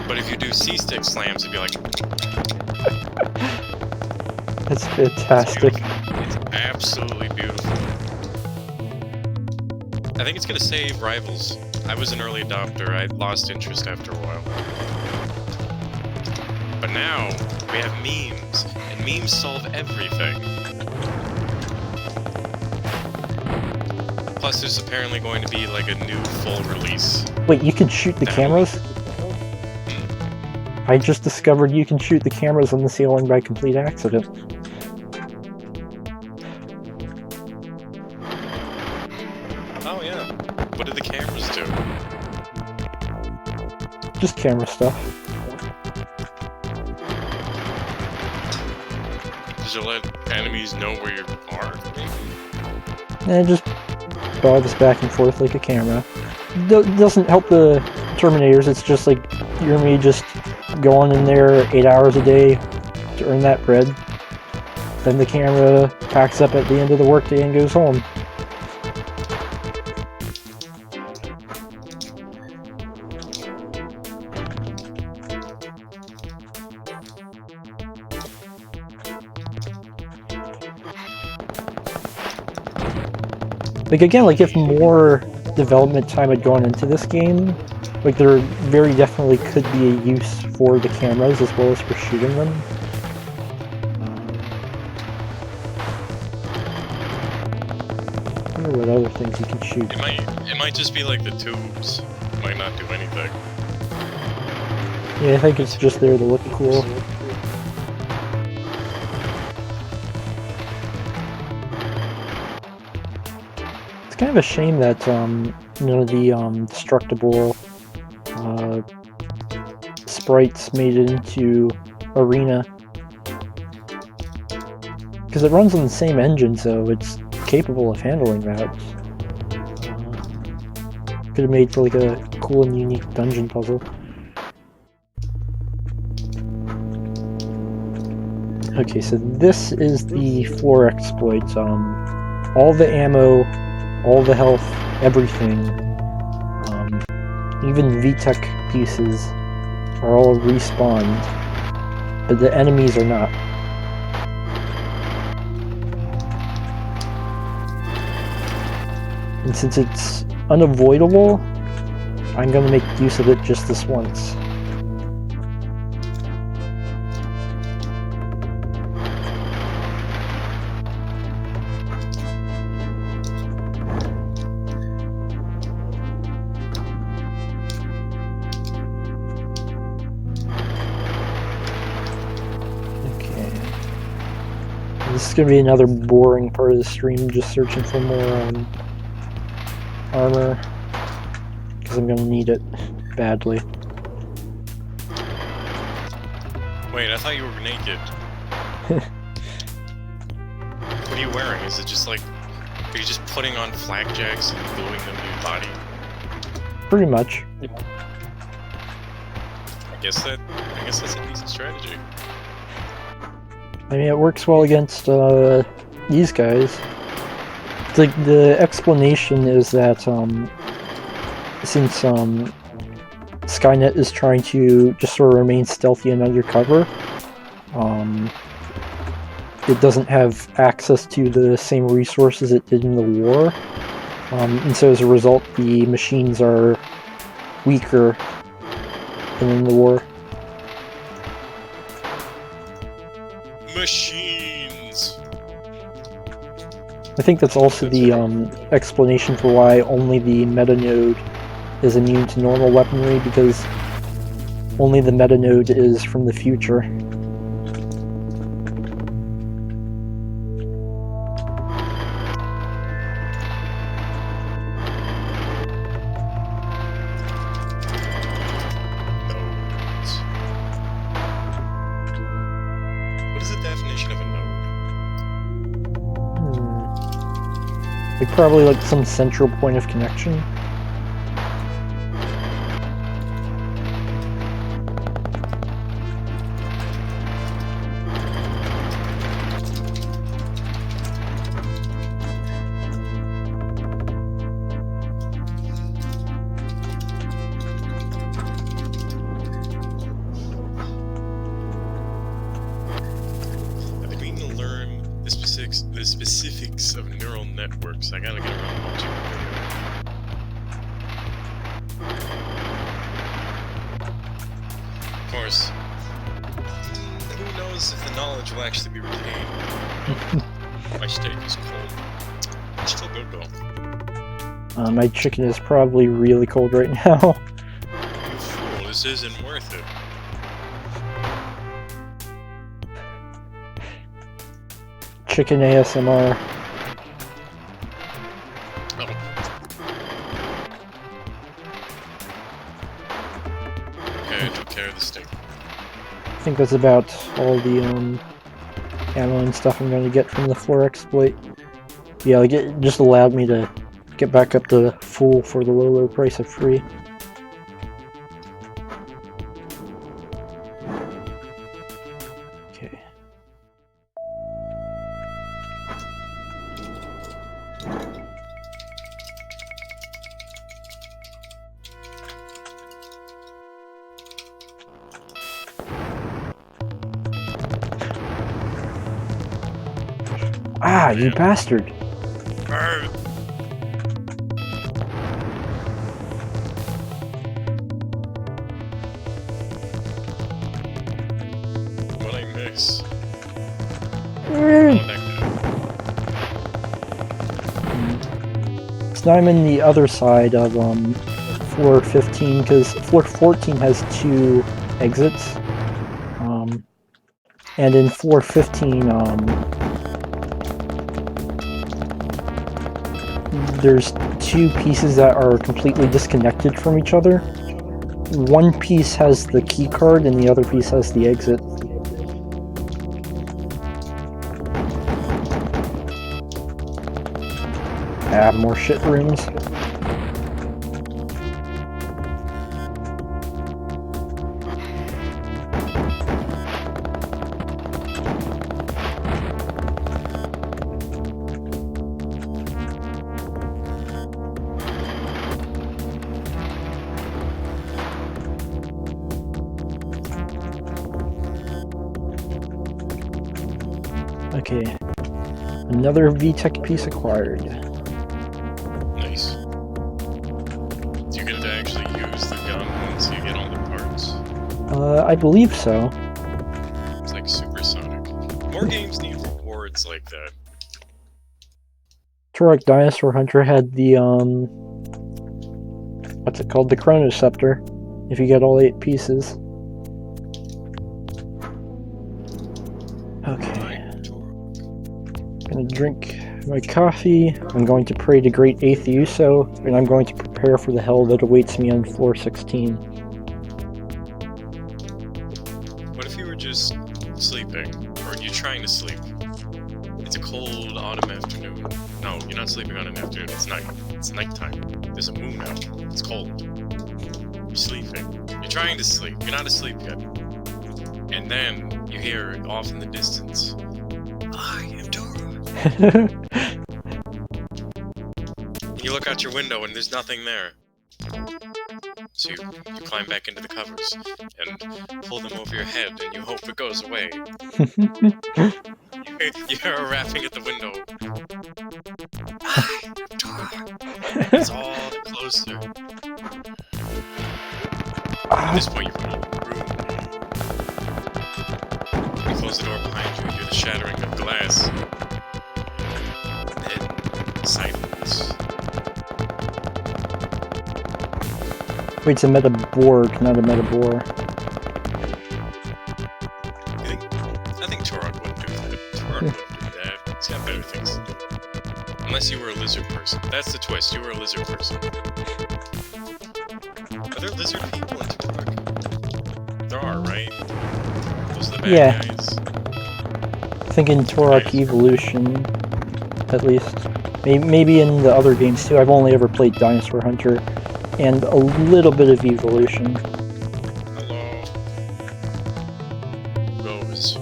But if you do C-stick slams, it'd be like... That's fantastic. It's absolutely beautiful. I think it's gonna save Rivals. I was an early adopter. I lost interest after a while. But now, we have memes, and memes solve everything. Plus, there's apparently going to be like a new full release. Wait, you can shoot the cameras? I just discovered you can shoot the cameras on the ceiling by complete accident. Oh yeah. What did the cameras do? Just camera stuff. to let enemies know where you are, maybe? And it just bogs back and forth like a camera. Doesn't help the Terminators, it's just like you're me just going in there 8 hours a day to earn that bread. Then the camera packs up at the end of the workday and goes home. Like, again, like, if more development time had gone into this game, like, there very definitely could be a use for the cameras as well as for shooting them. I wonder what other things you can shoot. It might just be like the tubes. It might not do anything. Yeah, I think it's just there to look cool. It's kind of a shame that, you know, the, destructible, sprites made it into Arena. Because it runs on the same engine, so it's capable of handling that. Could have made for, like, a cool and unique dungeon puzzle. Okay, so this is the floor exploit. All the ammo, all the health, everything, even VTEC pieces are all respawned, but the enemies are not. And since it's unavoidable, I'm going to make use of it just this once. This is going to be another boring part of the stream, just searching for more armor, because I'm going to need it badly. Wait, I thought you were naked. What are you wearing? Is it just like, are you just putting on flak jacks and gluing them to your body? Pretty much. I guess that's a decent strategy. I mean, it works well against these guys. It's like, the explanation is that since Skynet is trying to just sort of remain stealthy and undercover, it doesn't have access to the same resources it did in the war, and so as a result the machines are weaker than in the war. Machines! I think that's also the explanation for why only the meta node is immune to normal weaponry, because only the meta node is from the future. Like, probably like some central point of connection. The specifics of neural networks. I gotta get around to watching the video. Of course, who knows if the knowledge will actually be retained. My steak is cold. It's still good though. My chicken is probably really cold right now. You fool, this isn't worth it. Chicken ASMR. Oh. Okay, I took care of the steak. I think that's about all the ammo and stuff I'm going to get from the floor exploit. Yeah, like it just allowed me to get back up to full for the low price of free. Okay. Ah, you bastard! What I miss? So now I'm in the other side of floor 15 because floor 14 has 2 exits, and in floor 15 there's 2 pieces that are completely disconnected from each other. One piece has the key card and the other piece has the exit. Ah, more shit rooms. Okay, another VTEC piece acquired. Nice. So you're gonna actually use the gun once you get all the parts? I believe so. It's like supersonic. More games need rewards like that. Turok Dinosaur Hunter had the, what's it called? The Chronoceptor, if you get all 8 pieces. Okay. Gonna drink my coffee, I'm going to pray to Great Atheuso, and I'm going to prepare for the hell that awaits me on floor 16. What if you were just sleeping, or you're trying to sleep? It's a cold autumn afternoon. No, you're not sleeping on an afternoon, it's night. It's nighttime. There's a moon out. It's cold. You're sleeping. You're trying to sleep. You're not asleep yet. And then you hear off in the distance, I am Dora. You look out your window and there's nothing there. So you climb back into the covers and pull them over your head and you hope it goes away. You're rapping at the window. I am Dora. It's all closer. At this point, you run out of the room. You close the door behind you and hear the shattering of glass. Then, silence. Wait, it's a Meta-Borg, not a Meta-Bor. I think Turok wouldn't do that. Turok wouldn't do that. He's got better things to do. Unless you were a lizard person. That's the twist. You were a lizard person. Are there lizard people in Turok? There are, right? Those are the bad guys. I think in Turok Evolution, at least. Maybe in the other games too. I've only ever played Dinosaur Hunter, and a little bit of Evolution. Hello. Rose.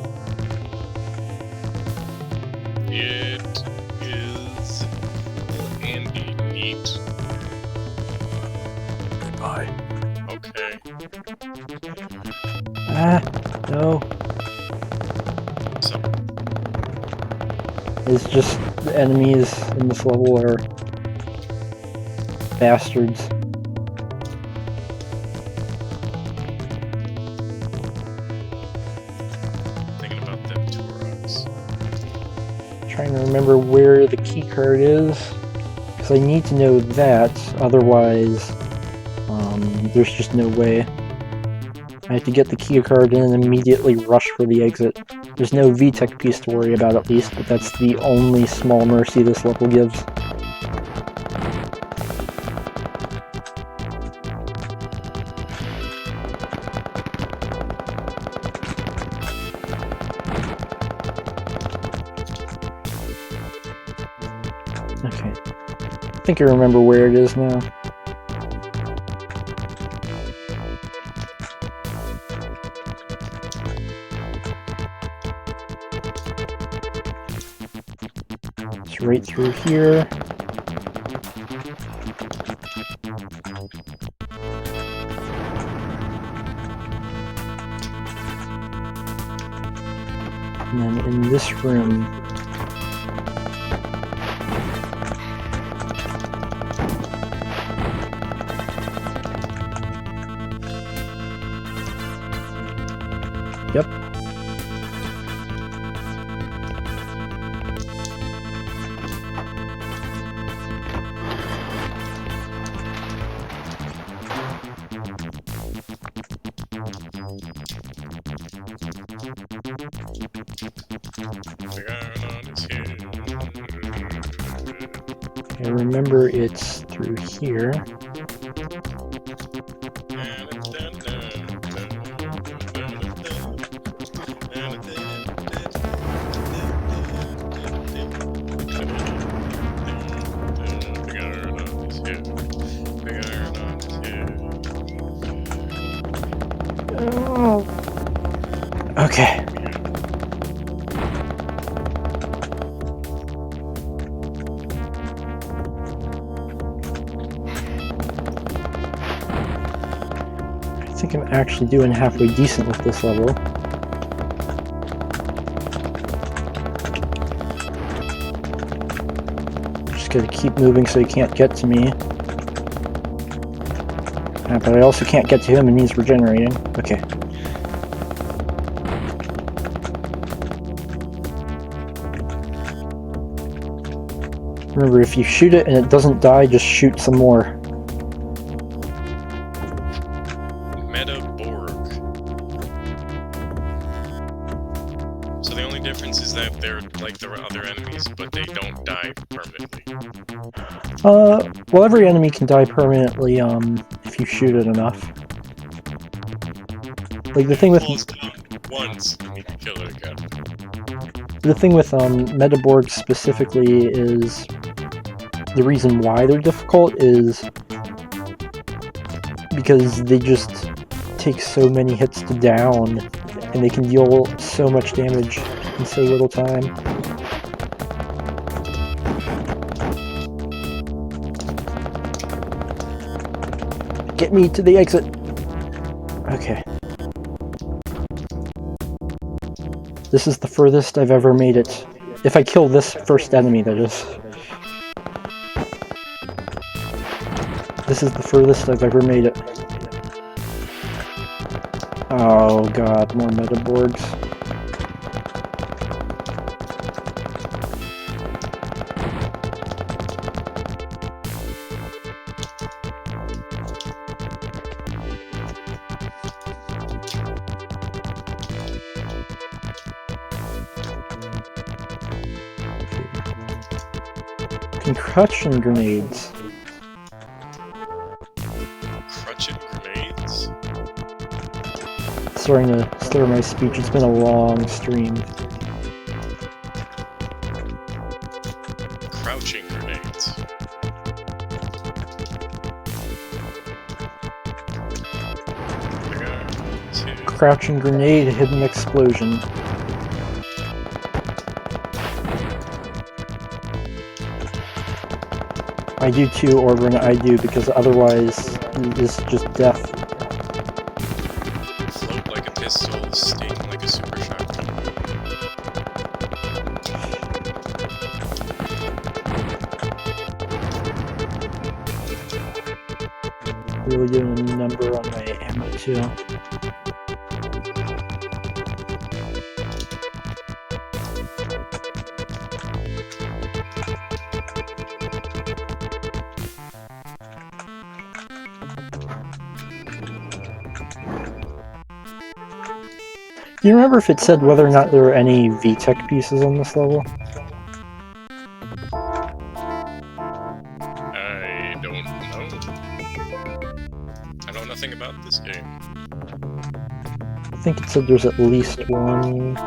It is Andy neat. Goodbye. Okay. Ah, no. So, It's just the enemies in this level are bastards. thinking about them Turoks. Trying to remember where the key card is, because I need to know that, otherwise there's just no way. I have to get the key card and then immediately rush for the exit. There's no VTEC piece to worry about at least, but that's the only small mercy this level gives. Okay. I think I remember where it is now. It's right through here. And then in this room, yep. I remember it's through here. Oh. Okay. I think I'm actually doing halfway decent with this level. Just gotta keep moving so he can't get to me. But I also can't get to him and he's regenerating. Okay. Remember, if you shoot it and it doesn't die, just shoot some more. Meta-Borg. So the only difference is that they're like the other enemies, but they don't die permanently. Well, every enemy can die permanently, if you shoot it enough. Like, the thing with... once, and you can kill it again. The thing with, Meta-Borgs specifically is... The reason why they're difficult is... because they just take so many hits to down, and they can deal so much damage in so little time. Get me to the exit! Okay. This is the furthest I've ever made it. If I kill this first enemy, that is. This is the furthest I've ever made it. Oh god, more Meta-Borgs. Concussion grenades. Crutching grenades? Starting to slur my speech, it's been a long stream. Crouching grenades. Crouching grenade, hidden explosion. I do too, Orban, I do, because otherwise it's just death. Float like a pistol, sting like a super shotgun. Really doing a number on my ammo too. Do you remember if it said whether or not there were any VTEC pieces on this level? I don't know. I know nothing about this game. I think it said there's at least one.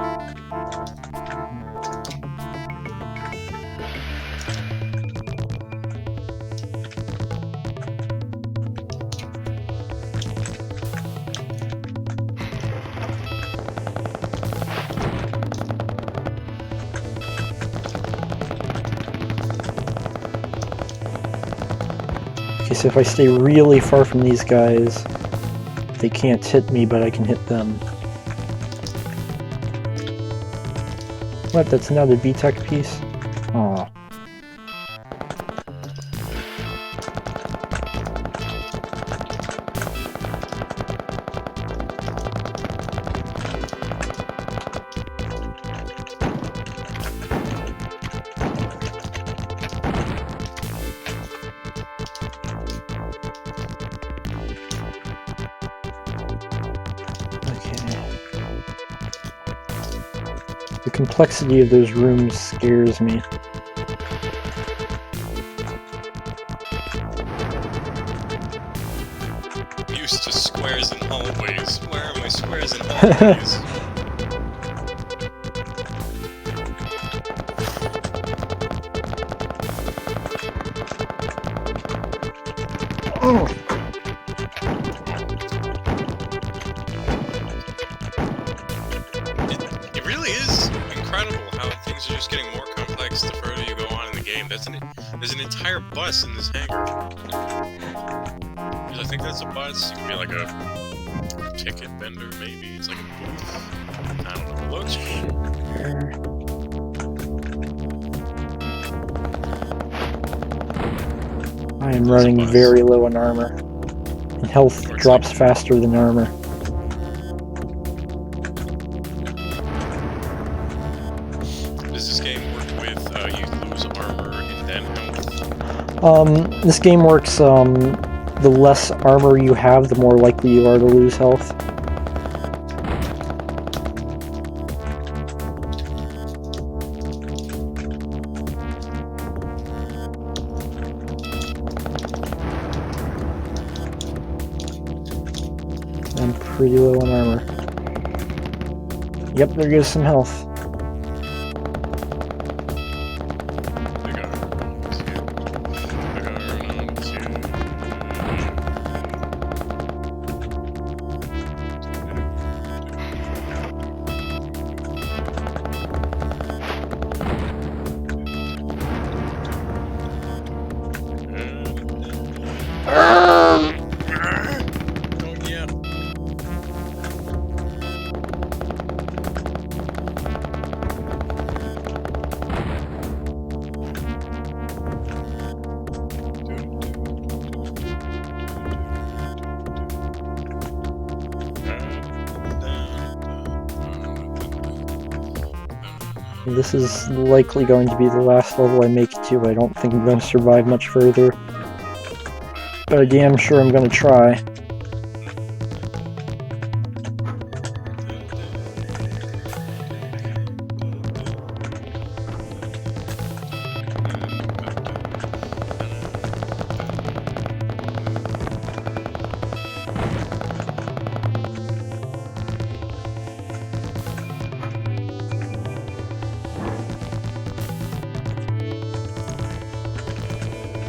Okay, so if I stay really far from these guys, they can't hit me, but I can hit them. What? That's another VTEC piece? Aw. The complexity of those rooms scares me. Used to squares and hallways. Where are my squares and hallways? Oh. It really is incredible how things are just getting more complex the further you go on in the game. There's an entire bus in this hangar. I think that's a bus. It could be like a ticket vendor, maybe. It's like a booth. I don't know. It looks cool. I am running very low on armor. And health drops faster than armor. Does this game work with you lose armor and then health? This game works, the less armor you have, the more likely you are to lose health. I'm pretty low on armor. Yep, there goes some health. This is likely going to be the last level I make it to. I don't think I'm going to survive much further. But I'm damn sure I'm going to try.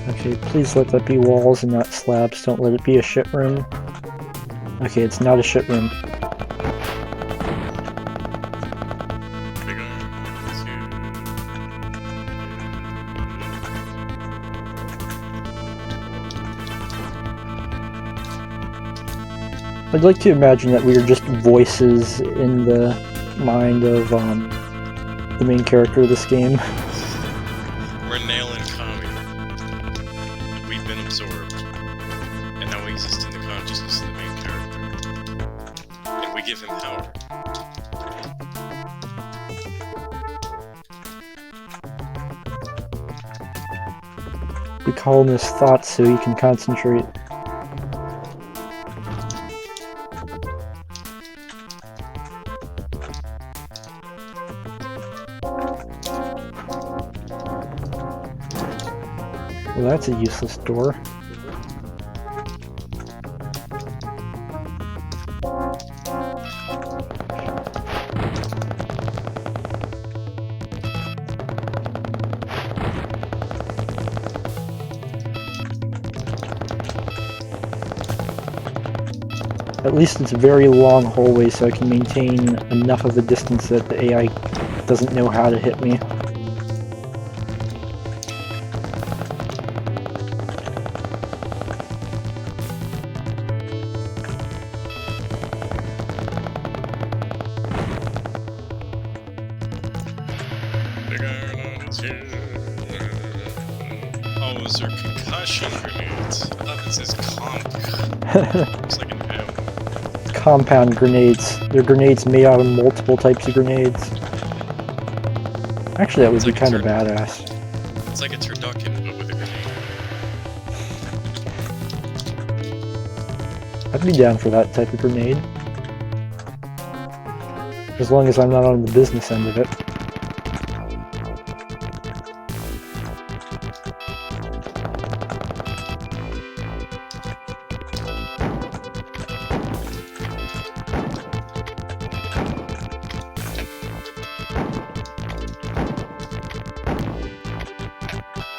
Okay, please let that be walls and not slabs. Don't let it be a shit room. Okay, it's not a shit room. I'd like to imagine that we are just voices in the mind of the main character of this game. We're nailing Kami. We've been absorbed. And now we exist in the consciousness of the main character. And we give him power. We call him his thoughts so he can concentrate. Well, that's a useless door. At least it's a very long hallway, so I can maintain enough of a distance that the AI doesn't know how to hit me. Oh, those are concussion grenades. I thought it says comp. Looks like an M. Compound grenades. They're grenades made out of multiple types of grenades. Actually, that would be like kind of badass. It's like a turducken, but with a grenade. I'd be down for that type of grenade. As long as I'm not on the business end of it.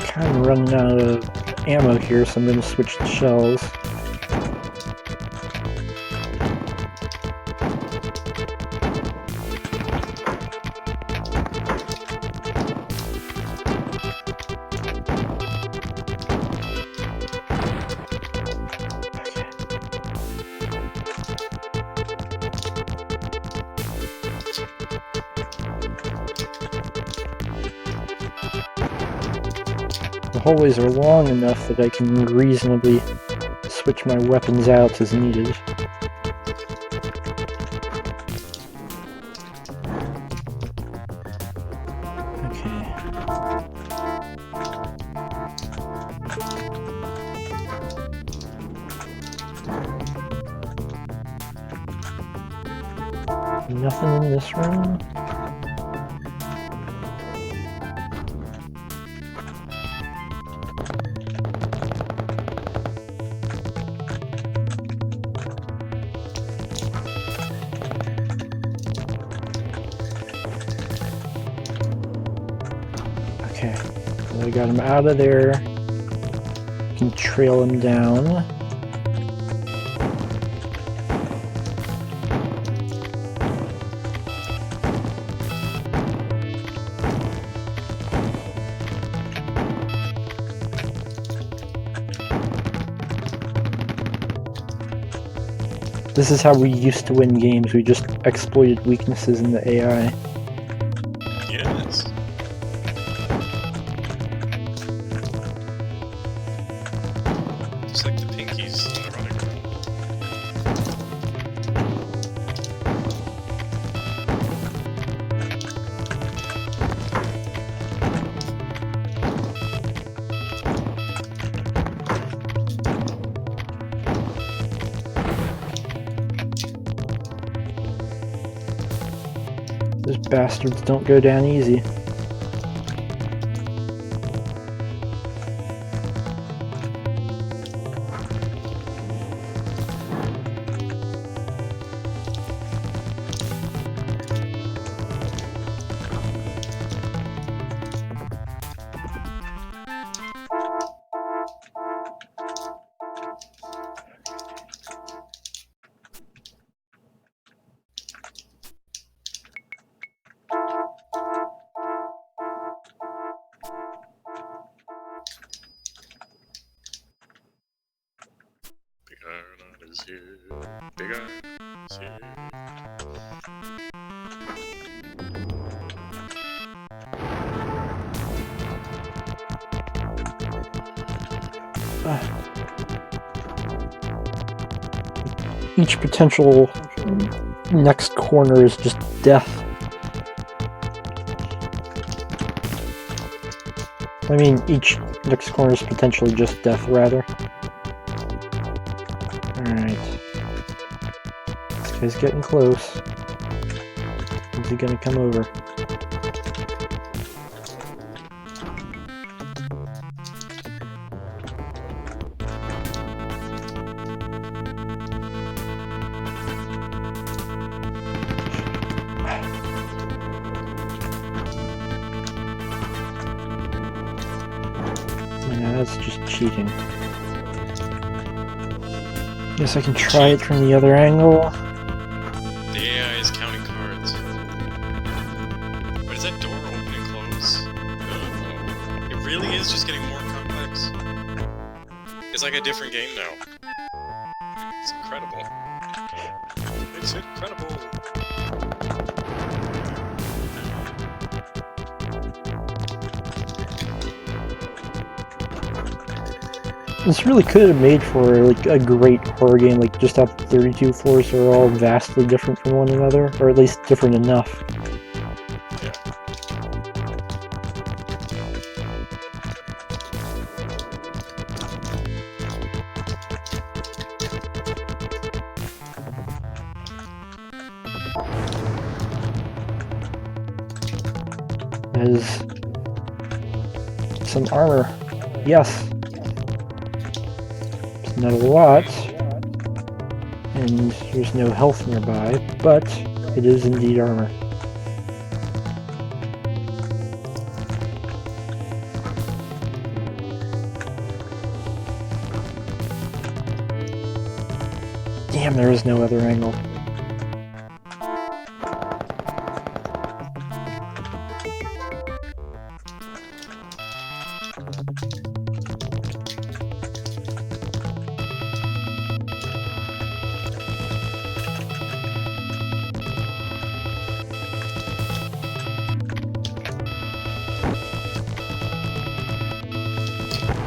Kind of running out of ammo here, so I'm going to switch to shells. The hallways are long enough that I can reasonably switch my weapons out as needed. Okay. Nothing in this room? Okay, so I got him out of there. Can trail him down. This is how we used to win games. We just exploited weaknesses in the AI. Yes. Just like the pinkies in the running room. Those bastards don't go down easy. Big Iron is here. Big Iron is here. Each potential next corner is just death. I mean, each next corner is potentially just death, rather. Alright. This guy's getting close. Is he gonna come over? Yeah, that's just cheating. Guess I can try it from the other angle. The AI is counting cards. But is that door open and close? Oh, it really is just getting more complex. It's like a different game now. It's incredible. It's incredible. This really could have made for like a great horror game, like just have 32 floors that are all vastly different from one another, or at least different enough. That is some armor. Yes. It's not a lot, and there's no health nearby, but it is indeed armor. Damn, there is no other angle.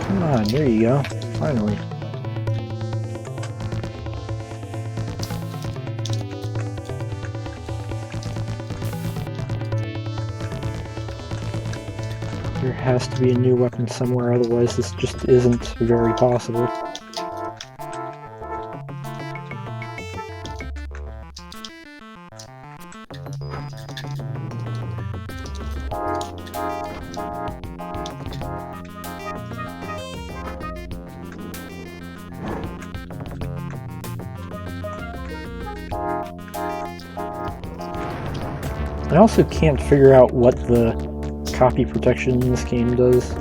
Come on, there you go. Finally. There has to be a new weapon somewhere, otherwise this just isn't very possible. I also can't figure out what the copy protection in this game does.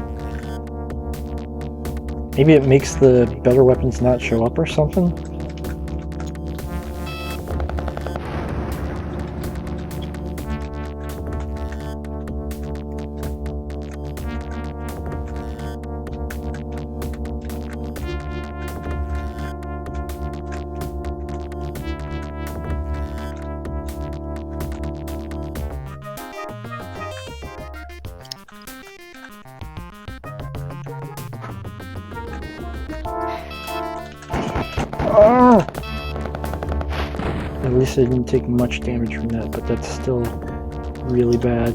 Maybe it makes the better weapons not show up or something? Oh! At least I didn't take much damage from that, but that's still really bad.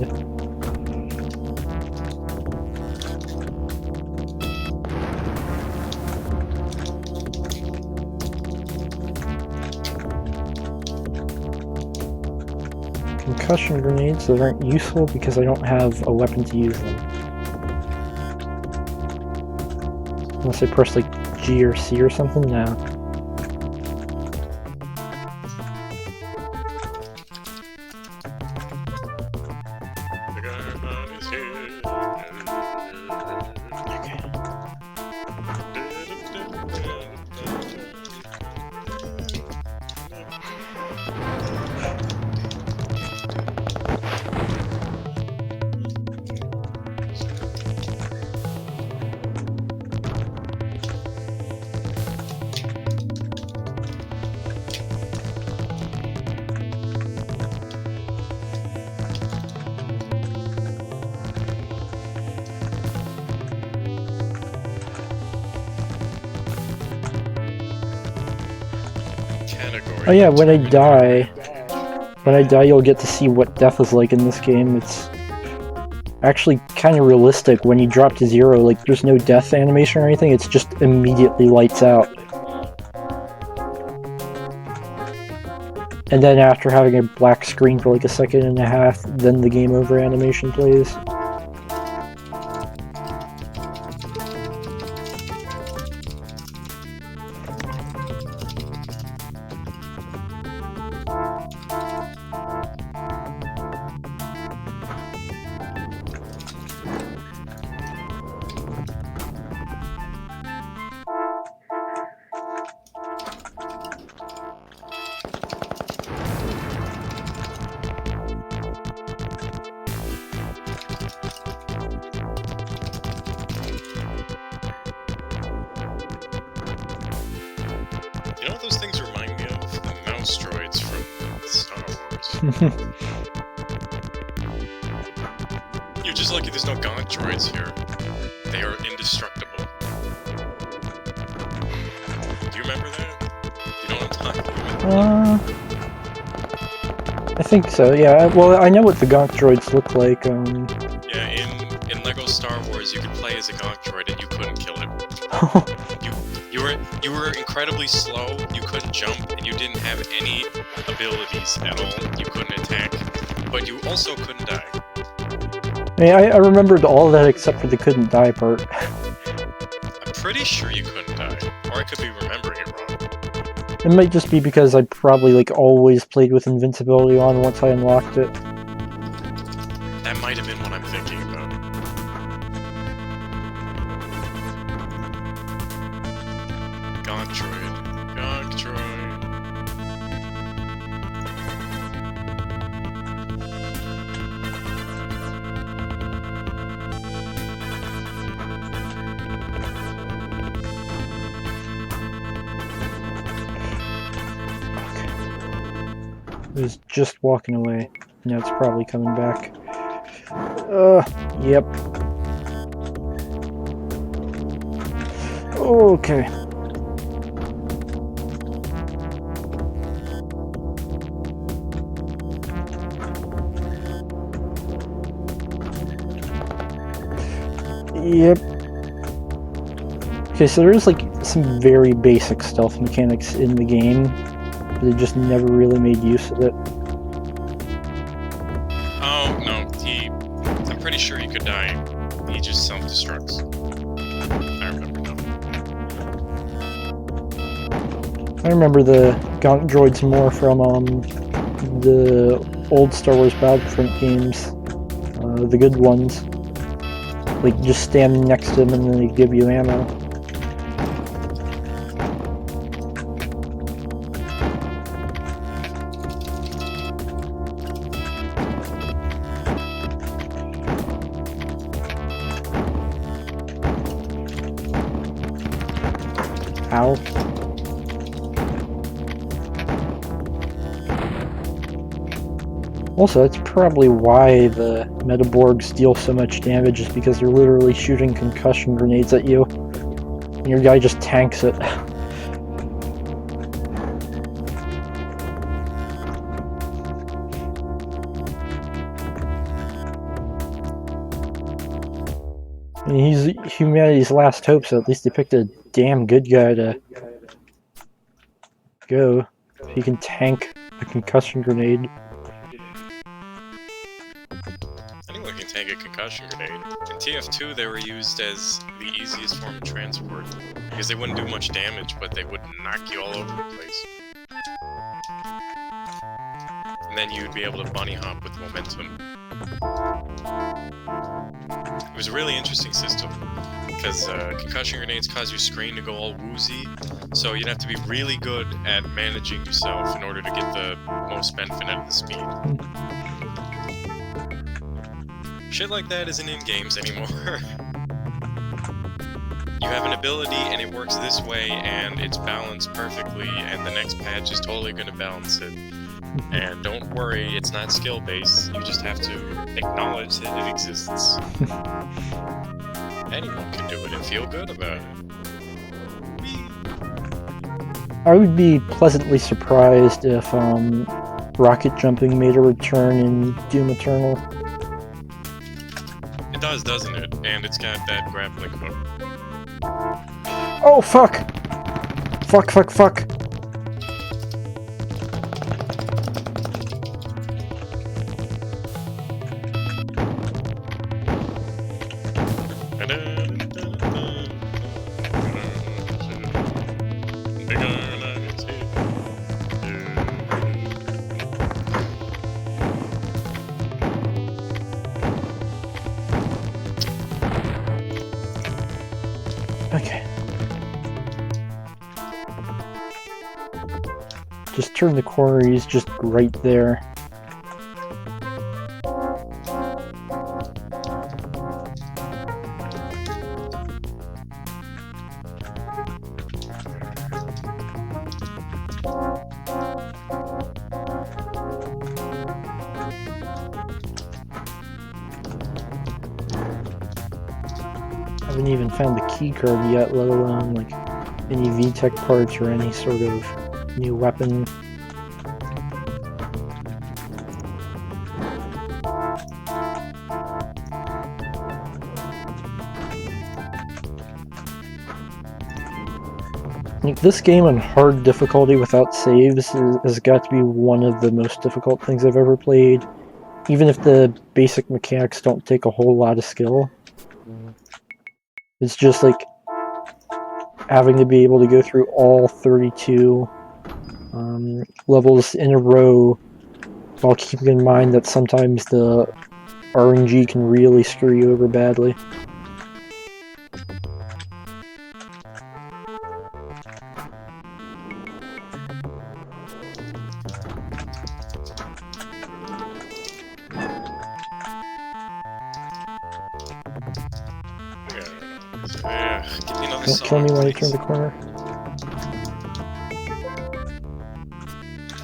Concussion grenades that aren't useful because I don't have a weapon to use them. Unless I press like G or C or something? No. Oh yeah, when I die you'll get to see what death is like in this game. It's actually kind of realistic. When you drop to 0, like there's no death animation or anything, it's just immediately lights out. And then after having a black screen for like a second and a half, then the game over animation plays. You know what those things remind me of? The mouse droids from Star Wars. You're just lucky there's no Gaunt droids here. They are indestructible. I think so, yeah. Well, I know what the Gonk droids look like. Yeah, in Lego Star Wars, you could play as a Gonk droid and you couldn't kill it. You were incredibly slow, you couldn't jump, and you didn't have any abilities at all. You couldn't attack, but you also couldn't die. I mean, I remembered all that except for the couldn't die part. I'm pretty sure you couldn't die, or I could be remembering it wrong. It might just be because I probably, like, always played with invincibility on once I unlocked it. That might have been what I'm thinking about. Gonk droid. Gonk droid. It was just walking away. Now it's probably coming back. Yep. Okay. Yep. Okay, so there's like some very basic stealth mechanics in the game, but they just never really made use of it. Oh, no, I'm pretty sure he could die. He just self-destructs. I remember now. I remember the Gonk droids more from the old Star Wars Battlefront games, the good ones. Like, just stand next to them and then they give you ammo. Ow. Also, that's probably why the Meta-Borgs deal so much damage, is because they're literally shooting concussion grenades at you, and your guy just tanks it. I mean, he's humanity's last hope, so at least they picked a damn good guy to go. He can tank a concussion grenade. Anyone can tank a concussion grenade. In TF2, they were used as the easiest form of transport, because they wouldn't do much damage, but they would knock you all over the place. And then you'd be able to bunny hop with momentum. It was a really interesting system, because concussion grenades cause your screen to go all woozy, so you'd have to be really good at managing yourself in order to get the most benefit out of the speed. Shit like that isn't in games anymore. You have an ability and it works this way and it's balanced perfectly, and the next patch is totally going to balance it. And don't worry, it's not skill-based, you just have to acknowledge that it exists. Anyone can do it and feel good about it. Whee! I would be pleasantly surprised if rocket jumping made a return in Doom Eternal. It does, doesn't it? And it's got that grappling hook. Oh, fuck! Fuck, fuck, fuck! Okay. Just turn the corner, he's just right there. I haven't even found the key card yet, let alone like any VTEC parts or any sort of new weapon Like, this game on hard difficulty without saves has got to be one of the most difficult things I've ever played. Even if the basic mechanics don't take a whole lot of skill. It's just like having to be able to go through all 32 levels in a row while keeping in mind that sometimes the RNG can really screw you over badly. Give me another Don't song, kill me when you please. turn the corner.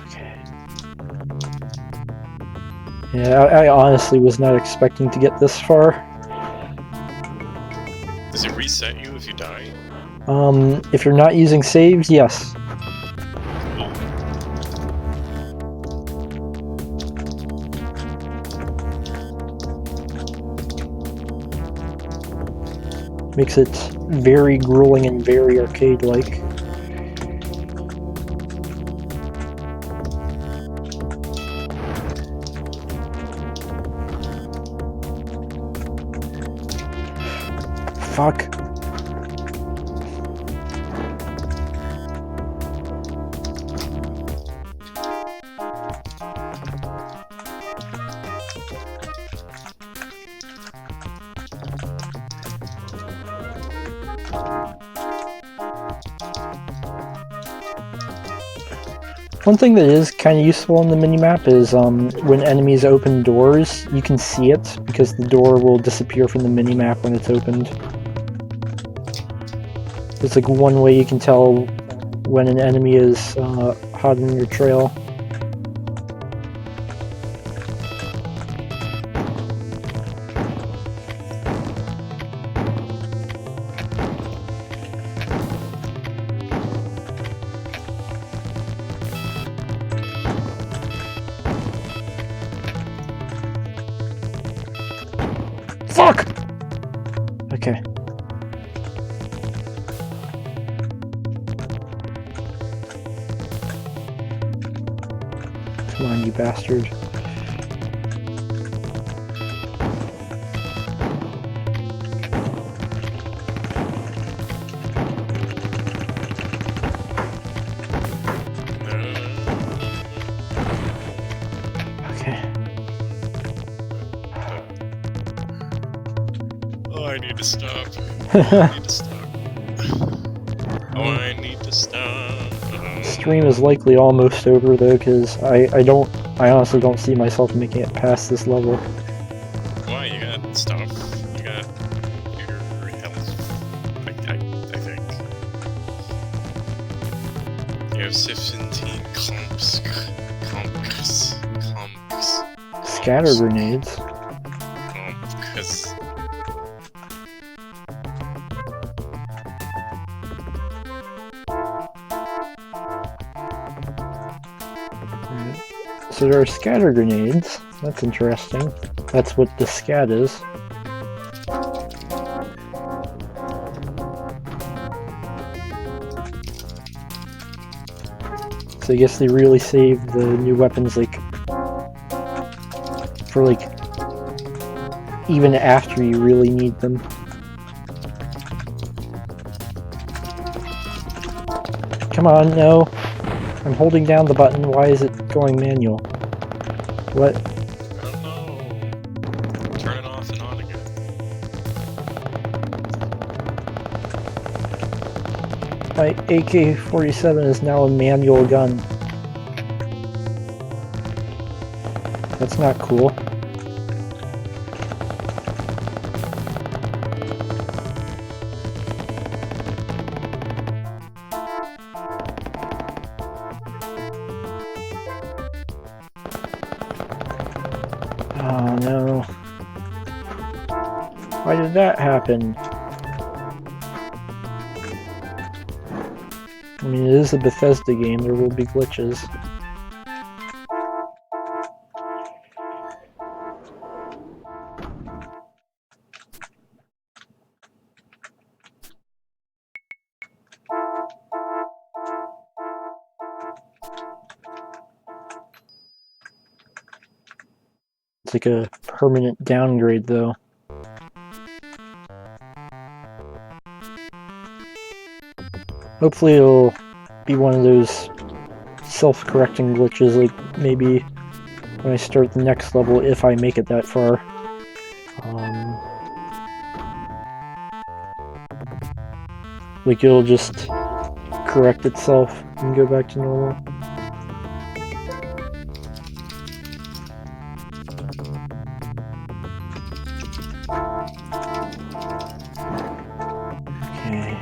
Okay. Yeah, I honestly was not expecting to get this far. Does it reset you if you die? If you're not using saves, yes. Makes it very grueling and very arcade-like. Fuck. One thing that is kind of useful in the minimap is when enemies open doors, you can see it because the door will disappear from the minimap when it's opened. It's like one way you can tell when an enemy is hot on your trail. Fuck! Okay. Come on, you bastard. Okay. Oh, I need to stop. I need to stop. Oh, I need to stop. Stream is likely almost over though, because I honestly don't see myself making it past this level. Why? You got stuff. You got your health. I think. You have 17 comps. Scatter grenades. Because. So there are scatter grenades. That's interesting. That's what the scat is. So I guess they really saved the new weapons, like, for, like, even after you really need them. Come on, no. I'm holding down the button. Why is it going manual? What? I don't know. Turn it off and on again. My AK-47 is now a manual gun. That's not cool. Oh no. Why did that happen? I mean, it is a Bethesda game, there will be glitches. It's like a permanent downgrade, though. Hopefully it'll be one of those self-correcting glitches, like maybe when I start the next level, if I make it that far. Like it'll just correct itself and go back to normal. Okay.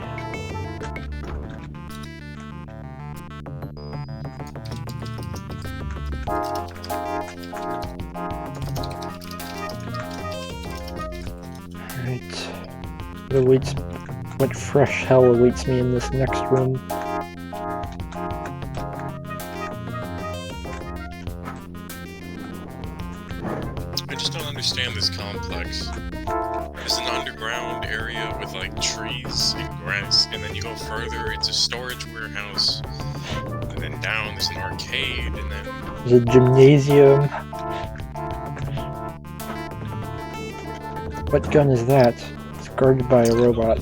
Alright. What awaits, what fresh hell awaits me in this next room? I just don't understand this complex. There's an underground area with like trees and grass, and then you go further, it's a storage warehouse, and then down there's an arcade, and then There's a gymnasium. What gun is that? It's guarded by a robot.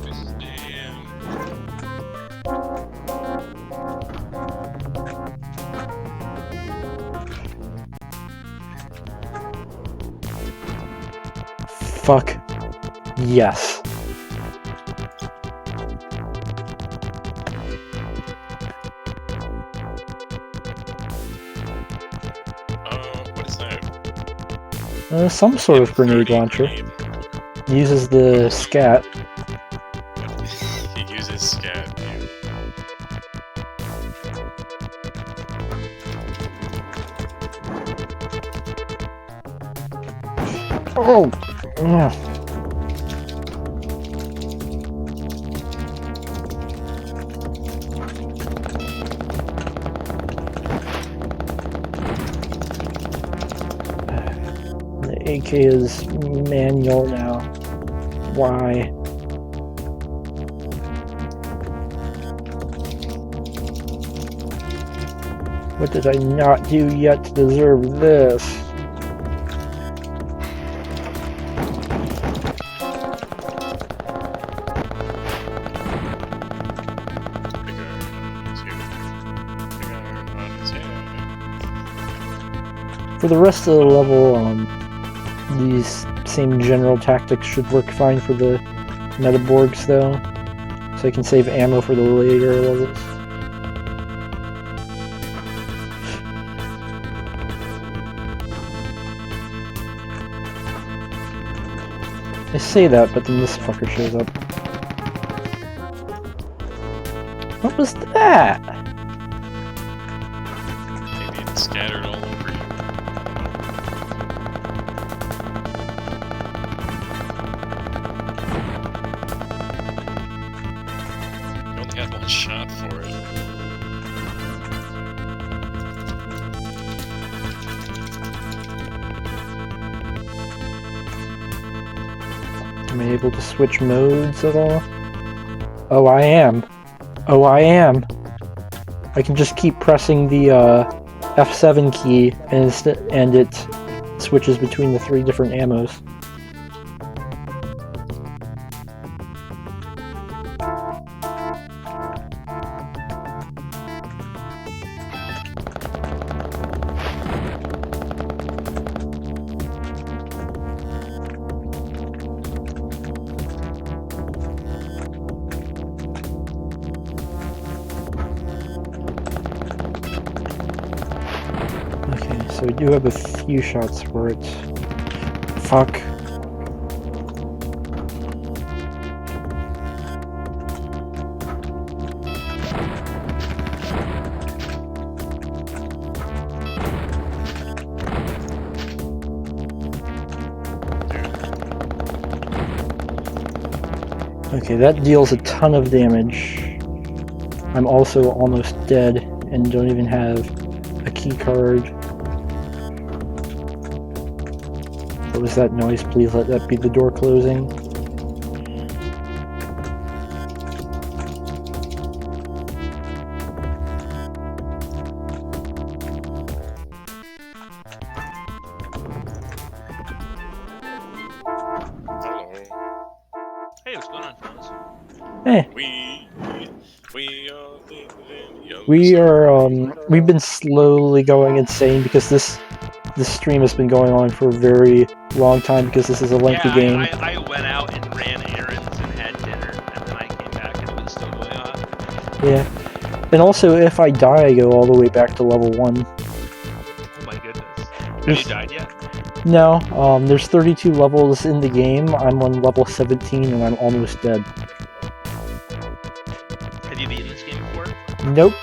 Fuck. Yes. What is that? Some sort of grenade launcher. Uses the scat. He uses scat, yeah. Oh! Yeah. The AK is manual now. Why? What did I not do yet to deserve this? For the rest of the level, these same general tactics should work fine for the Meta-Borgs, though, so I can save ammo for the later levels. I say that, but then this fucker shows up. What was that? Maybe it's scattered all over you. You only had one shot for it. Am I able to switch modes at all? Oh, I am. Oh, I am. I can just keep pressing the F7 key and it switches between the 3 different ammos. Okay, so we do have a few shots for it. Fuck. Okay, that deals a ton of damage. I'm also almost dead and don't even have a key card. What was that noise? Please let that be the door closing. on, fellas? Eh, We are living young. we are, we've been slowly going insane because this stream has been going on for a very long time because this is a lengthy game. I went out and ran errands and had dinner, and then I came back and it was still going on. Yeah. And also, if I die, I go all the way back to level 1. Oh my goodness. Have you died yet? No, there's 32 levels in the game. I'm on level 17 and I'm almost dead. Have you beaten this game before? Nope.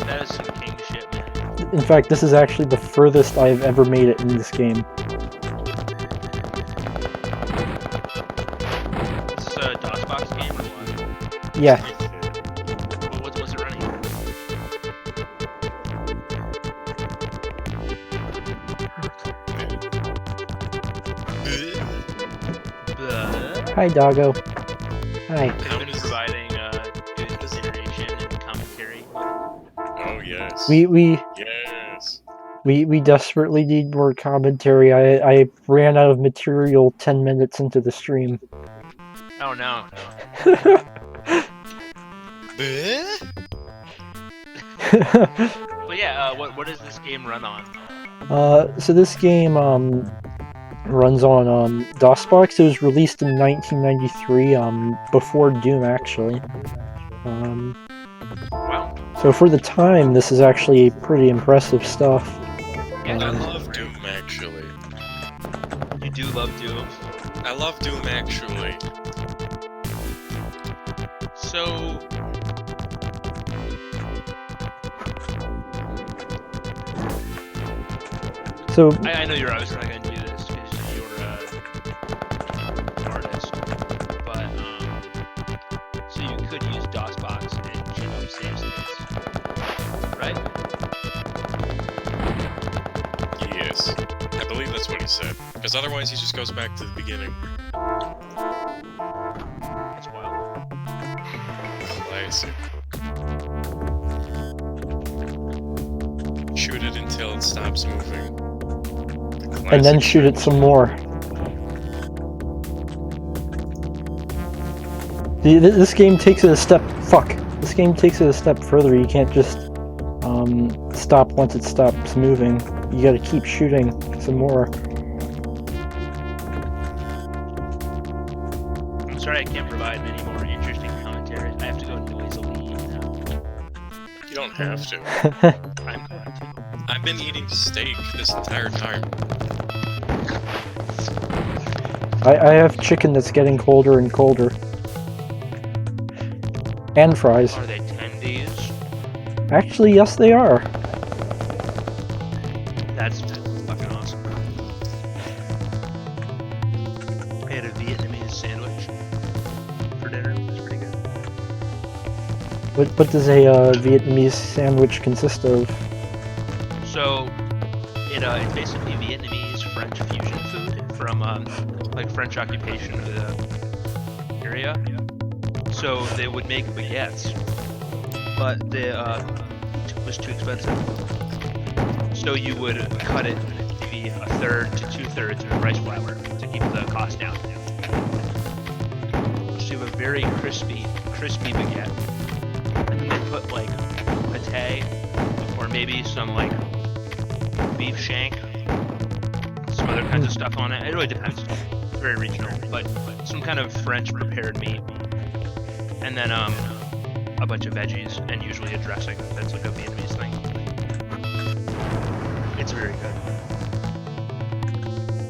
That is some king shit, man. In fact, this is actually the furthest I've ever made it in this game. Is this a DOSBox game or what? Yeah. What's it running? Hi, doggo. Hi. I've been providing good narration and commentary. Oh yes. We Yes. desperately need more commentary. I ran out of material 10 minutes into the stream. Oh no. But yeah, what does this game run on? So this game runs on DOSBox. It was released in 1993, before Doom actually. Wow. So for the time, this is actually pretty impressive stuff. I love Doom actually. You do love Doom. I love Doom actually. So So I know you're obviously not going to do this because you're an artist, but so you could use DOSBox and check up save states, right? Yes. I believe that's what he said. Because otherwise he just goes back to the beginning. That's wild. Classic. Shoot it until it stops moving. and then shoot it some more. This game takes it a step. Fuck. This game takes it a step further. You can't just stop once it stops moving. You got to keep shooting some more. I'm sorry I can't provide any more interesting commentary. I have to go noisily now. You don't have to. I'm going to. I've been eating steak this entire time. I have chicken that's getting colder and colder. And fries. Are they tendies? Actually, yes, they are. That's fucking awesome. I had a Vietnamese sandwich for dinner. It was pretty good. What does a Vietnamese sandwich consist of? So, it's basically Vietnamese French fusion food from like French occupation of the area. So they would make baguettes, but it was too expensive. So you would cut it maybe a third to 2/3 in rice flour to keep the cost down. So you have a very crispy baguette, and then they put like pate or maybe some like beef shank, some other kinds of stuff on it. It really depends. It's very regional, but some kind of French prepared meat. And then a bunch of veggies and usually a dressing. That's like a Vietnamese thing. It's very good.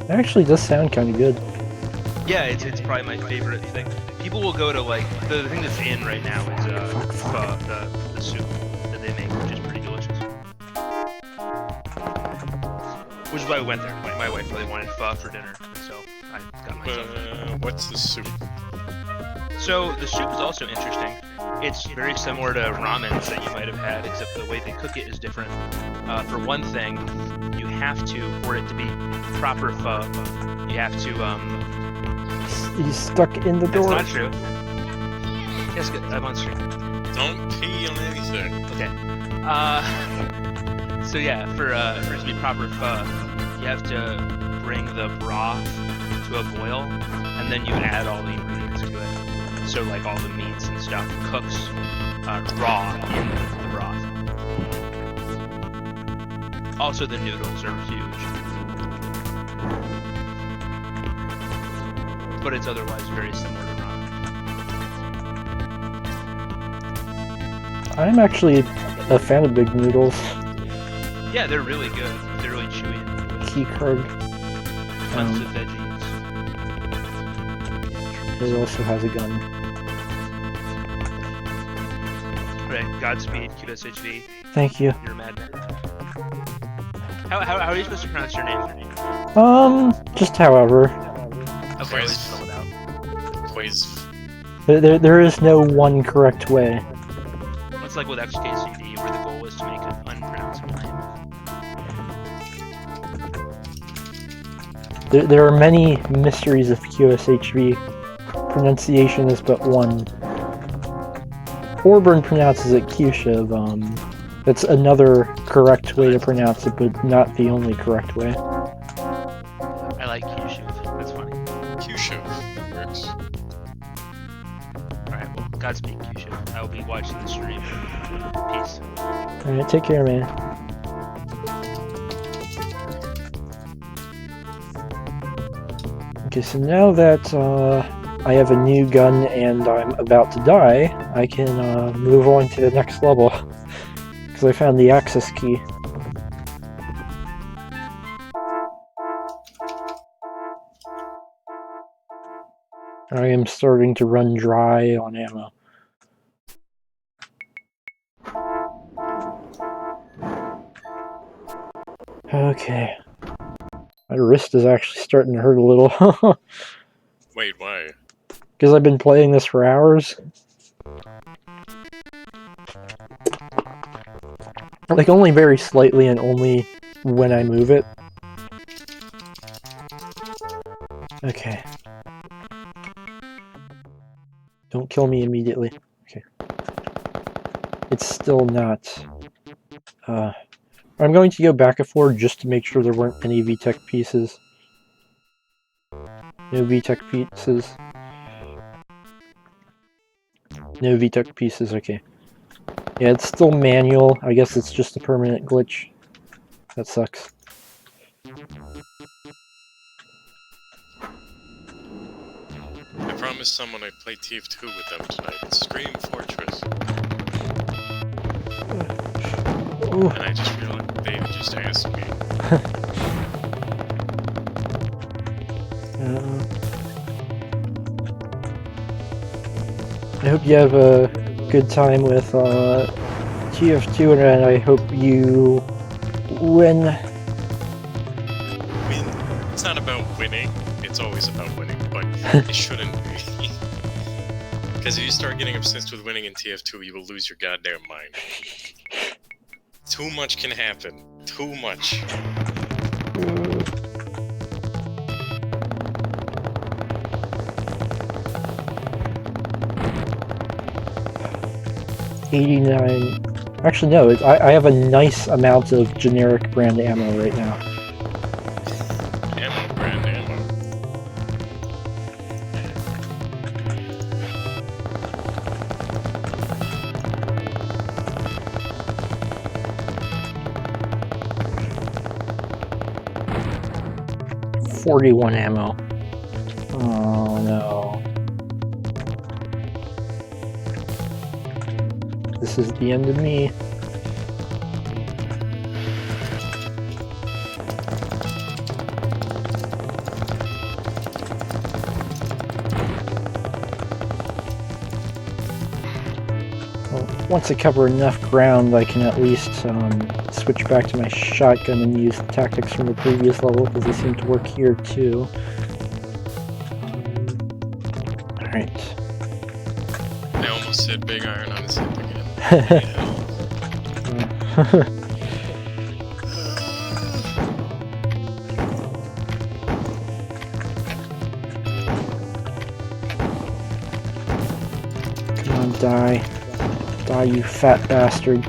It actually does sound kind of good. Yeah, it's probably my favorite thing. People will go to like the thing that's in right now is pho, the soup that they make, which is pretty delicious. Which is why we went there. My wife really wanted pho for dinner, so I got myself. What's the soup? So the soup is also interesting. It's very similar to ramen that you might have had, except the way they cook it is different. For one thing, you have to, for it to be proper pho, you have to, He's stuck in the door. That's not true. Yes, I'm on stream. Don't pee on anything. Okay. So yeah, for it to be proper pho, you have to bring the broth to a boil, and and then you add all the ingredients to it. So like all the meats and stuff cooks raw in the broth. Also, the noodles are huge, but it's otherwise very similar to ramen. I'm actually a fan of big noodles. Yeah, they're really good. They're really chewy. Key card. Tons of veggies. It also has a gun. Right, Godspeed, QSHV. Thank you. You're a madman. How are you supposed to pronounce your name? Just however. Okay, I'll just spell it out. Quiz. There is no one correct way. It's like with XKCD, where the goal is to make an unpronounceable name. There are many mysteries of QSHV. Pronunciation is but one. Orburn pronounces it Q-Shiv. That's another correct way to pronounce it, but not the only correct way. I like Q-Shiv. That's funny. Q-Shiv works. Alright, well, Godspeed, Q-Shiv. I will be watching the stream. Peace. Alright, take care, man. Okay, so now that I have a new gun and I'm about to die, I can move on to the next level. Because I found the access key. I am starting to run dry on ammo. Okay. My wrist is actually starting to hurt a little. Wait, why? Because I've been playing this for hours. Like, only very slightly and only when I move it. Okay. Don't kill me immediately. Okay. It's still not... I'm going to go back and forth just to make sure there weren't any VTEC pieces. No VTEC pieces. No VTEC pieces, okay. Yeah, it's still manual. I guess it's just a permanent glitch. That sucks. I promised someone I'd play TF2 with them tonight. Scream Fortress. Ooh. And I just realized they just asked me. I hope you have a good time with TF2, and I hope you win. Win. It's not about winning. It's always about winning, but it shouldn't be. Because if you start getting obsessed with winning in TF2, you will lose your goddamn mind. Too much can happen. Too much. 89. Actually, no. I have a nice amount of generic brand ammo right now. Ammo, brand ammo. .41 ammo. Oh no. This is the end of me. Well, once I cover enough ground, I can at least switch back to my shotgun and use the tactics from the previous level, because they seem to work here too. Alright. I almost said big iron on his hip again. Come on, die. Die, you fat bastard.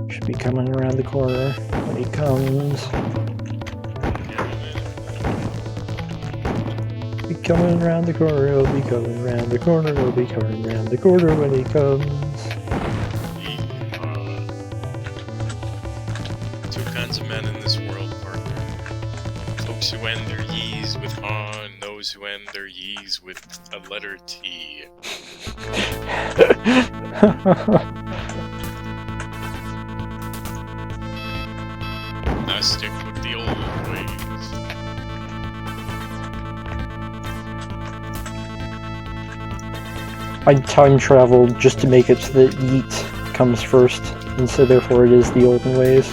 Should be coming around. around the corner when he comes. Be coming around the corner, he'll be coming around the corner, he'll be coming around the corner when he comes. Two kinds of men in this world, partner. Folks who end their yees with ha, and those who end their yees with a letter T. I stick with the old ways. I time travel just to make it so that yeet comes first, and so therefore it is the olden ways.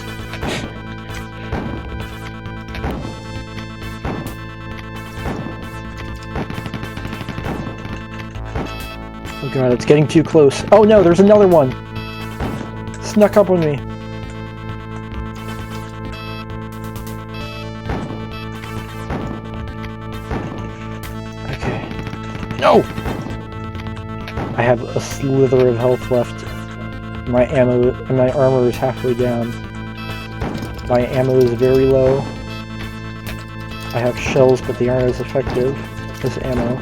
Oh god, it's getting too close. Oh no, there's another one! Snuck up on me. Okay. No! I have a slither of health left. My ammo and my armor is halfway down. My ammo is very low. I have shells, but they aren't as effective as ammo.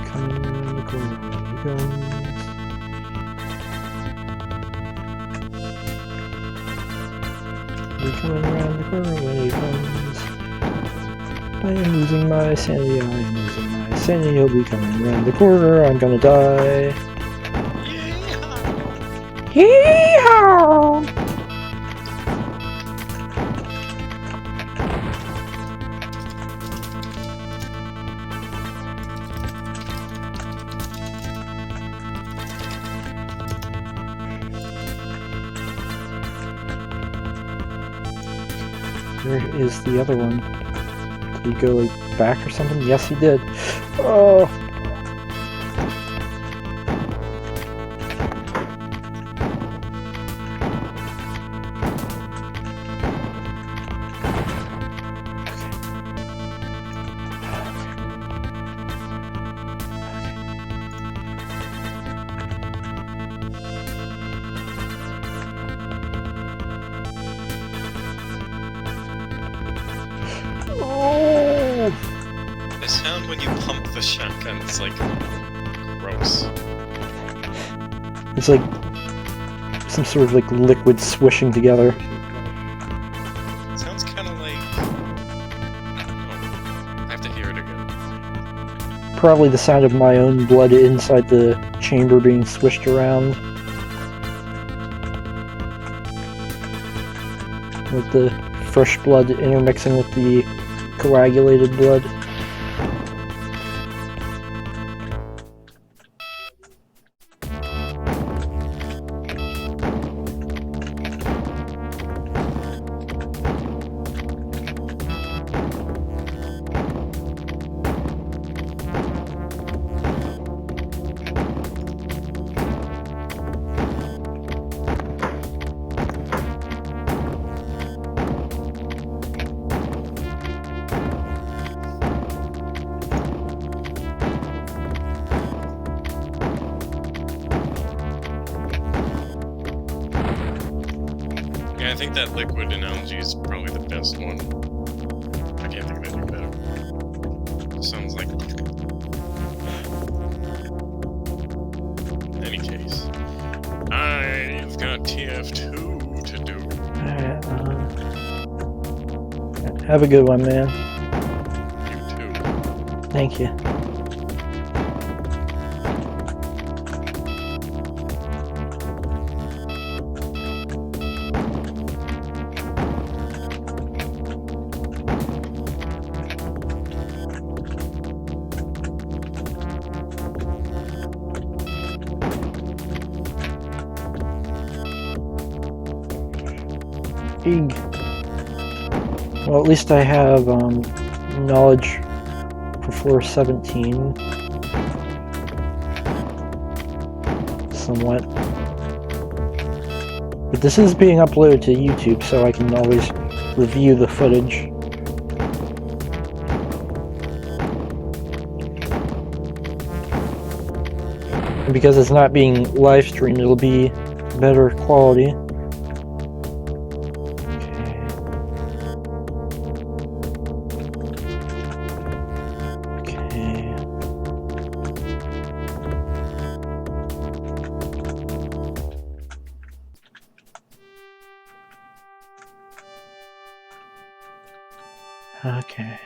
Coming around the corner when he goes. He's coming around the corner when he comes. I am losing my sanity, I am losing my sanity. He'll be coming around the corner, I'm gonna die. Yee-haw! Where is the other one? Did he go like back or something? Yes, he did. Oh. The sound when you pump the shotgun is like gross. It's like some sort of like liquid swishing together. It sounds kind of like... I don't know. I have to hear it again. Probably the sound of my own blood inside the chamber being swished around. With the fresh blood intermixing with the coagulated blood. Yeah, I think that liquid analogy is probably the best one. I can't think of anything better. Sounds like... In any case, I've got TF2 to do. Alright, have a good one, man. You too. Thank you. Eeg. Well, at least I have knowledge for floor 17. Somewhat. But this is being uploaded to YouTube, so I can always review the footage. And because it's not being live streamed, it'll be better quality. Okay.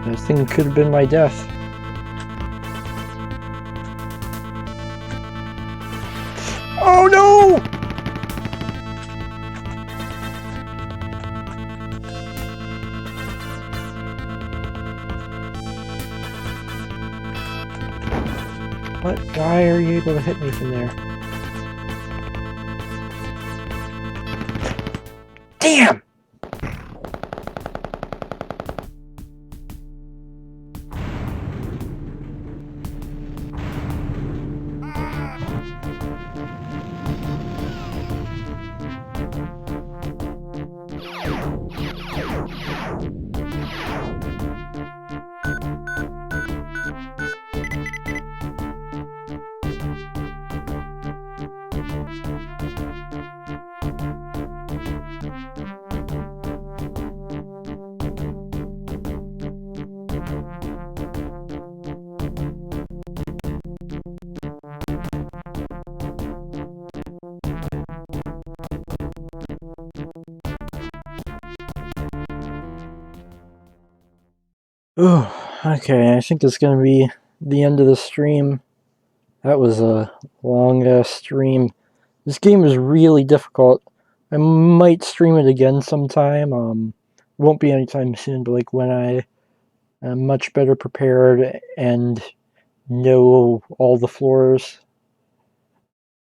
This thing could have been my death. Oh no! What guy are you able to hit me from there? Damn! Oh, okay, I think it's gonna be the end of the stream. That was a long stream. This game is really difficult. I might stream it again sometime. Won't be anytime soon, but like when I am much better prepared and know all the floors.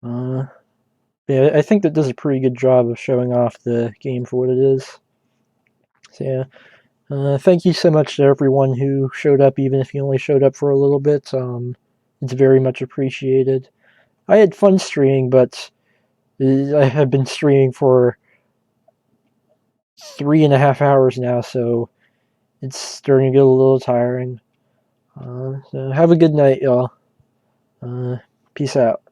Yeah, I think that does a pretty good job of showing off the game for what it is. So yeah. Thank you so much to everyone who showed up, even if you only showed up for a little bit. It's very much appreciated. I had fun streaming, but I have been streaming for 3.5 hours now, so it's starting to get a little tiring. So have a good night, y'all. Peace out.